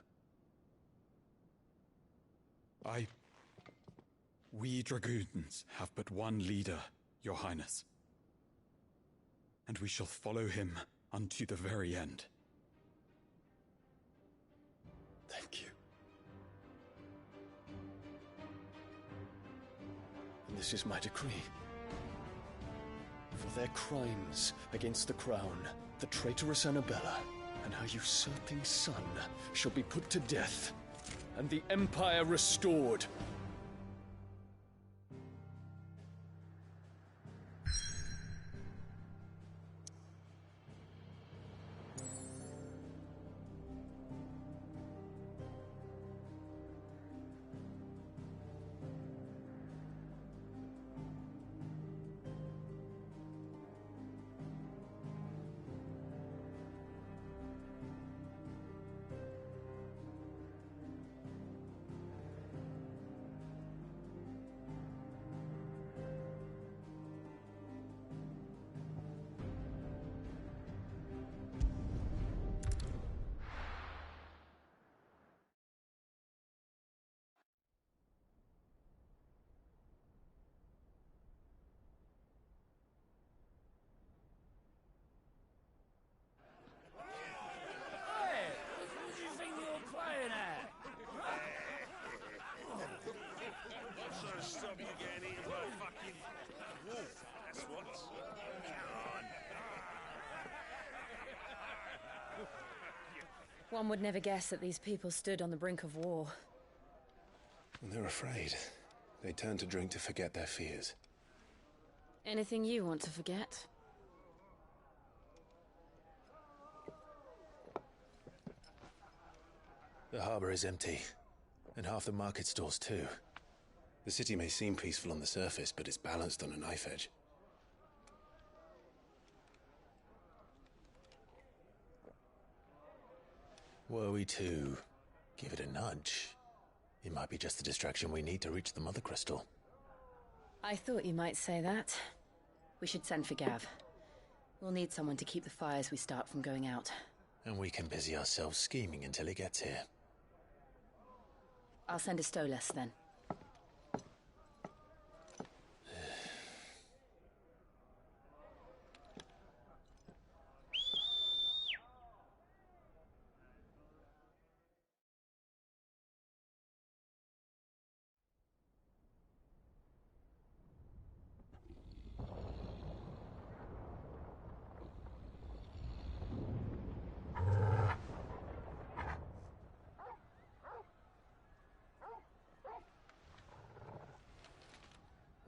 We dragoons have but one leader, Your Highness. And we shall follow him unto the very end. Thank you. And this is my decree. For their crimes against the crown, the traitorous Annabella and her usurping son shall be put to death, and the Empire restored. One would never guess that these people stood on the brink of war. And they're afraid. They turn to drink to forget their fears. Anything you want to forget? The harbor is empty, and half the market stalls too. The city may seem peaceful on the surface, but it's balanced on a knife edge. Were we to give it a nudge, it might be just the distraction we need to reach the Mother Crystal. I thought you might say that. We should send for Gav. We'll need someone to keep the fires we start from going out. And we can busy ourselves scheming until he gets here. I'll send a Stolas then.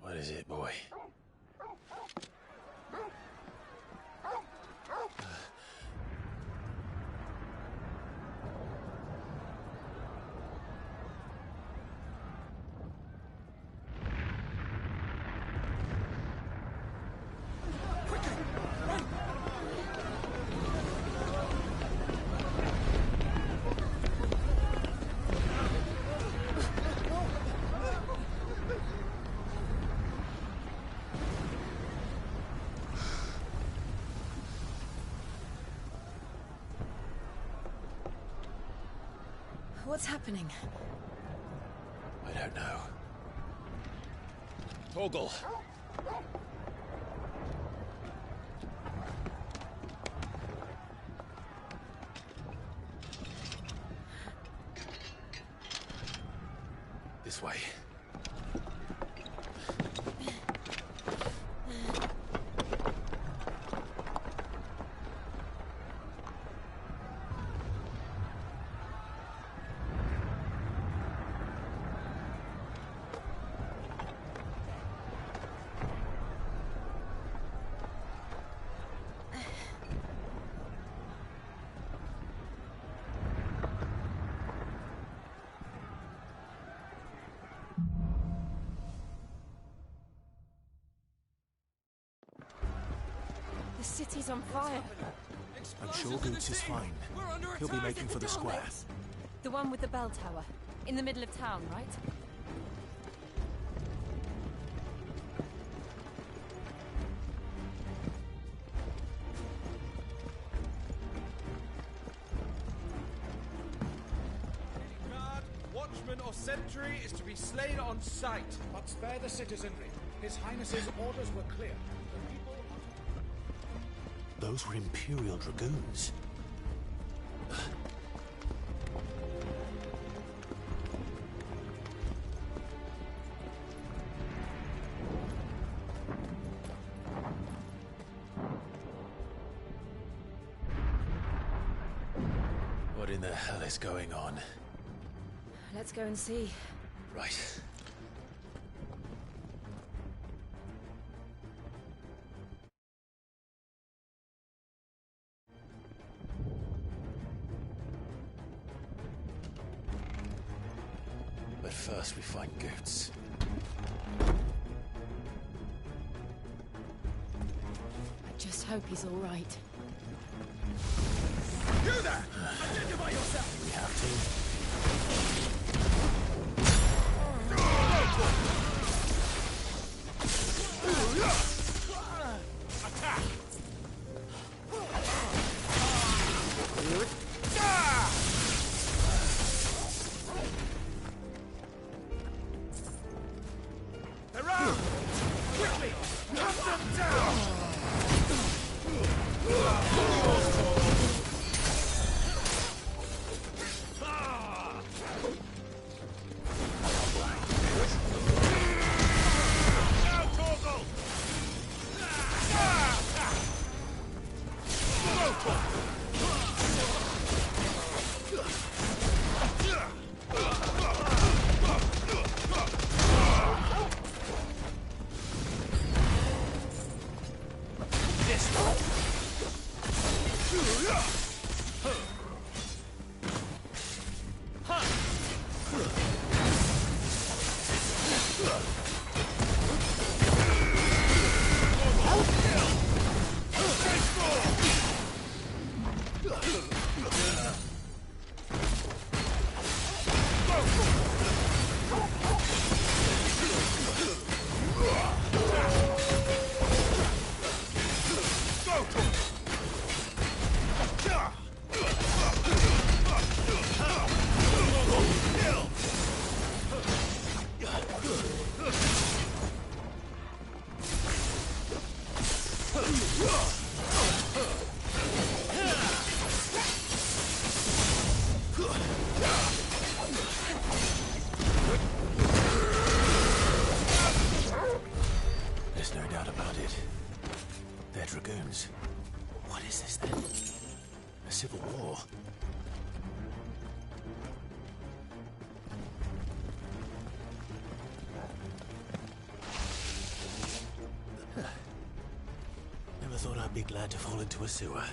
What is it, boy? What's happening? I don't know. Torgal! This way. The city's on fire. I'm sure Goots is fine. He'll be making for the square. The one with the bell tower. In the middle of town, right? Guard, watchman or sentry is to be slain on sight. But spare the citizenry. His Highness's orders were clear. Those were Imperial Dragoons. What in the hell is going on? Let's go and see. Right. But first we find Goots. I just hope he's all right. You there! Identify yourself! We have to. Attack! Around! Quickly! Cut them down! There's no doubt about it. They're dragoons. What is this then? A civil war? Never thought I'd be glad to fall into a sewer.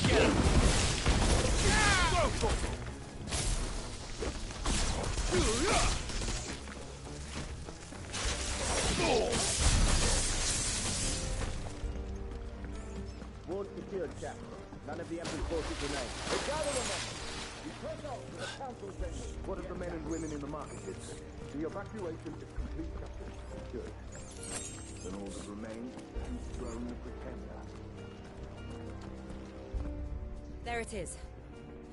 Get him! Go for it! Ward secured, Cap. None of the Emperor's forces remain. But gather them up! We press out to the council chamber. What of the men and women in the market pits? The evacuation is complete, Captain. Good. Then all that remains is to dethrone the Pretender. There it is.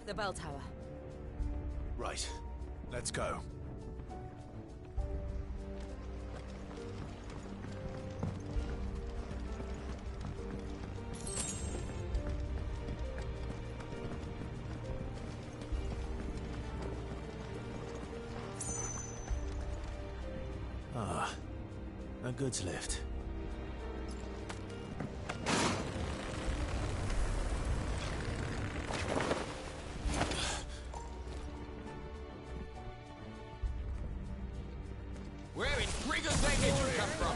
The bell tower. Right. Let's go. Ah, a goods lift. Where in Grigger's name did you come from?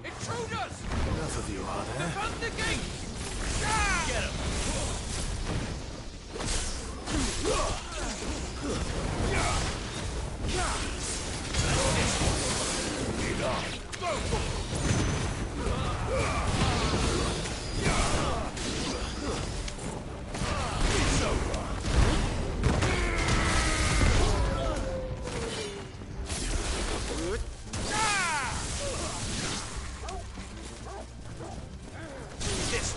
Intruders! Enough of you, are there? Defend the gate! Get him! Lead on! It's over! This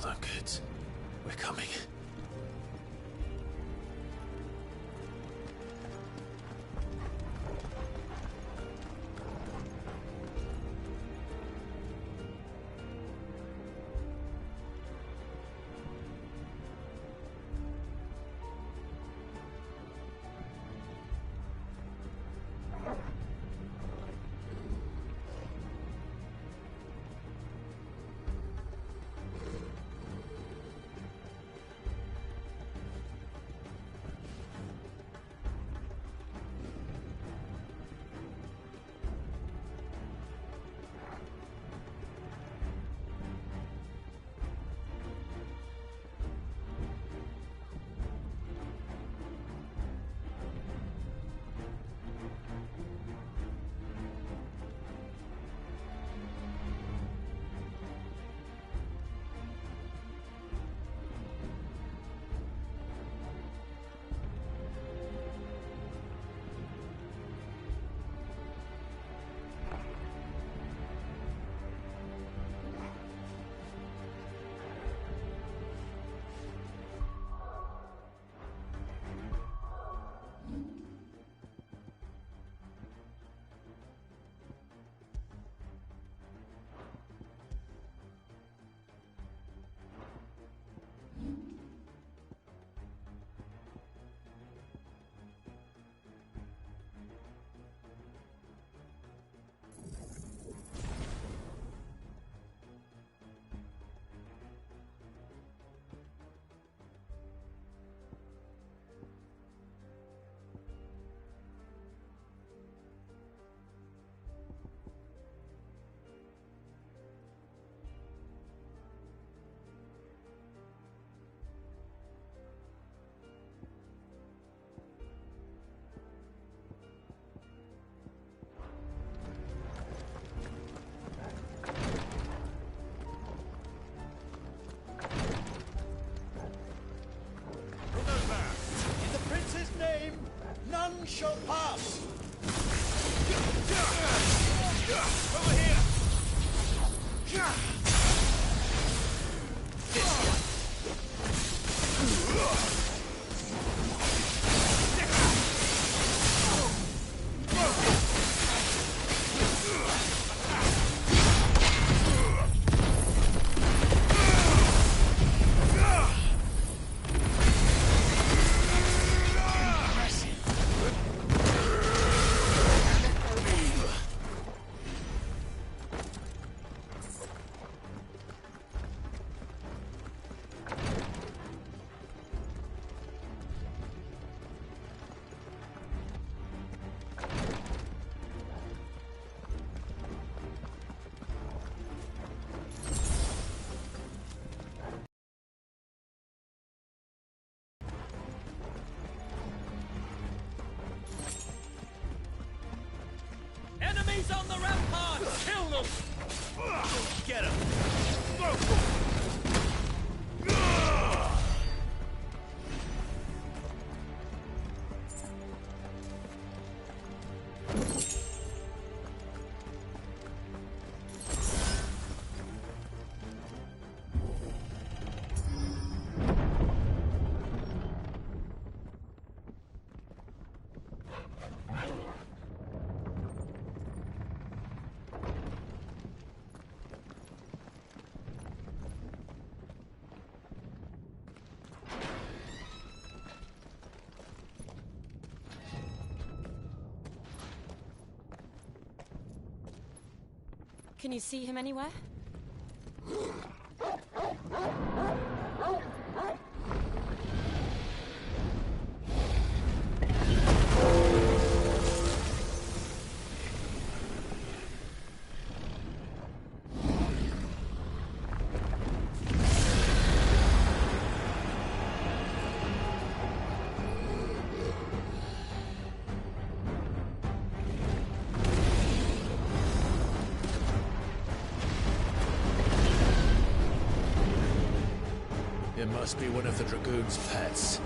Hold on, kids. We're coming. None shall pass! Over here! Enemies on the rampart! Kill them! Get him! Can you see him anywhere? It must be one of the Dragoon's pets.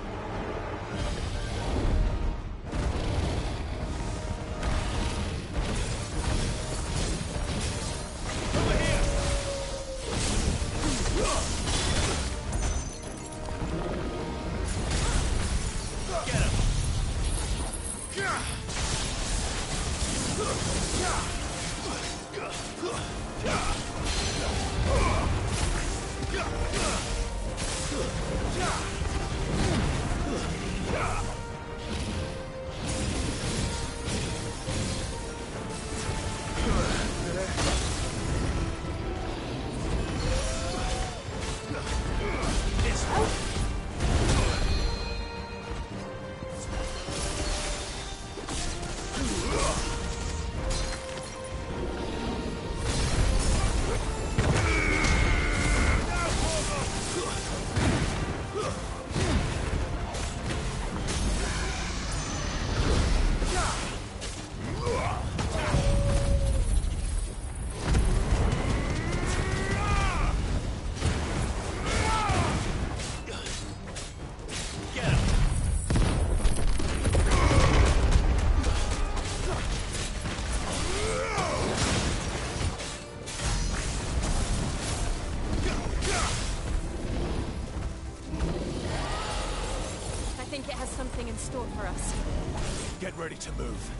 I think it has something in store for us. Get ready to move.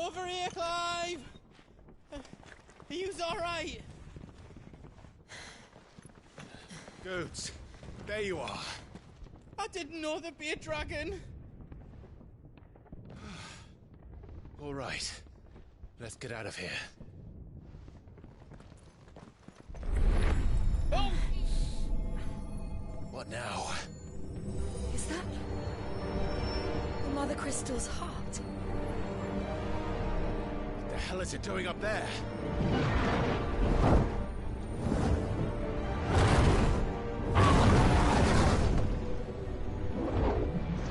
over here, Clive! Are you alright? Goods, there you are. I didn't know there'd be a dragon. All right, let's get out of here. Oh! What now? Is that the Mother Crystal's heart? What the hell is it doing up there?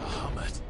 Bahamut.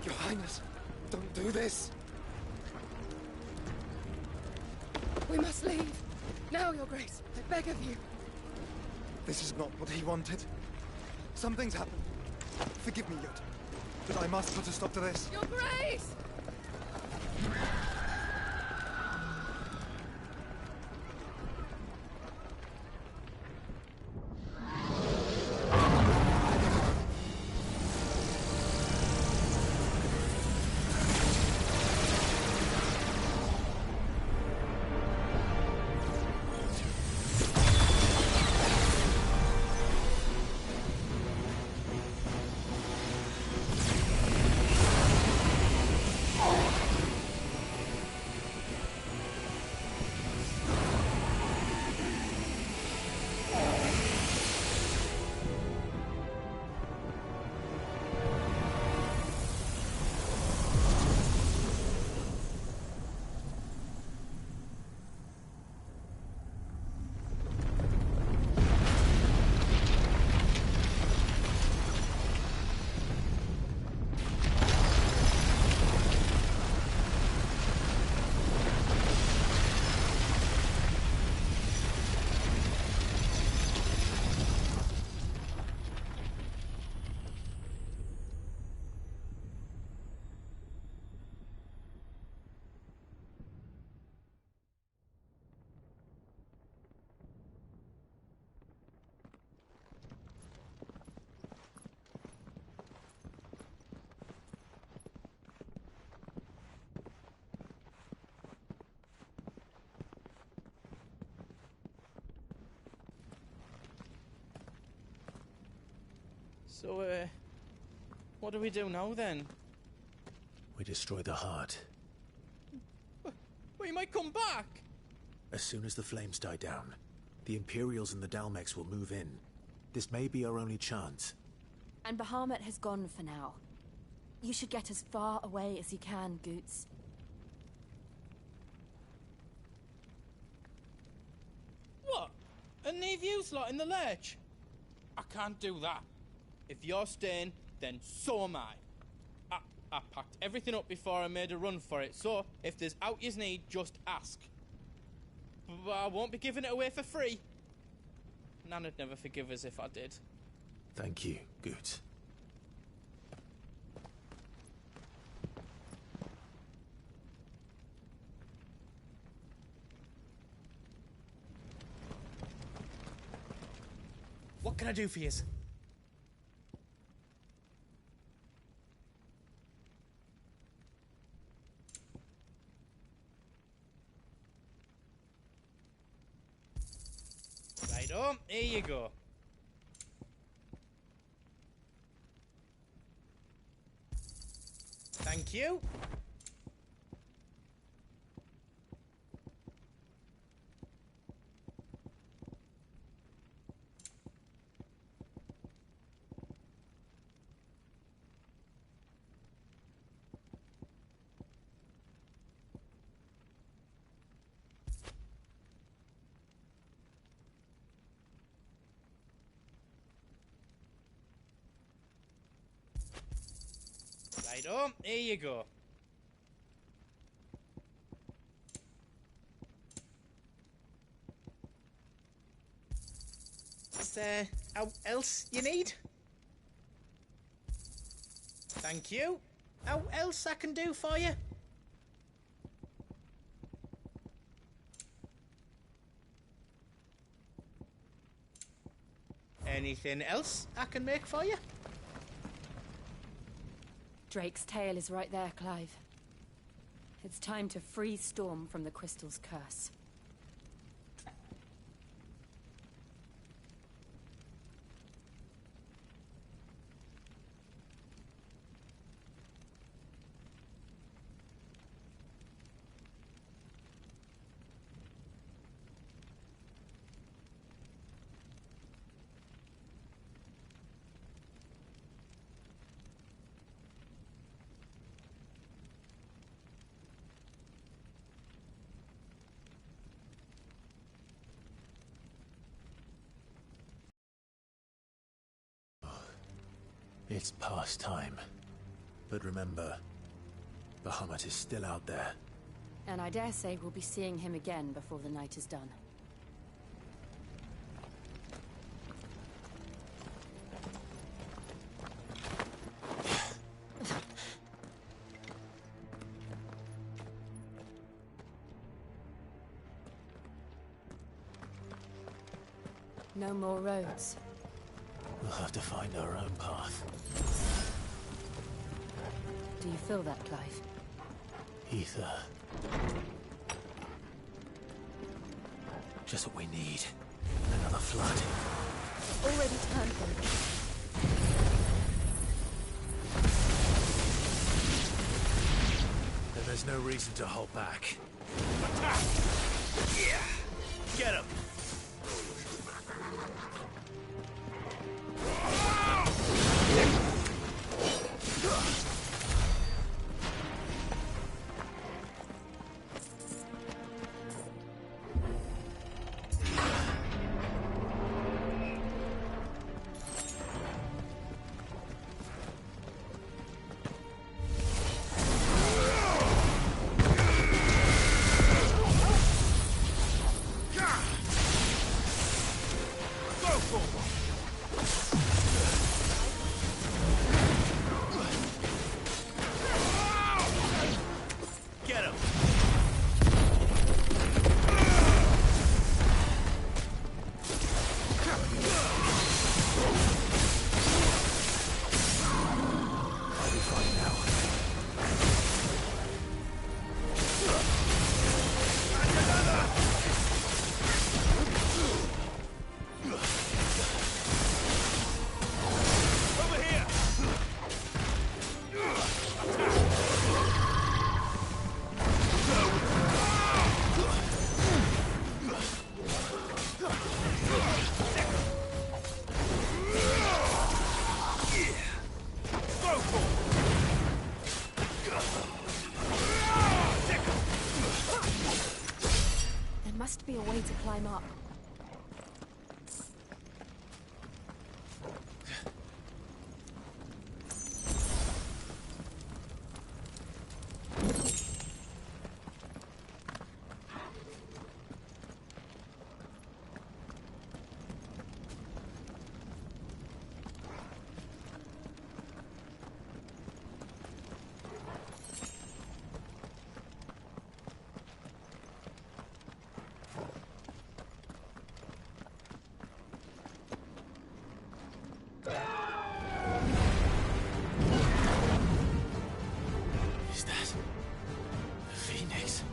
Your Highness, don't do this. We must leave. Now, Your Grace. I beg of you. This is not what he wanted. Something's happened. Forgive me, Yod, but I must put a stop to this. Your Grace! So, what do we do now, then? We destroy the heart. Well, you might come back! As soon as the flames die down, the Imperials and the Dalmex will move in. This may be our only chance. And Bahamut has gone for now. You should get as far away as you can, Goots. What? And leave you lot in the lurch? I can't do that. If you're staying, then so am I. I packed everything up before I made a run for it, so if there's out you need, just ask. But I won't be giving it away for free. Nana'd never forgive us if I did. Thank you, Goots. What can I do for you? Righto, here you go. Thank you. Righto, here you go. Is there else you need? Thank you. How else I can do for you? Anything else I can make for you? Drake's tail is right there, Clive. It's time to free Storm from the crystal's curse. It's past time. But remember, Bahamut is still out there. And I dare say we'll be seeing him again before the night is done. No more roads. We'll have to find our own path. Do you feel that, Clive? Ether. Just what we need. Another flood. Already turned them. Then there's no reason to hold back. Attack! Yeah! Get him! Must be a way to climb up. Is that the Phoenix?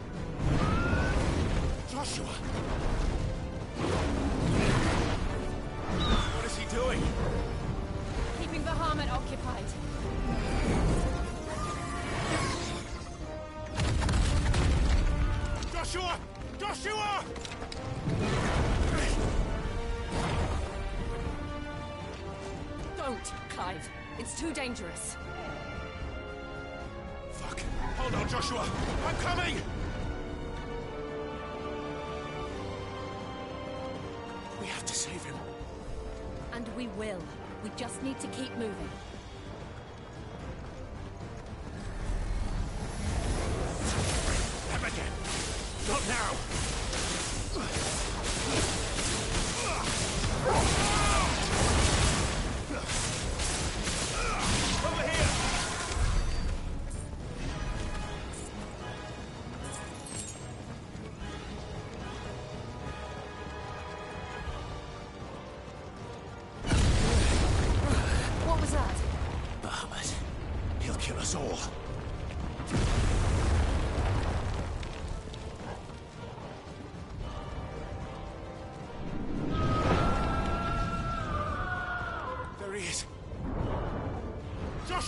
Joshua! What is he doing? Keeping the Bahamut occupied. Joshua! Joshua! Don't, Clive. It's too dangerous. Fuck. Hold on, Joshua. I'm coming! We have to save him. And we will. We just need to keep moving.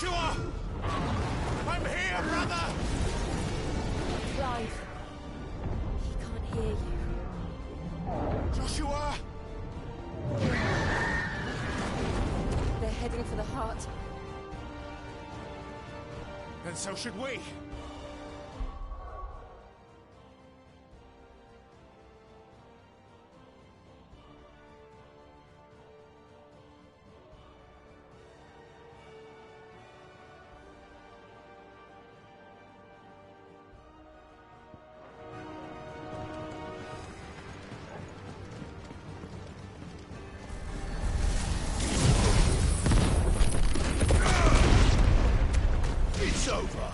Joshua! I'm here, brother! Clive. He can't hear you. Joshua! They're heading for the heart. And so should we. It's over.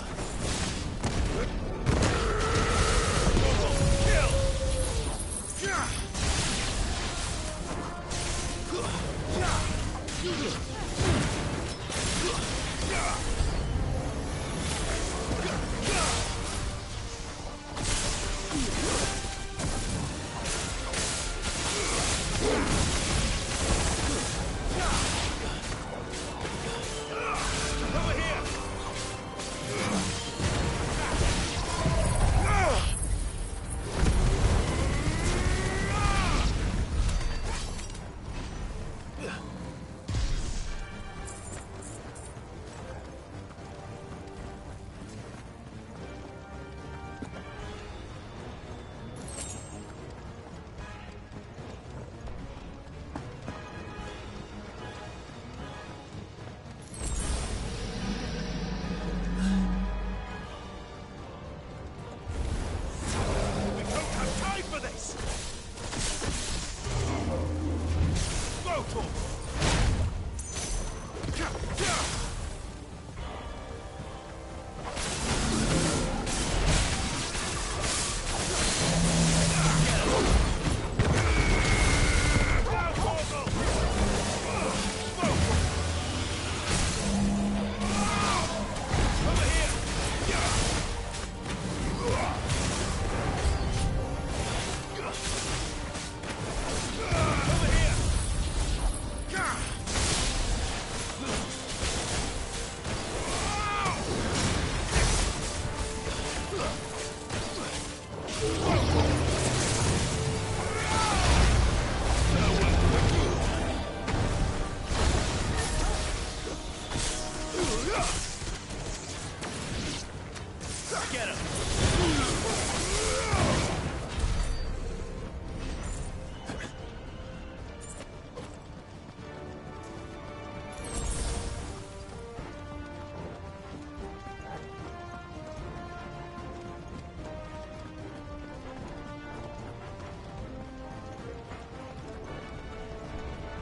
Get him!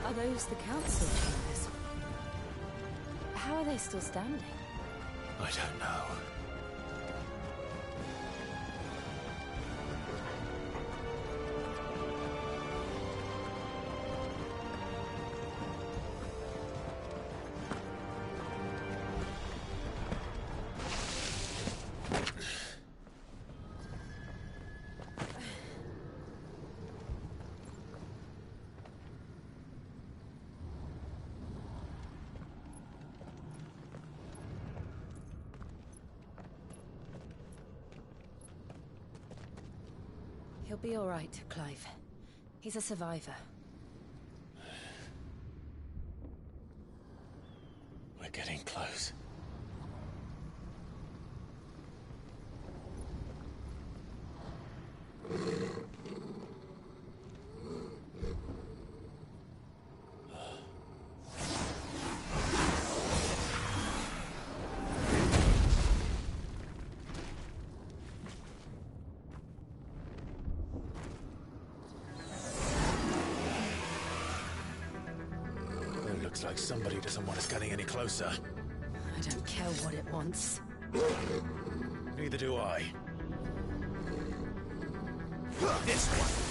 Are those the council chambers? How are they still standing? I don't know. He'll be all right, Clive. He's a survivor. We're getting close. Looks like somebody doesn't want us getting any closer. I don't care what it wants. Neither do I. This one!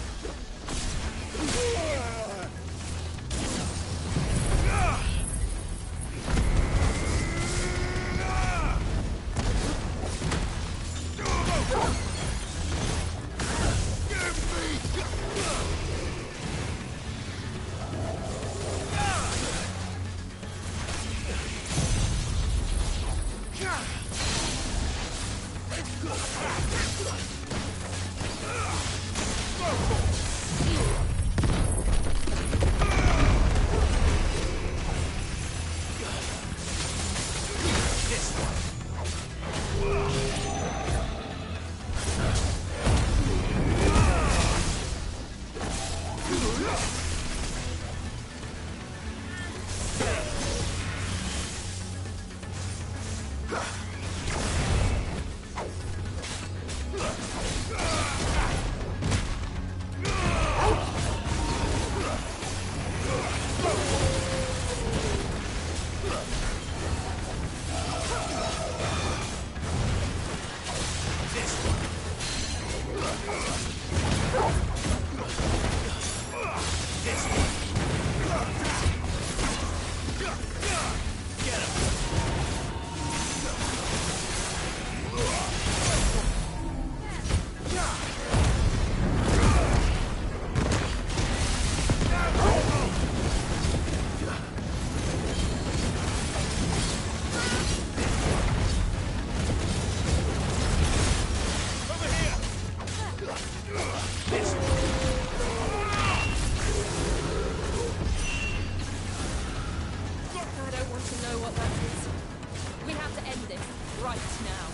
what that is. We have to end this right now.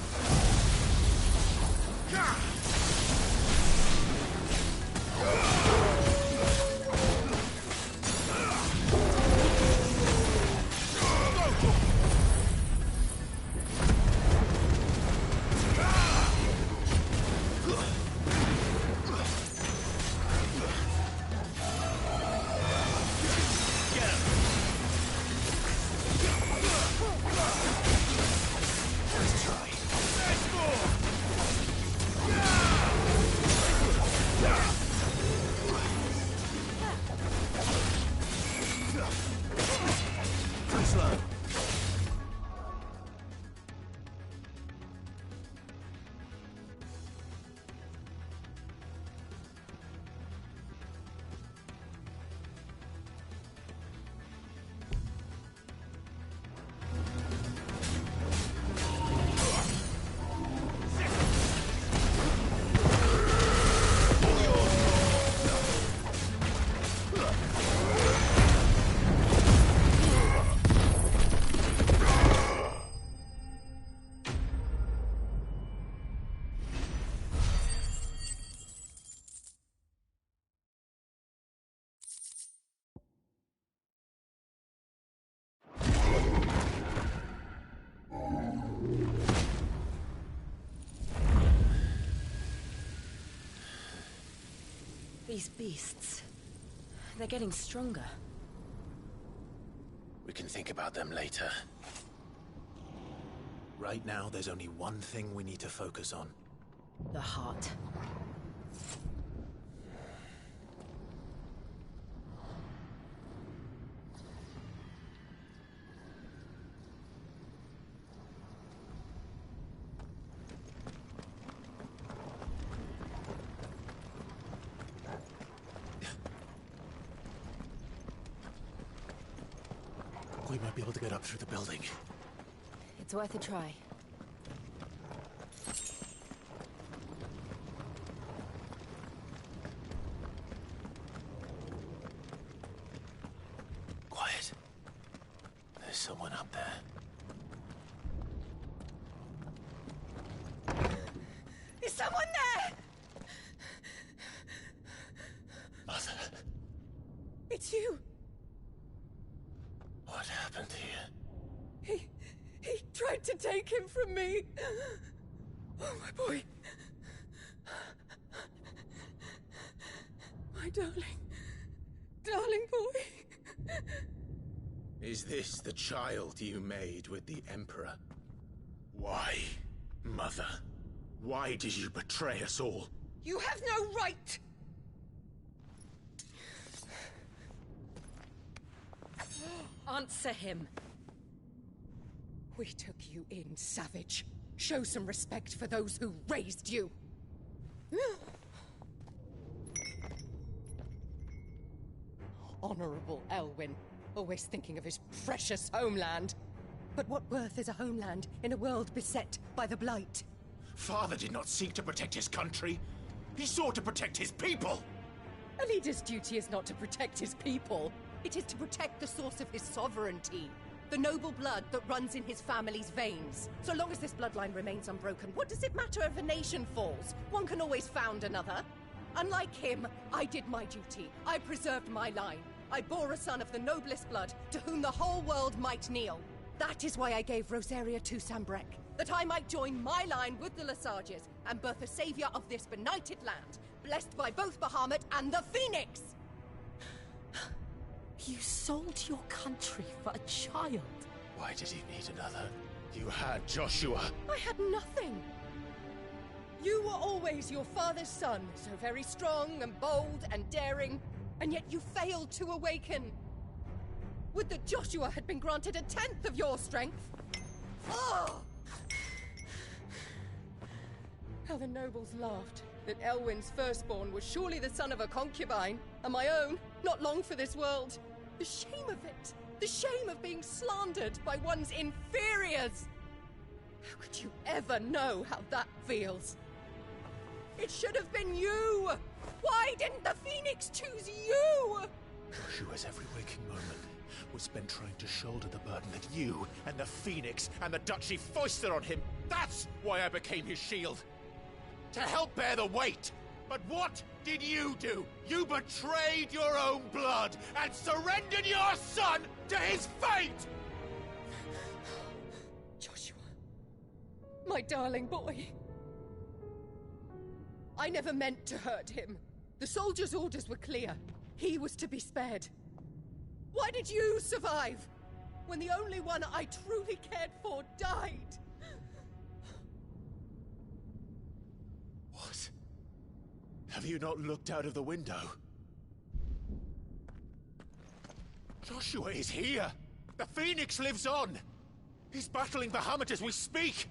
These beasts, they're getting stronger. We can think about them later. Right now, there's only one thing we need to focus on. The heart. We might be able to get up through the building. It's worth a try. Quiet. There's someone up there. Is someone there? Mother. It's you. What happened here? He tried to take him from me. Oh, my boy. My darling. Darling boy. Is this the child you made with the Emperor? Why, Mother? Why did you betray us all? You have no right. Answer him. We took you in, savage. Show some respect for those who raised you. Honorable Elwyn, always thinking of his precious homeland. But what worth is a homeland in a world beset by the Blight? Father did not seek to protect his country. He sought to protect his people. A leader's duty is not to protect his people. It is to protect the source of his sovereignty. The noble blood that runs in his family's veins. So long as this bloodline remains unbroken, what does it matter if a nation falls? One can always found another. Unlike him, I did my duty. I preserved my line. I bore a son of the noblest blood, to whom the whole world might kneel. That is why I gave Rosaria to Sambrek, that I might join my line with the Lesages and birth a savior of this benighted land, blessed by both Bahamut and the Phoenix! You sold your country for a child. Why did he need another? You had Joshua. I had nothing. You were always your father's son, so very strong and bold and daring, and yet you failed to awaken. Would that Joshua had been granted 1/10 of your strength? Oh! How the nobles laughed that Elwyn's firstborn was surely the son of a concubine, and my own, not long for this world. The shame of it! The shame of being slandered by one's inferiors! How could you ever know how that feels? It should have been you! Why didn't the Phoenix choose you? Joshua's every waking moment was spent trying to shoulder the burden that you and the Phoenix and the Duchy foisted on him. That's why I became his shield. To help bear the weight. But what did you do? You betrayed your own blood and surrendered your son to his fate! Joshua. My darling boy. I never meant to hurt him. The soldiers' orders were clear. He was to be spared. Why did you survive when the only one I truly cared for died? What? Have you not looked out of the window? Joshua is here! The Phoenix lives on! He's battling Bahamut as we speak!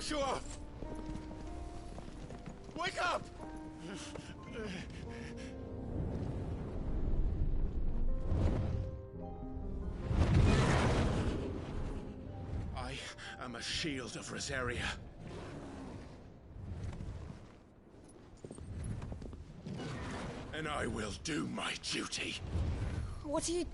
Joshua! Wake up! I am a shield of Rosaria. And I will do my duty. What are you